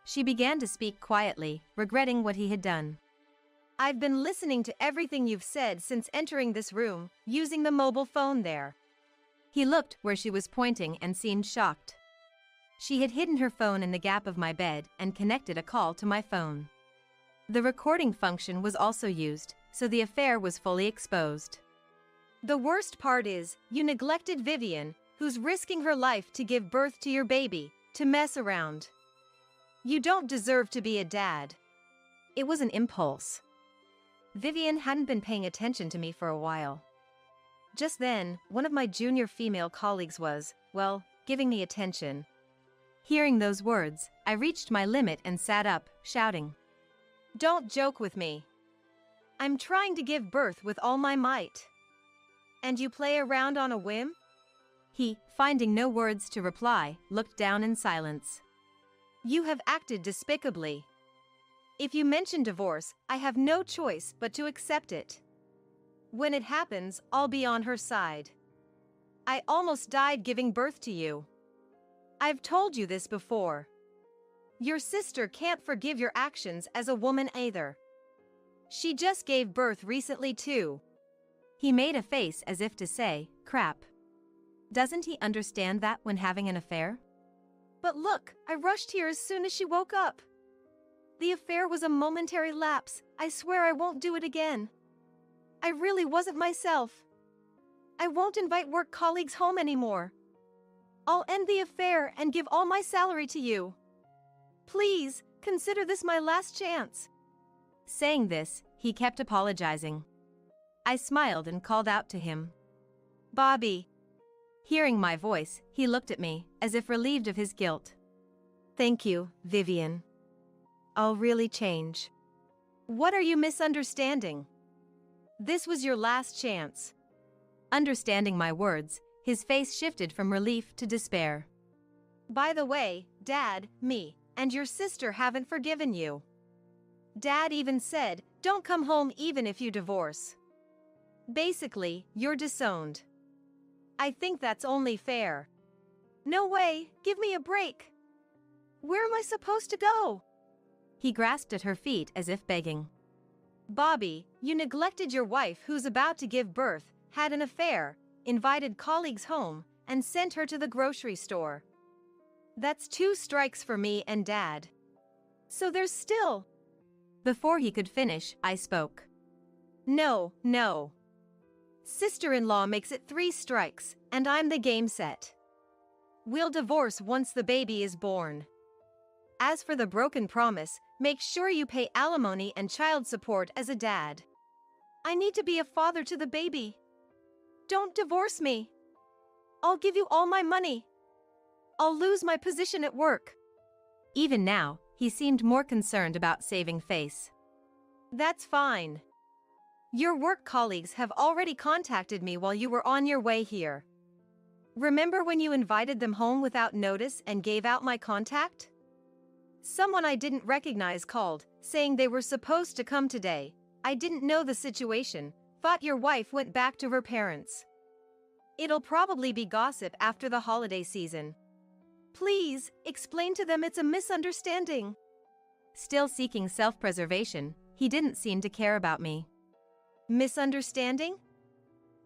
She began to speak quietly, regretting what he had done. I've been listening to everything you've said since entering this room, using the mobile phone there. He looked where she was pointing and seemed shocked. She had hidden her phone in the gap of my bed and connected a call to my phone. The recording function was also used, so the affair was fully exposed. The worst part is, you neglected Vivian, who's risking her life to give birth to your baby, to mess around. You don't deserve to be a dad. It was an impulse. Vivian hadn't been paying attention to me for a while. Just then, one of my junior female colleagues was, well, giving me attention. Hearing those words, I reached my limit and sat up, shouting. Don't joke with me. I'm trying to give birth with all my might. And you play around on a whim? He, finding no words to reply, looked down in silence. You have acted despicably. If you mention divorce, I have no choice but to accept it. When it happens, I'll be on her side. I almost died giving birth to you. I've told you this before. Your sister can't forgive your actions as a woman either. She just gave birth recently too. He made a face as if to say, crap. Doesn't he understand that when having an affair? But look, I rushed here as soon as she woke up. The affair was a momentary lapse. I swear I won't do it again. I really wasn't myself. I won't invite work colleagues home anymore. I'll end the affair and give all my salary to you. Please, consider this my last chance. Saying this, he kept apologizing. I smiled and called out to him. Bobby. Hearing my voice, he looked at me, as if relieved of his guilt. Thank you, Vivian. I'll really change. What are you misunderstanding? This was your last chance. Understanding my words, his face shifted from relief to despair. By the way, Dad, me, and your sister haven't forgiven you. Dad even said, don't come home even if you divorce. Basically, you're disowned. I think that's only fair. No way, give me a break. Where am I supposed to go? He grasped at her feet as if begging. Bobby, you neglected your wife who's about to give birth, had an affair, invited colleagues home, and sent her to the grocery store. That's 2 strikes for me and Dad. So there's still... Before he could finish, I spoke. No. Sister-in-law makes it 3 strikes, and I'm the game set. We'll divorce once the baby is born. As for the broken promise, make sure you pay alimony and child support as a dad. I need to be a father to the baby. Don't divorce me. I'll give you all my money. I'll lose my position at work. Even now, he seemed more concerned about saving face. That's fine. Your work colleagues have already contacted me while you were on your way here. Remember when you invited them home without notice and gave out my contact? Someone I didn't recognize called, saying they were supposed to come today. I didn't know the situation, thought your wife went back to her parents. It'll probably be gossip after the holiday season. Please, explain to them it's a misunderstanding. Still seeking self-preservation, he didn't seem to care about me. Misunderstanding?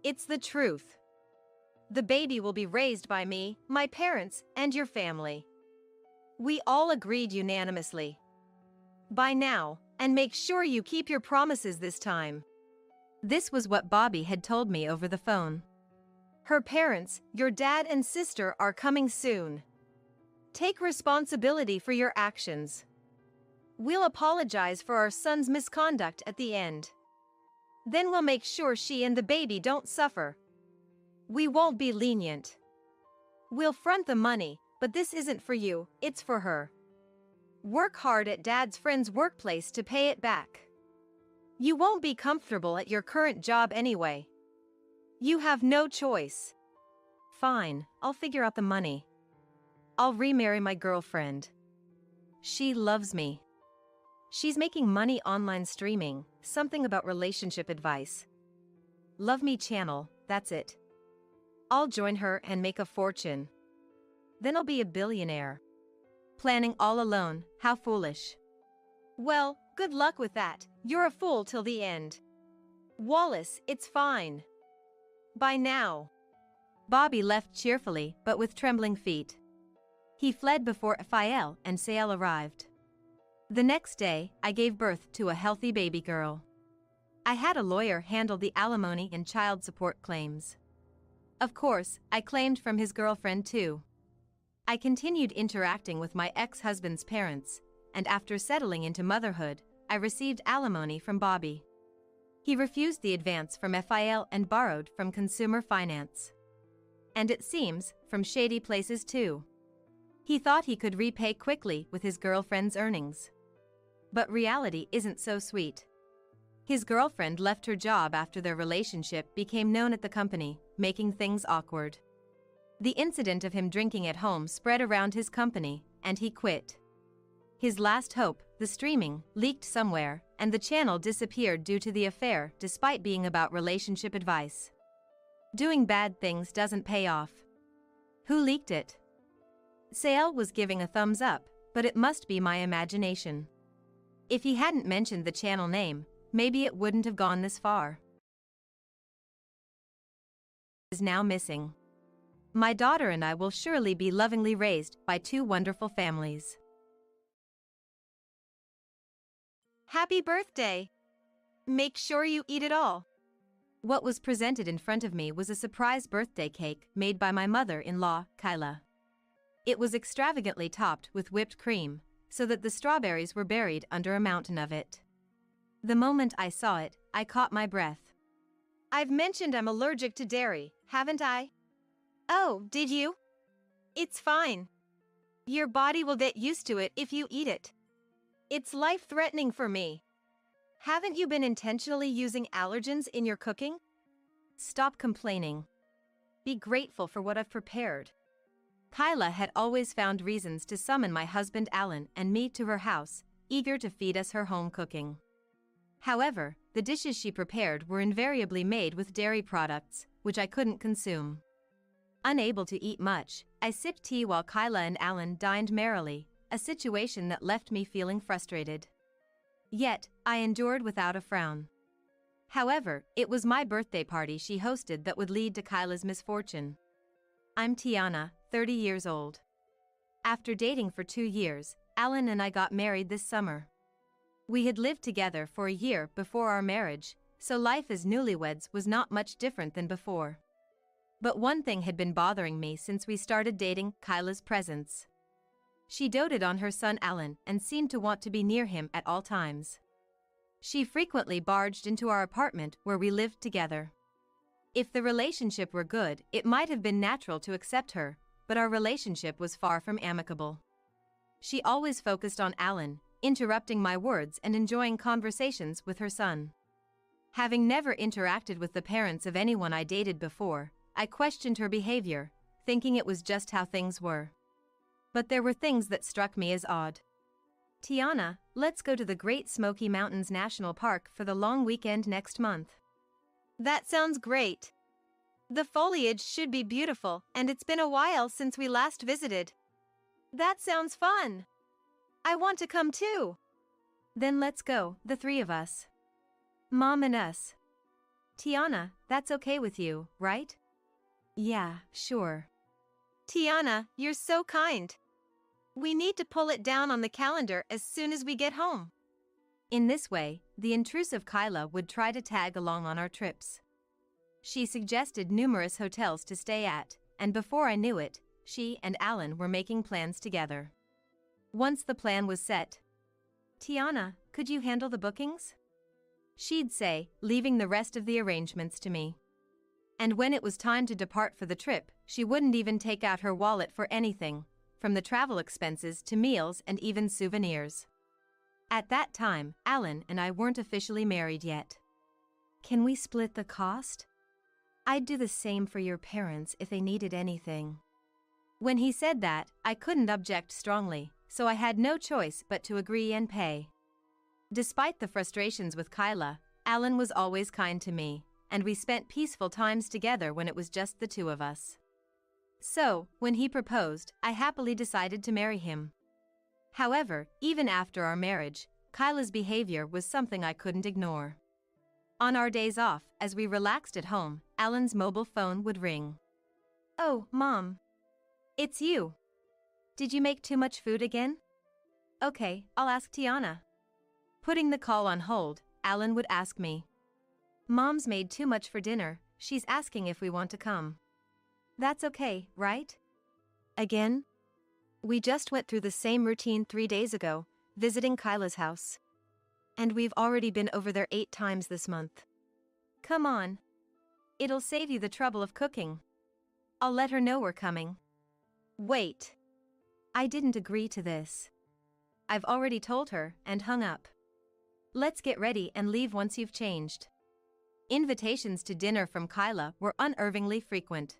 It's the truth. The baby will be raised by me, my parents, and your family. We all agreed unanimously. By now, and make sure you keep your promises this time. This was what Bobby had told me over the phone. Her parents, your dad and sister, are coming soon. Take responsibility for your actions. We'll apologize for our son's misconduct at the end. Then we'll make sure she and the baby don't suffer. We won't be lenient. We'll front the money, but this isn't for you, it's for her. Work hard at Dad's friend's workplace to pay it back. You won't be comfortable at your current job anyway. You have no choice. Fine, I'll figure out the money. I'll remarry my girlfriend. She loves me. She's making money online streaming, something about relationship advice. Love Me channel, that's it. I'll join her and make a fortune. Then I'll be a billionaire. Planning all alone, how foolish. Well, good luck with that, you're a fool till the end. Wallace, it's fine. Bye now. Bobby left cheerfully, but with trembling feet. He fled before Raphael and Sael arrived. The next day, I gave birth to a healthy baby girl. I had a lawyer handle the alimony and child support claims. Of course, I claimed from his girlfriend too. I continued interacting with my ex-husband's parents, and after settling into motherhood, I received alimony from Bobby. He refused the advance from Raphael and borrowed from consumer finance. And it seems, from shady places too. He thought he could repay quickly with his girlfriend's earnings. But reality isn't so sweet. His girlfriend left her job after their relationship became known at the company, making things awkward. The incident of him drinking at home spread around his company, and he quit. His last hope, the streaming, leaked somewhere, and the channel disappeared due to the affair despite being about relationship advice. Doing bad things doesn't pay off. Who leaked it? Sael was giving a thumbs up, but it must be my imagination. If he hadn't mentioned the channel name, maybe it wouldn't have gone this far. Is now missing. My daughter and I will surely be lovingly raised by 2 wonderful families. Happy birthday! Make sure you eat it all. What was presented in front of me was a surprise birthday cake made by my mother-in-law, Kyla. It was extravagantly topped with whipped cream, so that the strawberries were buried under a mountain of it. The moment I saw it, I caught my breath. I've mentioned I'm allergic to dairy, haven't I? Oh, did you? It's fine. Your body will get used to it if you eat it. It's life-threatening for me. Haven't you been intentionally using allergens in your cooking? Stop complaining. Be grateful for what I've prepared. Kyla had always found reasons to summon my husband Alan and me to her house, eager to feed us her home cooking. However, the dishes she prepared were invariably made with dairy products, which I couldn't consume. Unable to eat much, I sipped tea while Kyla and Alan dined merrily, a situation that left me feeling frustrated. Yet, I endured without a frown. However, it was my birthday party she hosted that would lead to Kyla's misfortune. I'm Tiana, 30 years old. After dating for 2 years, Alan and I got married this summer. We had lived together for a year before our marriage, so life as newlyweds was not much different than before. But one thing had been bothering me since we started dating: Kyla's presence. She doted on her son Alan and seemed to want to be near him at all times. She frequently barged into our apartment where we lived together. If the relationship were good, it might have been natural to accept her, but our relationship was far from amicable. She always focused on Alan, interrupting my words and enjoying conversations with her son. Having never interacted with the parents of anyone I dated before, I questioned her behavior, thinking it was just how things were. But there were things that struck me as odd. Tiana, let's go to the Great Smoky Mountains National Park for the long weekend next month. That sounds great. The foliage should be beautiful, and it's been a while since we last visited. That sounds fun. I want to come too. Then let's go, the 3 of us. Mom and us. Tiana, that's okay with you, right? Yeah, sure. Tiana, you're so kind. We need to pull it down on the calendar as soon as we get home. In this way, the intrusive Kyla would try to tag along on our trips. She suggested numerous hotels to stay at, and before I knew it, she and Alan were making plans together. Once the plan was set, Tiana, could you handle the bookings? She'd say, leaving the rest of the arrangements to me. And when it was time to depart for the trip, she wouldn't even take out her wallet for anything, from the travel expenses to meals and even souvenirs. At that time, Alan and I weren't officially married yet. Can we split the cost? I'd do the same for your parents if they needed anything. When he said that, I couldn't object strongly, so I had no choice but to agree and pay. Despite the frustrations with Kyla, Alan was always kind to me, and we spent peaceful times together when it was just the 2 of us. So, when he proposed, I happily decided to marry him. However, even after our marriage, Kyla's behavior was something I couldn't ignore. On our days off, as we relaxed at home, Alan's mobile phone would ring. Oh, Mom. It's you. Did you make too much food again? Okay, I'll ask Tiana. Putting the call on hold, Alan would ask me. Mom's made too much for dinner, she's asking if we want to come. That's okay, right? Again? We just went through the same routine 3 days ago, visiting Kyla's house. And we've already been over there 8 times this month. Come on. It'll save you the trouble of cooking. I'll let her know we're coming. Wait. I didn't agree to this. I've already told her and hung up. Let's get ready and leave once you've changed. Invitations to dinner from Kyla were unnervingly frequent.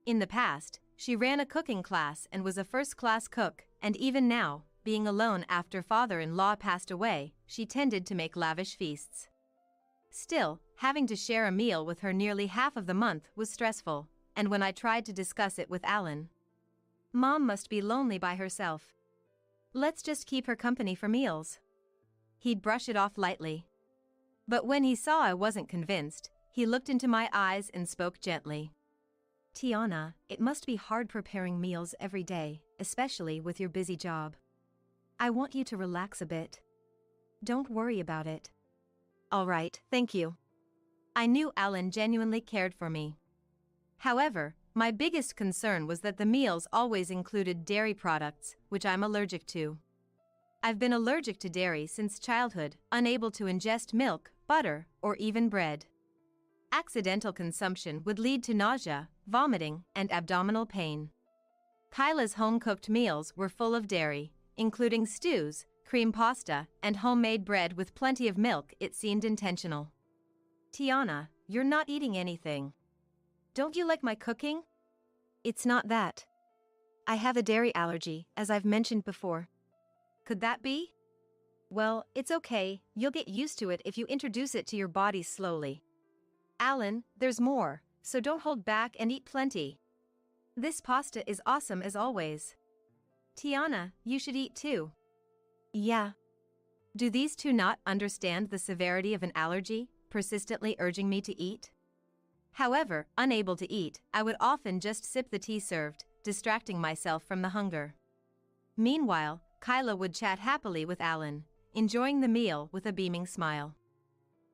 In the past, she ran a cooking class and was a first-class cook, and even now, being alone after father-in-law passed away, she tended to make lavish feasts. Still, having to share a meal with her nearly half of the month was stressful, and when I tried to discuss it with Alan, Mom must be lonely by herself. Let's just keep her company for meals. He'd brush it off lightly. But when he saw I wasn't convinced, he looked into my eyes and spoke gently. Tiana, it must be hard preparing meals every day, especially with your busy job. I want you to relax a bit. Don't worry about it. All right, thank you. I knew Alan genuinely cared for me. However, my biggest concern was that the meals always included dairy products, which I'm allergic to. I've been allergic to dairy since childhood, unable to ingest milk, butter, or even bread. Accidental consumption would lead to nausea, vomiting, and abdominal pain. Kyla's home-cooked meals were full of dairy, including stews, cream pasta, and homemade bread with plenty of milk. It seemed intentional. Tiana, you're not eating anything. Don't you like my cooking? It's not that. I have a dairy allergy, as I've mentioned before. Could that be? Well, it's okay, you'll get used to it if you introduce it to your body slowly. Alan, there's more, so don't hold back and eat plenty. This pasta is awesome as always. Tiana, you should eat too. Yeah. Do these two not understand the severity of an allergy, persistently urging me to eat? However, unable to eat, I would often just sip the tea served, distracting myself from the hunger. Meanwhile, Kyla would chat happily with Alan, enjoying the meal with a beaming smile.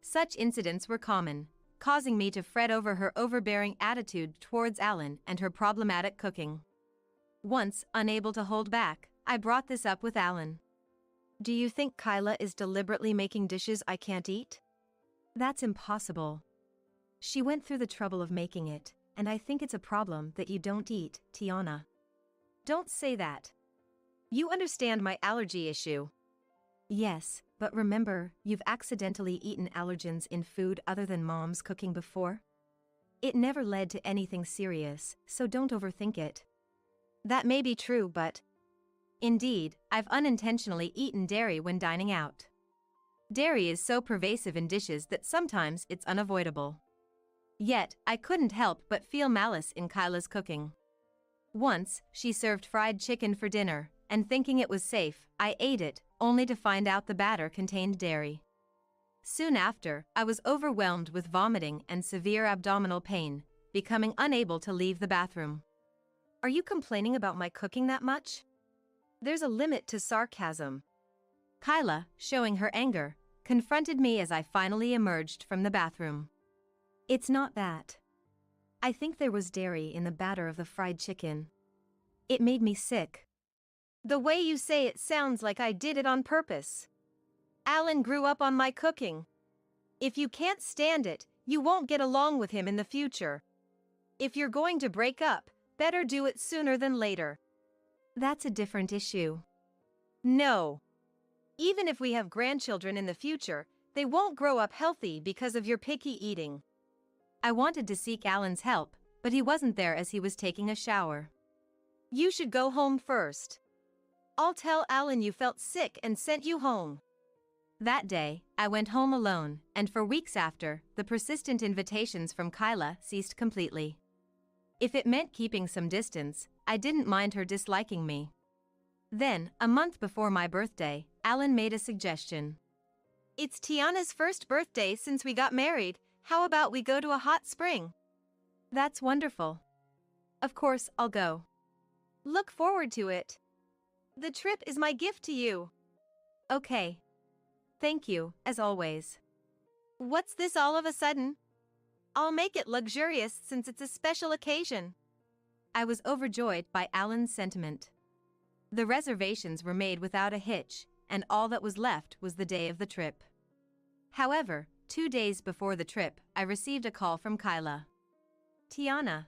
Such incidents were common, causing me to fret over her overbearing attitude towards Alan and her problematic cooking. Once, unable to hold back, I brought this up with Alan. Do you think Kyla is deliberately making dishes I can't eat? That's impossible. She went through the trouble of making it, and I think it's a problem that you don't eat, Tiana. Don't say that. You understand my allergy issue. Yes, but remember, you've accidentally eaten allergens in food other than Mom's cooking before? It never led to anything serious, so don't overthink it. That may be true, but... Indeed, I've unintentionally eaten dairy when dining out. Dairy is so pervasive in dishes that sometimes it's unavoidable. Yet, I couldn't help but feel malice in Kyla's cooking. Once, she served fried chicken for dinner, and thinking it was safe, I ate it, only to find out the batter contained dairy. Soon after, I was overwhelmed with vomiting and severe abdominal pain, becoming unable to leave the bathroom. Are you complaining about my cooking that much? There's a limit to sarcasm. Kyla, showing her anger, confronted me as I finally emerged from the bathroom. It's not that. I think there was dairy in the batter of the fried chicken. It made me sick. The way you say it sounds like I did it on purpose. Alan grew up on my cooking. If you can't stand it, you won't get along with him in the future. If you're going to break up, better do it sooner than later. That's a different issue. No. Even if we have grandchildren in the future, they won't grow up healthy because of your picky eating. I wanted to seek Alan's help, but he wasn't there as he was taking a shower. You should go home first. I'll tell Alan you felt sick and sent you home. That day, I went home alone, and for weeks after, the persistent invitations from Kyla ceased completely. If it meant keeping some distance, I didn't mind her disliking me. Then, a month before my birthday, Alan made a suggestion. It's Tiana's first birthday since we got married. How about we go to a hot spring? That's wonderful. Of course, I'll go. Look forward to it. The trip is my gift to you. Okay. Thank you, as always. What's this all of a sudden? I'll make it luxurious since it's a special occasion. I was overjoyed by Alan's sentiment. The reservations were made without a hitch, and all that was left was the day of the trip. However, 2 days before the trip, I received a call from Kyla. Tiana.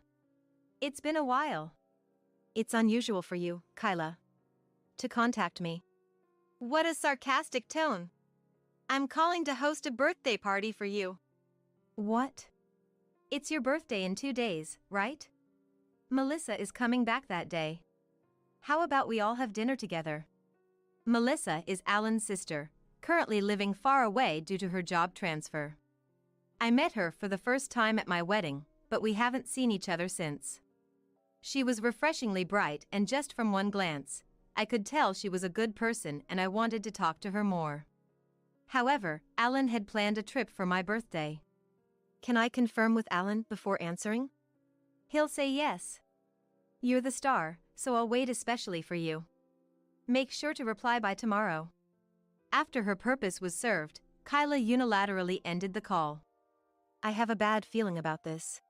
It's been a while. It's unusual for you, Kyla, to contact me. What a sarcastic tone. I'm calling to host a birthday party for you. What? It's your birthday in 2 days, right? Melissa is coming back that day. How about we all have dinner together? Melissa is Alan's sister, currently living far away due to her job transfer. I met her for the first time at my wedding, but we haven't seen each other since. She was refreshingly bright, and just from one glance, I could tell she was a good person and I wanted to talk to her more. However, Alan had planned a trip for my birthday. Can I confirm with Alan before answering? He'll say yes. You're the star, so I'll wait especially for you. Make sure to reply by tomorrow. After her purpose was served, Kyla unilaterally ended the call. I have a bad feeling about this.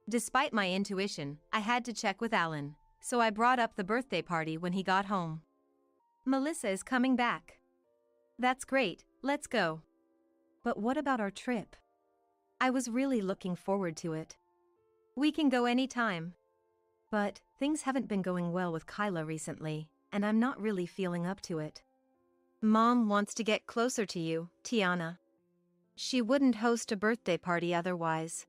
Despite my intuition, I had to check with Alan, so I brought up the birthday party when he got home. Melissa is coming back. That's great, let's go. But what about our trip? I was really looking forward to it. We can go anytime. But things haven't been going well with Kyla recently, and I'm not really feeling up to it. Mom wants to get closer to you, Tiana. She wouldn't host a birthday party otherwise.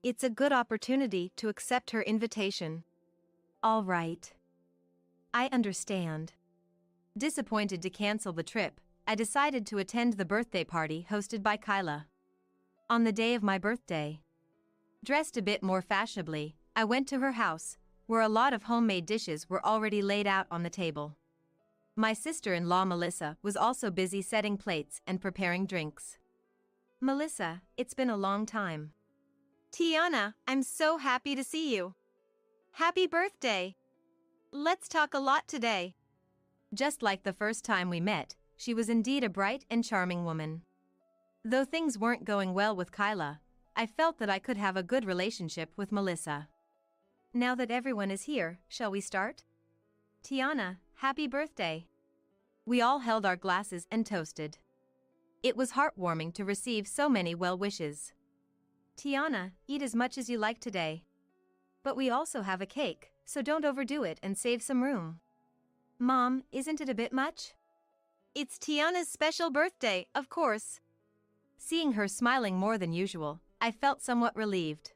It's a good opportunity to accept her invitation. All right. I understand. Disappointed to cancel the trip, I decided to attend the birthday party hosted by Kyla. On the day of my birthday, dressed a bit more fashionably, I went to her house, where a lot of homemade dishes were already laid out on the table. My sister-in-law Melissa was also busy setting plates and preparing drinks. Melissa, it's been a long time. Tiana, I'm so happy to see you. Happy birthday. Let's talk a lot today. Just like the first time we met, she was indeed a bright and charming woman. Though things weren't going well with Kyla, I felt that I could have a good relationship with Melissa. Now that everyone is here, shall we start? Tiana, happy birthday. We all held our glasses and toasted. It was heartwarming to receive so many well wishes. Tiana, eat as much as you like today. But we also have a cake, so don't overdo it and save some room. Mom, isn't it a bit much? It's Tiana's special birthday, of course. Seeing her smiling more than usual, I felt somewhat relieved.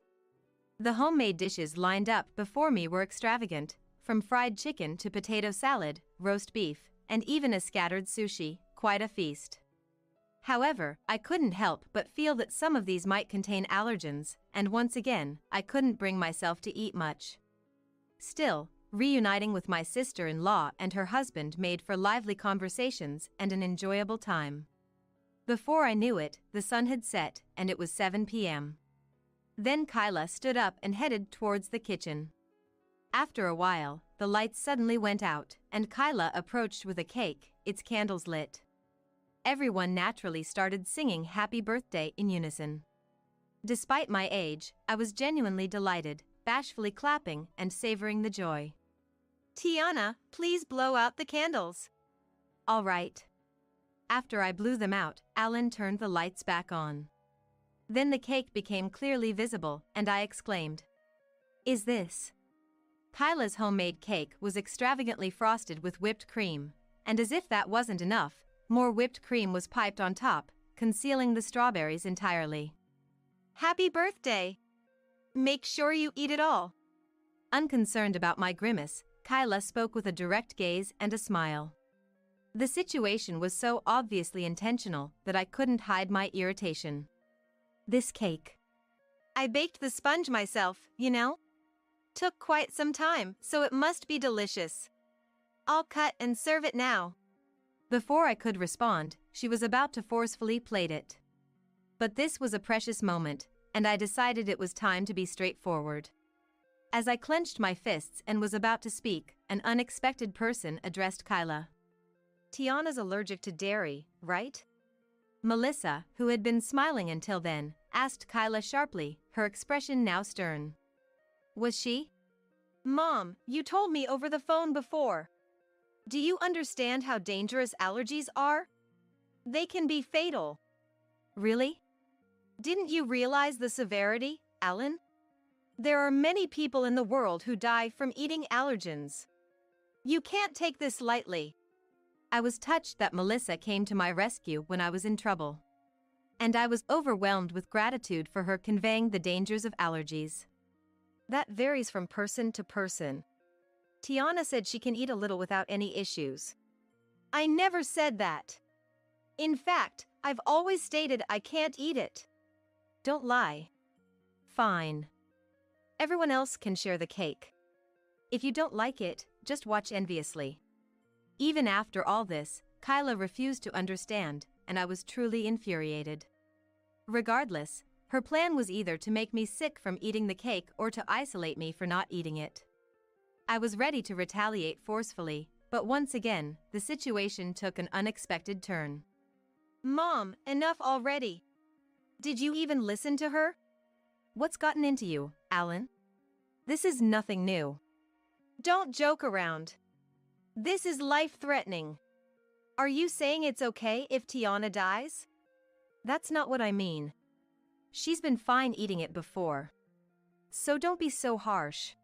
The homemade dishes lined up before me were extravagant, from fried chicken to potato salad, roast beef, and even a scattered sushi, quite a feast. However, I couldn't help but feel that some of these might contain allergens, and once again, I couldn't bring myself to eat much. Still, reuniting with my sister-in-law and her husband made for lively conversations and an enjoyable time. Before I knew it, the sun had set, and it was 7 p.m. Then Kyla stood up and headed towards the kitchen. After a while, the lights suddenly went out, and Kyla approached with a cake, its candles lit. Everyone naturally started singing happy birthday in unison. Despite my age, I was genuinely delighted, bashfully clapping and savoring the joy. Tiana, please blow out the candles. All right. After I blew them out, Alan turned the lights back on. Then the cake became clearly visible, and I exclaimed, "Is this?" Kyla's homemade cake was extravagantly frosted with whipped cream, and as if that wasn't enough, more whipped cream was piped on top, concealing the strawberries entirely. Happy birthday! Make sure you eat it all. Unconcerned about my grimace, Kyla spoke with a direct gaze and a smile. The situation was so obviously intentional that I couldn't hide my irritation. This cake. I baked the sponge myself, you know? Took quite some time, so it must be delicious. I'll cut and serve it now. Before I could respond, she was about to forcefully plate it. But this was a precious moment, and I decided it was time to be straightforward. As I clenched my fists and was about to speak, an unexpected person addressed Kyla. Tiana's allergic to dairy, right? Melissa, who had been smiling until then, asked Kyla sharply, her expression now stern. Was she? Mom, you told me over the phone before. Do you understand how dangerous allergies are? They can be fatal. Really? Didn't you realize the severity, Alan? There are many people in the world who die from eating allergens. You can't take this lightly. I was touched that Melissa came to my rescue when I was in trouble. And I was overwhelmed with gratitude for her conveying the dangers of allergies. That varies from person to person. Tiana said she can eat a little without any issues. I never said that. In fact, I've always stated I can't eat it. Don't lie. Fine. Everyone else can share the cake. If you don't like it, just watch enviously. Even after all this, Kyla refused to understand, and I was truly infuriated. Regardless, her plan was either to make me sick from eating the cake or to isolate me for not eating it. I was ready to retaliate forcefully, but once again, the situation took an unexpected turn. Mom, enough already. Did you even listen to her? What's gotten into you, Alan? This is nothing new. Don't joke around. This is life-threatening. Are you saying it's okay if Tiana dies? That's not what I mean. She's been fine eating it before. So don't be so harsh.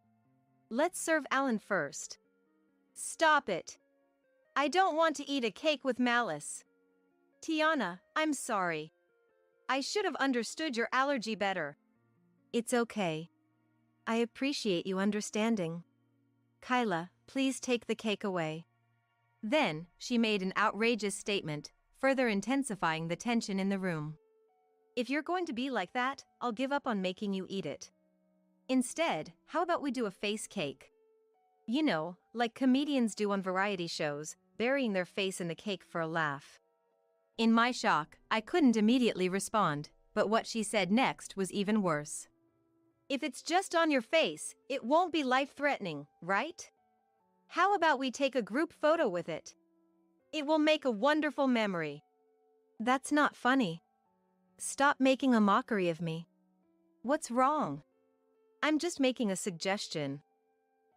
Let's serve Alan first. Stop it. I don't want to eat a cake with malice. Tiana, I'm sorry. I should have understood your allergy better. It's okay. I appreciate you understanding. Kyla, please take the cake away. Then, she made an outrageous statement, further intensifying the tension in the room. If you're going to be like that, I'll give up on making you eat it. Instead, how about we do a face cake? You know, like comedians do on variety shows, burying their face in the cake for a laugh. In my shock, I couldn't immediately respond, but what she said next was even worse. If it's just on your face, it won't be life-threatening, right? How about we take a group photo with it? It will make a wonderful memory. That's not funny. Stop making a mockery of me. What's wrong? I'm just making a suggestion.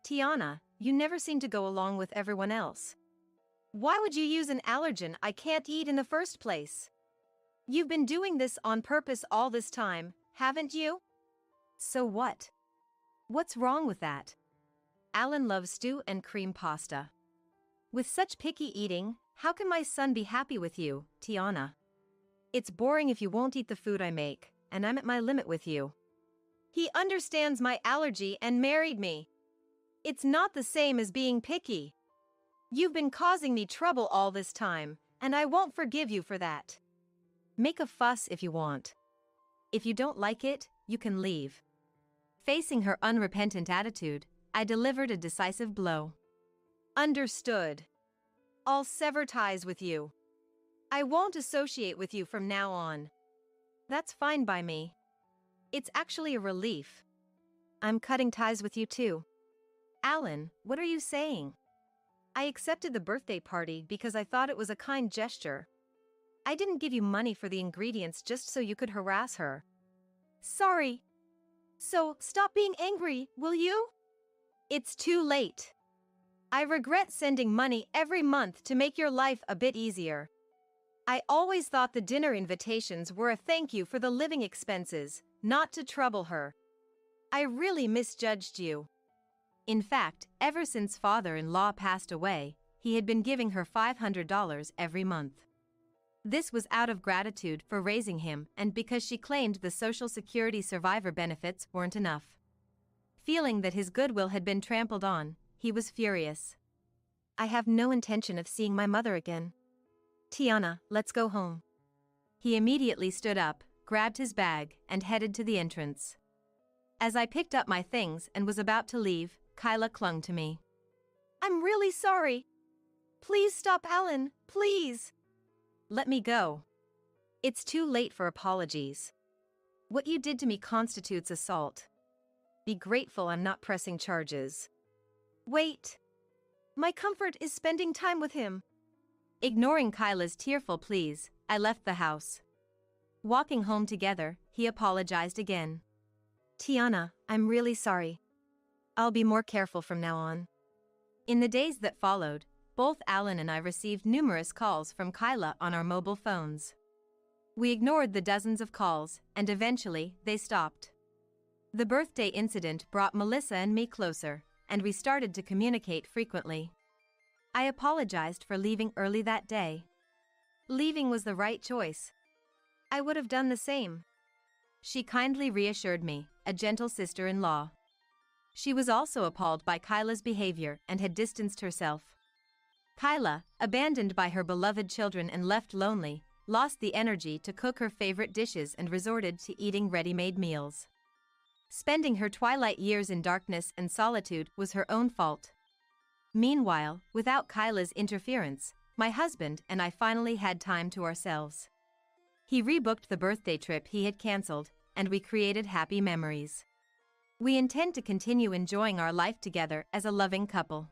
Tiana, you never seem to go along with everyone else. Why would you use an allergen I can't eat in the first place? You've been doing this on purpose all this time, haven't you? So what? What's wrong with that? Alan loves stew and cream pasta. With such picky eating, how can my son be happy with you, Tiana? It's boring if you won't eat the food I make, and I'm at my limit with you. He understands my allergy and married me. It's not the same as being picky. You've been causing me trouble all this time, and I won't forgive you for that. Make a fuss if you want. If you don't like it, you can leave. Facing her unrepentant attitude, I delivered a decisive blow. Understood. I'll sever ties with you. I won't associate with you from now on. That's fine by me. It's actually a relief. I'm cutting ties with you too. Alan, what are you saying? I accepted the birthday party because I thought it was a kind gesture. I didn't give you money for the ingredients just so you could harass her. Sorry. So, stop being angry, will you? It's too late. I regret sending money every month to make your life a bit easier. I always thought the dinner invitations were a thank you for the living expenses, not to trouble her. I really misjudged you. In fact, ever since father-in-law passed away, he had been giving her $500 every month. This was out of gratitude for raising him and because she claimed the Social Security survivor benefits weren't enough. Feeling that his goodwill had been trampled on, he was furious. I have no intention of seeing my mother again. Tiana, let's go home. He immediately stood up, grabbed his bag, and headed to the entrance. As I picked up my things and was about to leave, Kyla clung to me. I'm really sorry. Please stop, Alan, please. Let me go. It's too late for apologies. What you did to me constitutes assault. Be grateful I'm not pressing charges. Wait. My comfort is spending time with him. Ignoring Kyla's tearful pleas, I left the house. Walking home together, he apologized again. Tiana, I'm really sorry. I'll be more careful from now on. In the days that followed, both Alan and I received numerous calls from Kyla on our mobile phones. We ignored the dozens of calls, and eventually, they stopped. The birthday incident brought Melissa and me closer, and we started to communicate frequently. I apologized for leaving early that day. Leaving was the right choice. I would have done the same. She kindly reassured me, a gentle sister-in-law. She was also appalled by Kyla's behavior and had distanced herself. Kyla, abandoned by her beloved children and left lonely, lost the energy to cook her favorite dishes and resorted to eating ready-made meals. Spending her twilight years in darkness and solitude was her own fault. Meanwhile, without Kyla's interference, my husband and I finally had time to ourselves. He rebooked the birthday trip he had canceled, and we created happy memories. We intend to continue enjoying our life together as a loving couple.